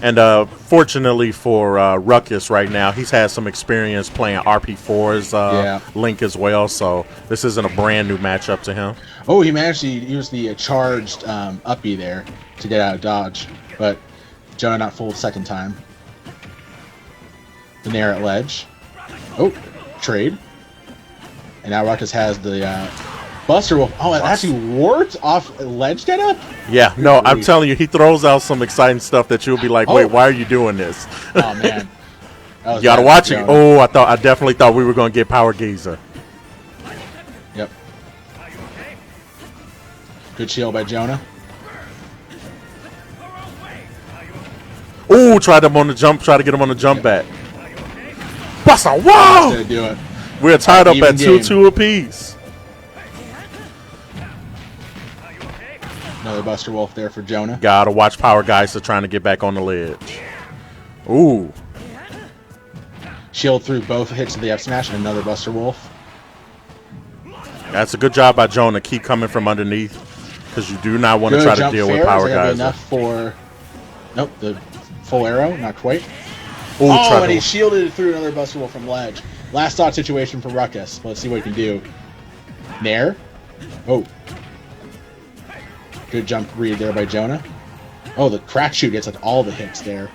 And fortunately for Ruckus right now, he's had some experience playing RP4's Link as well, so this isn't a brand new matchup to him. Oh, he managed to use the charged uppy there to get out of dodge, but Jonah not fooled second time. The nair at ledge. Oh, trade. And now Ruckus has the Buster Wolf. Oh, it actually warped off ledge get up? Yeah, no, I'm telling you, he throws out some exciting stuff that you'll be like, wait, why are you doing this? Oh, man. You gotta watch it. Oh, I definitely thought we were going to get Power Gazer. Yep. Good shield by Jonah. Ooh, try to get him on the jump back. Buster, whoa! That's do it. We're tied up at 2-2 apiece. Another Buster Wolf there for Jonah. Gotta watch Power Geyser trying to get back on the ledge. Ooh. Shield through both hits of the F smash and another Buster Wolf. That's a good job by Jonah. Keep coming from underneath because you do not want to try to deal with power guys. Enough for nope, the full arrow, not quite. Ooh, and he shielded it through another Buster Wolf from ledge. Last stock situation for Ruckus. Let's see what he can do. Nair. Oh. Good jump read there by Jonah. Oh, the crack shoot gets like all the hits there.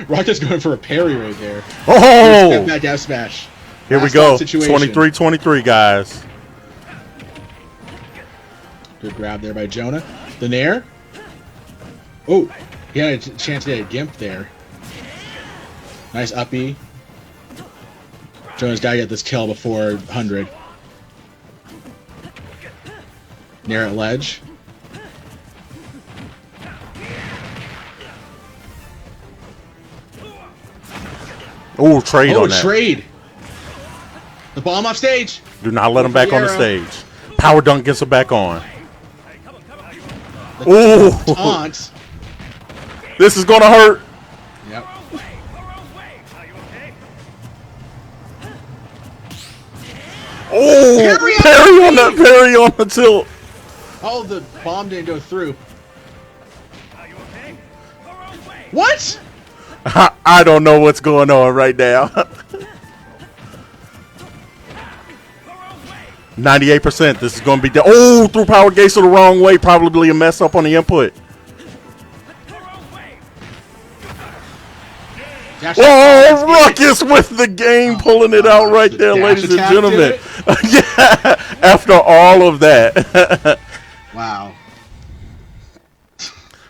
Ruckus going for a parry right there. Oh! Step back F smash. Here we go. 23-23, guys. Good grab there by Jonah. The Nair. Oh, he had a chance to get a Gimp there. Nice uppy. Jonah's got to get this kill before 100. Nair at ledge. Ooh, trade on that. Trade. The bomb off stage. Do not let him back on the stage. Power dunk gets him back on. Ooh. Taunt. This is going to hurt. Yep. Oh, parry on the tilt. Oh, the bomb didn't go through. What? I don't know what's going on right now. 98%. This is going to be... Oh, threw power gates the wrong way. Probably a mess up on the input. Oh, Ruckus with the game, pulling it out right there, ladies and gentlemen. Yeah, after all of that. Wow.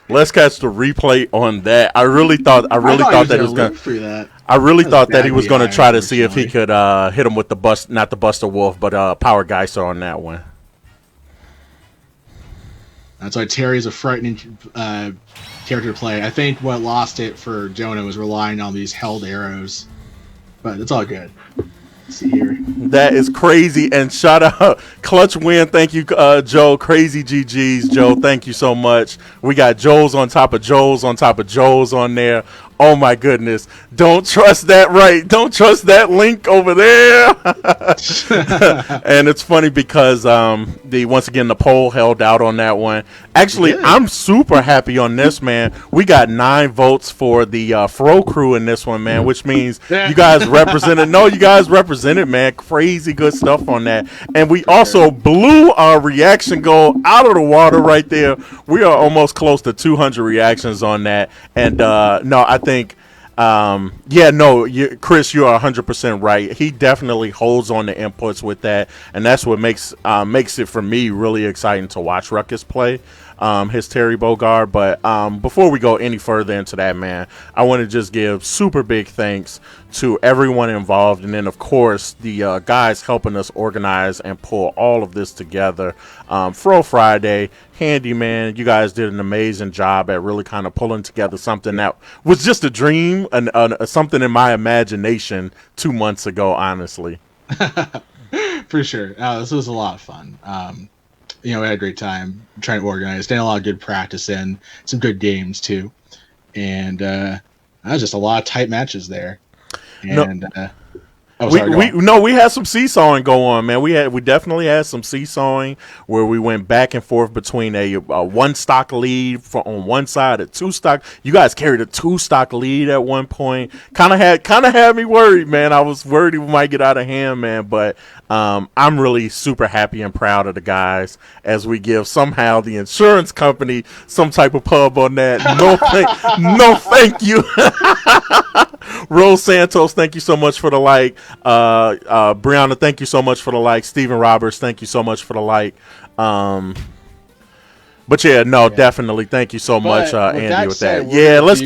Let's catch the replay on that. I really thought that he was going to. I really thought that he was going to try to see if he could hit him with the bust, not the Buster Wolf, but Power Geyser on that one. That's why Terry's a frightening character to play. I think what lost it for Jonah was relying on these held arrows, but it's all good. Let's see here. That is crazy, and shout out Clutch Win. Thank you, Joe. Crazy GGs, Joe. Thank you so much. We got Joe's on top of Joe's on top of Joe's on there. Oh my goodness! Don't trust that. Right? Don't trust that link over there. And it's funny because once again the poll held out on that one. Actually, I'm super happy on this, man. We got 9 votes for the Fro crew in this one, man, which means you guys represented. No, you guys represented, man. Crazy good stuff on that, and we also blew our reaction goal out of the water right there. We are almost close to 200 reactions on that, and no, I think, Chris, you are 100% right. He definitely holds on the inputs with that, and that's what makes it for me really exciting to watch Ruckus play his Terry Bogard. But before we go any further into that, man, I want to just give super big thanks to everyone involved, and then of course the guys helping us organize and pull all of this together. Fro Friday, Handyman, you guys did an amazing job at really kind of pulling together something that was just a dream and something in my imagination 2 months ago, honestly. For sure. This was a lot of fun. We had a great time trying to organize. Did a lot of good practice in, some good games too, and that was just a lot of tight matches there. And we had some seesawing go on, man. We definitely had some seesawing where we went back and forth between a 1-stock lead on one side, a 2-stock. You guys carried a 2-stock lead at one point. Kind of had me worried, man. I was worried we might get out of hand, man. But I'm really super happy and proud of the guys as we give somehow the insurance company some type of pub on that. No, thank you. Rose Santos, thank you so much for the like. Brianna, thank you so much for the like. Stephen Roberts, thank you so much for the like. But definitely thank you so much, Andy, with that. Yeah, let's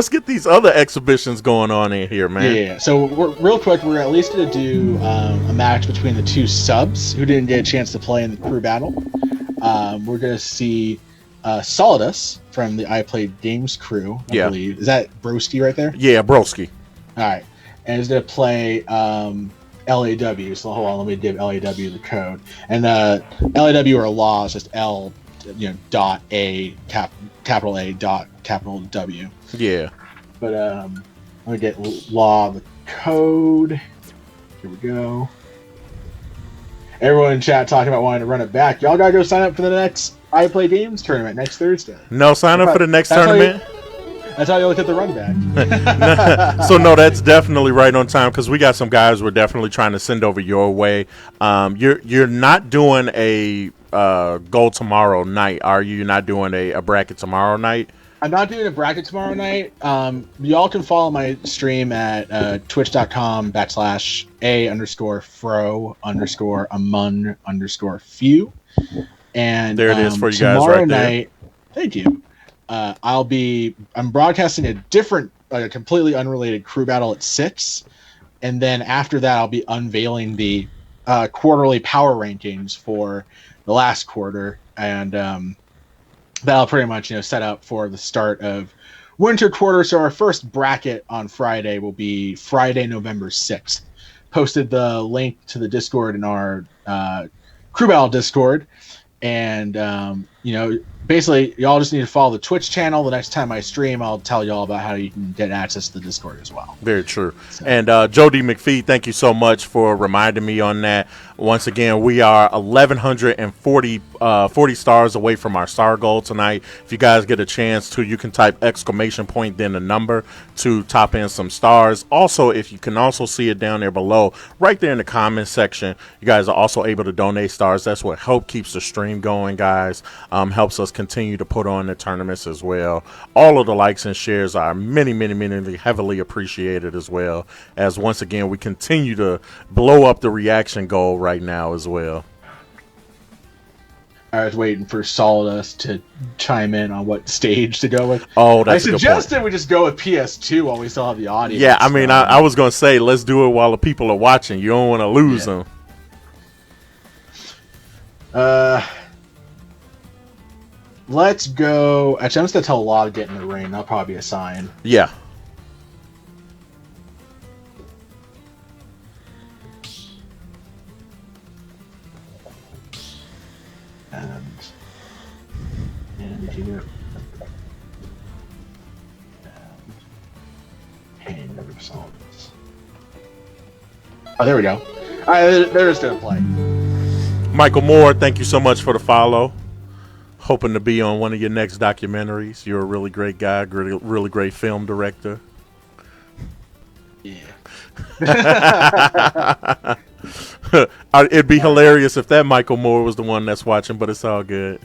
get these other exhibitions going on in here, man. Yeah. So real quick, we're at least gonna do a match between the 2 subs who didn't get a chance to play in the crew battle. We're gonna see Solidus from the I Played Games crew, I believe. Is that Broski right there? Yeah, Broski. All right. And he's going to play L.A.W. So hold on, let me give L.A.W. the code. And L.A.W. or Law is just L dot A capital A dot capital W. Yeah. But let me get law of the code. Here we go. Everyone in chat talking about wanting to run it back. Y'all gotta go sign up for the next I Play Games tournament next Thursday. No, sign up for the next tournament. That's how you look at the run back. So no, that's definitely right on time because we got some guys we're definitely trying to send over your way. You're not doing a goal tomorrow night, are you? You're not doing a bracket tomorrow night? I'm not doing a bracket tomorrow night. Y'all can follow my stream at twitch.com/a_fro_amon_few. And there it is for you guys right there. Night, thank you. I'm broadcasting a different, a completely unrelated crew battle at 6. And then after that, I'll be unveiling the quarterly power rankings for the last quarter. And that'll pretty much set up for the start of winter quarter. So our first bracket on Friday will be Friday, November 6th. Posted the link to the Discord in our crew battle Discord, and basically y'all just need to follow the Twitch channel. The next time I stream, I'll tell y'all about how you can get access to the Discord as well. Very true. So. And Jody McPhee, thank you so much for reminding me on that. Once again, we are 1,140 stars away from our star goal tonight. If you guys get a chance to, you can type ! Then the number to top in some stars. Also, if you can also see it down there below, right there in the comments section, you guys are also able to donate stars. That's what keeps the stream going, guys. Helps us continue to put on the tournaments as well. All of the likes and shares are many heavily appreciated as well, as once again we continue to blow up the reaction goal right now as well. I was waiting for Solidus to chime in on what stage to go with. Oh, that's I suggested we just go with PS2 while we still have the audience. Yeah, I mean, I was going to say, let's do it while the people are watching. You don't want to lose them. Let's go. Actually, I'm just going to tell Law to get in the ring. That'll probably be a sign. Yeah. And here. Hand over Solidus. Oh, there we go. All right, they're just going to play. Michael Moore, thank you so much for the follow. Hoping to be on one of your next documentaries. You're a really great guy, really great film director. Yeah. It'd be hilarious if that Michael Moore was the one that's watching, but it's all good.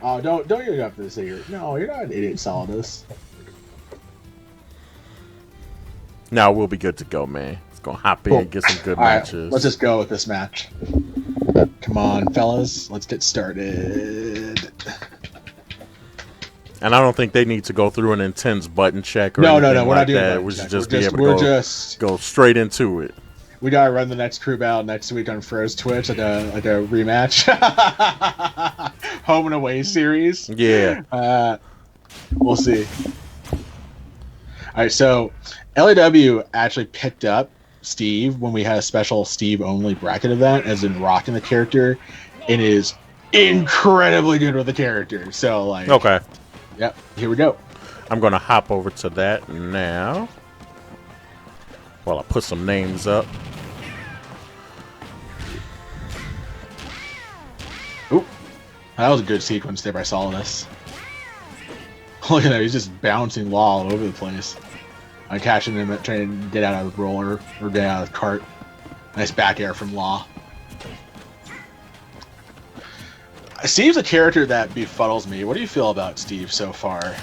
Oh, don't even have to say no, you're not an idiot, Solidus. Now we'll be good to go, man. It's gonna hop in and get some good matches. Right, let's just go with this match. Come on, fellas, let's get started. And I don't think they need to go through an intense button check or no, anything we're like not doing that. We should just be able to go straight into it. We gotta run the next crew battle next week on Fro's Twitch, like a rematch, home and away series. Yeah. We'll see. All right, so L.A.W. actually picked up Steve when we had a special Steve only bracket event, as in rocking the character, and is incredibly good with the character. So okay. Yep, here we go. I'm gonna hop over to that now. While I put some names up. Oop. That was a good sequence there by Solidus. Look at that, he's just bouncing Law all over the place. I'm catching him trying to get out of the roller or get out of the cart. Nice back air from Law. Steve's a character that befuddles me. What do you feel about Steve so far?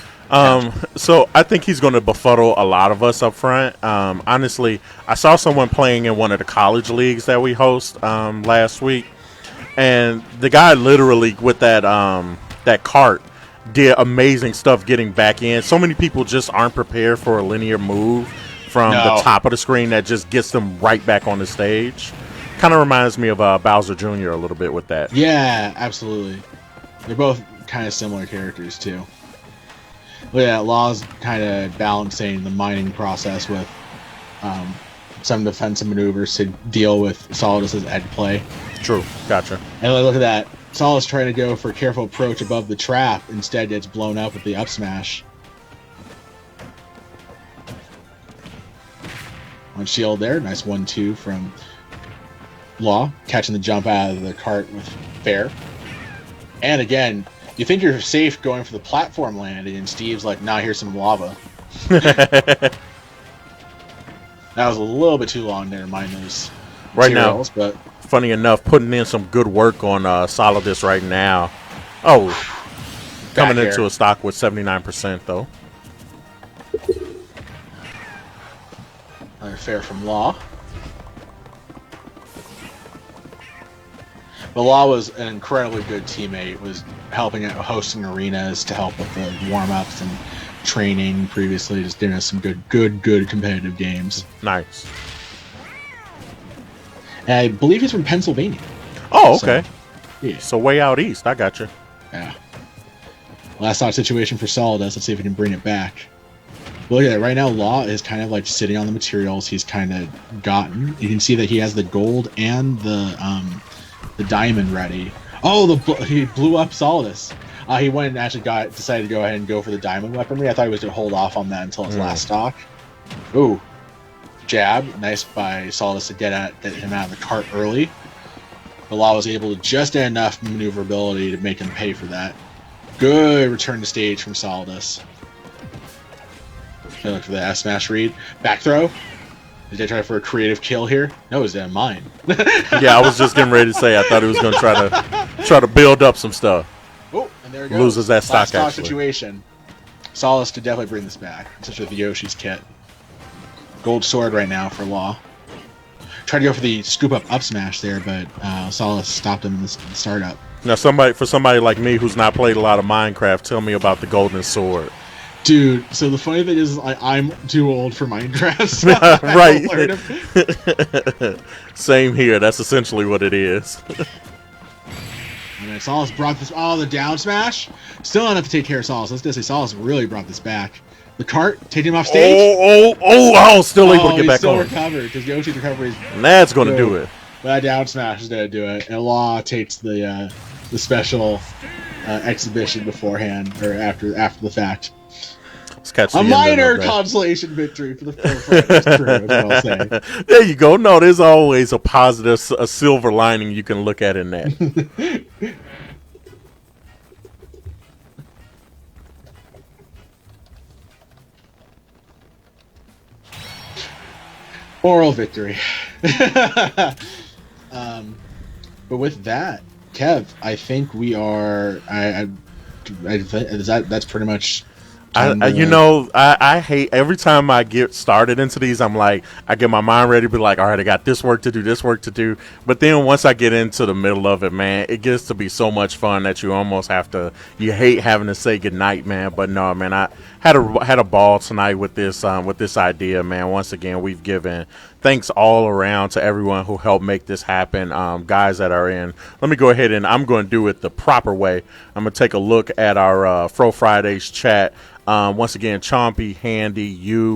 So I think he's going to befuddle a lot of us up front. Honestly, I saw someone playing in one of the college leagues that we host last week, and the guy literally with that that cart did amazing stuff getting back in. So many people just aren't prepared for a linear move from the top of the screen that just gets them right back on the stage. Kind of reminds me of Bowser Jr. a little bit with that. Yeah, absolutely. They're both kind of similar characters too. Look at that, Law's kind of balancing the mining process with some defensive maneuvers to deal with Solidus' edge play. True, gotcha. And look at that. Solidus trying to go for a careful approach above the trap. Instead, gets blown up with the up smash. On shield there. Nice 1-2 from Law. Catching the jump out of the cart with fair. And again, you think you're safe going for the platform landing, and Steve's like, nah, here's some lava. That was a little bit too long there to mind those materials, right now, but funny enough, putting in some good work on Solidus right now. Oh, coming into a stock with 79% though. Another fair from Law. But Law was an incredibly good teammate, was helping out hosting arenas to help with the warm-ups and training previously, just doing us some good competitive games. Nice. And I believe he's from Pennsylvania. Oh, okay. So, yeah. So way out east. I got you. Yeah. Last thought situation for Solidus. Let's see if we can bring it back. But look at that. Right now, Law is kind of like sitting on the materials he's kind of gotten. You can see that he has the gold and the diamond ready. Oh, he blew up Solidus. He went and actually decided to go ahead and go for the diamond weaponry. I thought he was going to hold off on that until his last stock. Ooh. Jab. Nice by Solidus to get him out of the cart early. But Law was able to just get enough maneuverability to make him pay for that. Good return to stage from Solidus. Look for the S smash read. Back throw. Did they try for a creative kill here? No, it was mine. Yeah, I was just getting ready to say I thought he was going to try to build up some stuff. Oh, and there it goes. Loses that stock Last actually. Situation. Solidus could definitely bring this back, especially with the Yoshi's kit. Gold sword right now for Law. Tried to go for the scoop up smash there, but Solidus stopped him in the startup. Now, for somebody like me who's not played a lot of Minecraft, tell me about the golden sword. Dude, so the funny thing is I'm too old for Minecraft. So right. Same here. That's essentially what it is. And Solidus brought this. Oh, the down smash. Still not enough to take care of Solidus. Let's just say Solidus really brought this back. The cart taking him off stage. Still able to get back still on. Recovered because Yoshi's recovery is. And that's going to do it. That down smash is going to do it. And Law takes the special exhibition beforehand or after the fact. A minor consolation victory for the Fro Fridays crew, is what I'll say. There you go. No, there's always a positive, a silver lining you can look at in that. Moral victory. But with that, Kev, I think we are. That's pretty much. I hate every time I get started into these. I'm like, I get my mind ready to be like, all right, I got this work to do. But then once I get into the middle of it, man, it gets to be so much fun that you almost you hate having to say goodnight, man. But no, man, I had a ball tonight with this idea, man. Once again, we've given thanks all around to everyone who helped make this happen. Guys that are in, let me go ahead and I'm going to do it the proper way. I'm going to take a look at our Fro Fridays chat. Once again, Chompy, Handy,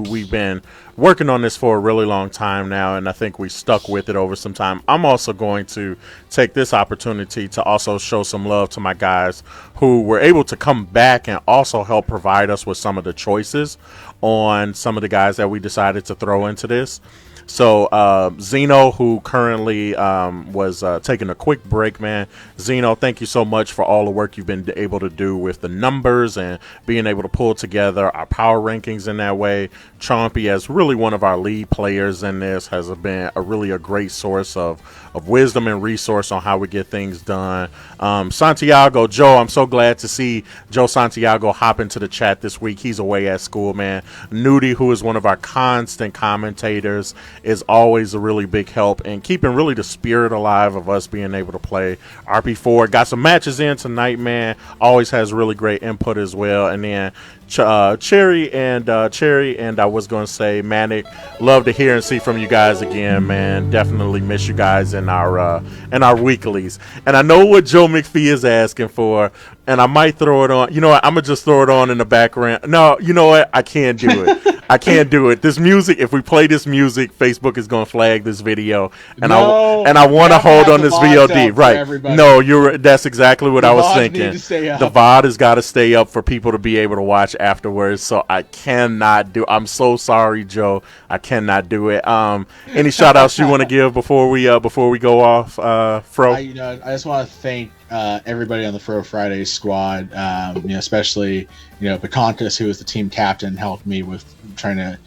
we've been working on this for a really long time now, and I think we stuck with it over some time. I'm also going to take this opportunity to also show some love to my guys who were able to come back and also help provide us with some of the choices on some of the guys that we decided to throw into this. So Zeno, who currently was taking a quick break, man. Zeno, thank you so much for all the work you've been able to do with the numbers and being able to pull together our power rankings in that way. Chompy, as really one of our lead players in this, has been a great source of wisdom and resource on how we get things done. Santiago, Joe, I'm so glad to see Joe Santiago hop into the chat this week. He's away at school, man. Nooty, who is one of our constant commentators, is always a really big help in keeping really the spirit alive of us being able to play RP4. Got some matches in tonight, man. Always has really great input as well. And then Cherry and I was going to say Manic, love to hear and see from you guys again, man. Definitely miss you guys in our weeklies. And I know what Joe McPhee is asking for, and I might throw it on. You know what? I'm gonna just throw it on in the background. No, you know what? I can't do it. I can't do it. This music, if we play this music, Facebook is gonna flag this video, and No, I want to hold on this VOD. Right? everybody. No, that's exactly what The I was VODs thinking. need to stay up. The VOD has got to stay up for people to be able to watch afterwards. So I cannot do. I'm so sorry, Joe. I cannot do it. Any shout outs you want to give before we go off, Fro? I just want to thank everybody on the Fro Fridays squad. Especially Bukhankas, who was the team captain, helped me with trying to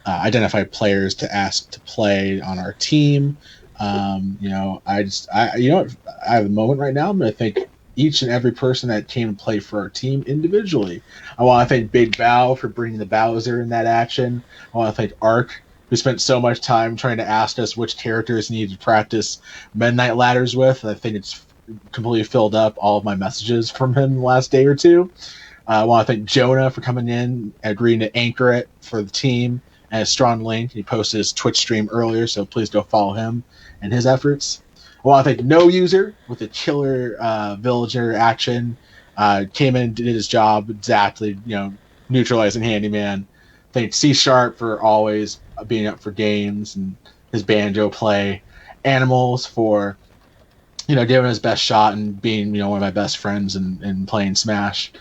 identify players to ask to play on our team. I have a moment right now. I'm going to thank each and every person that came to play for our team individually. I want to thank Big Bow for bringing the Bowser in that action. I want to thank Arc, who spent so much time trying to ask us which characters needed to practice Midnight Ladders with. I think it's completely filled up all of my messages from him the last day or two. I want to thank Jonah for coming in, agreeing to anchor it for the team, and a strong link. He posted his Twitch stream earlier, so please go follow him and his efforts. I want to thank nouser with the killer villager action. Came in and did his job exactly, neutralizing Handyman. Thank C# for always being up for games and his banjo play. Animals for giving his best shot and being one of my best friends and playing Smash.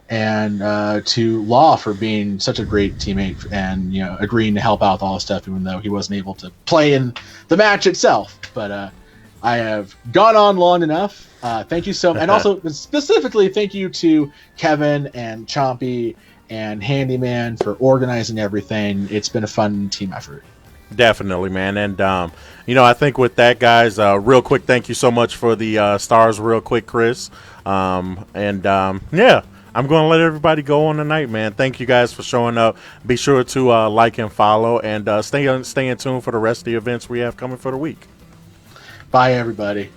And to Law for being such a great teammate and agreeing to help out with all the stuff, even though he wasn't able to play in the match itself. But I have gone on long enough. Thank you so much. And also specifically thank you to Kevin and Chompy and Handyman for organizing everything. It's been a fun team effort. Definitely, man. And I think with that, guys, real quick, thank you so much for the stars real quick, Chris. Yeah, I'm going to let everybody go on tonight, man. Thank you guys for showing up. Be sure to like and follow, and stay in tune for the rest of the events we have coming for the week. Bye, everybody.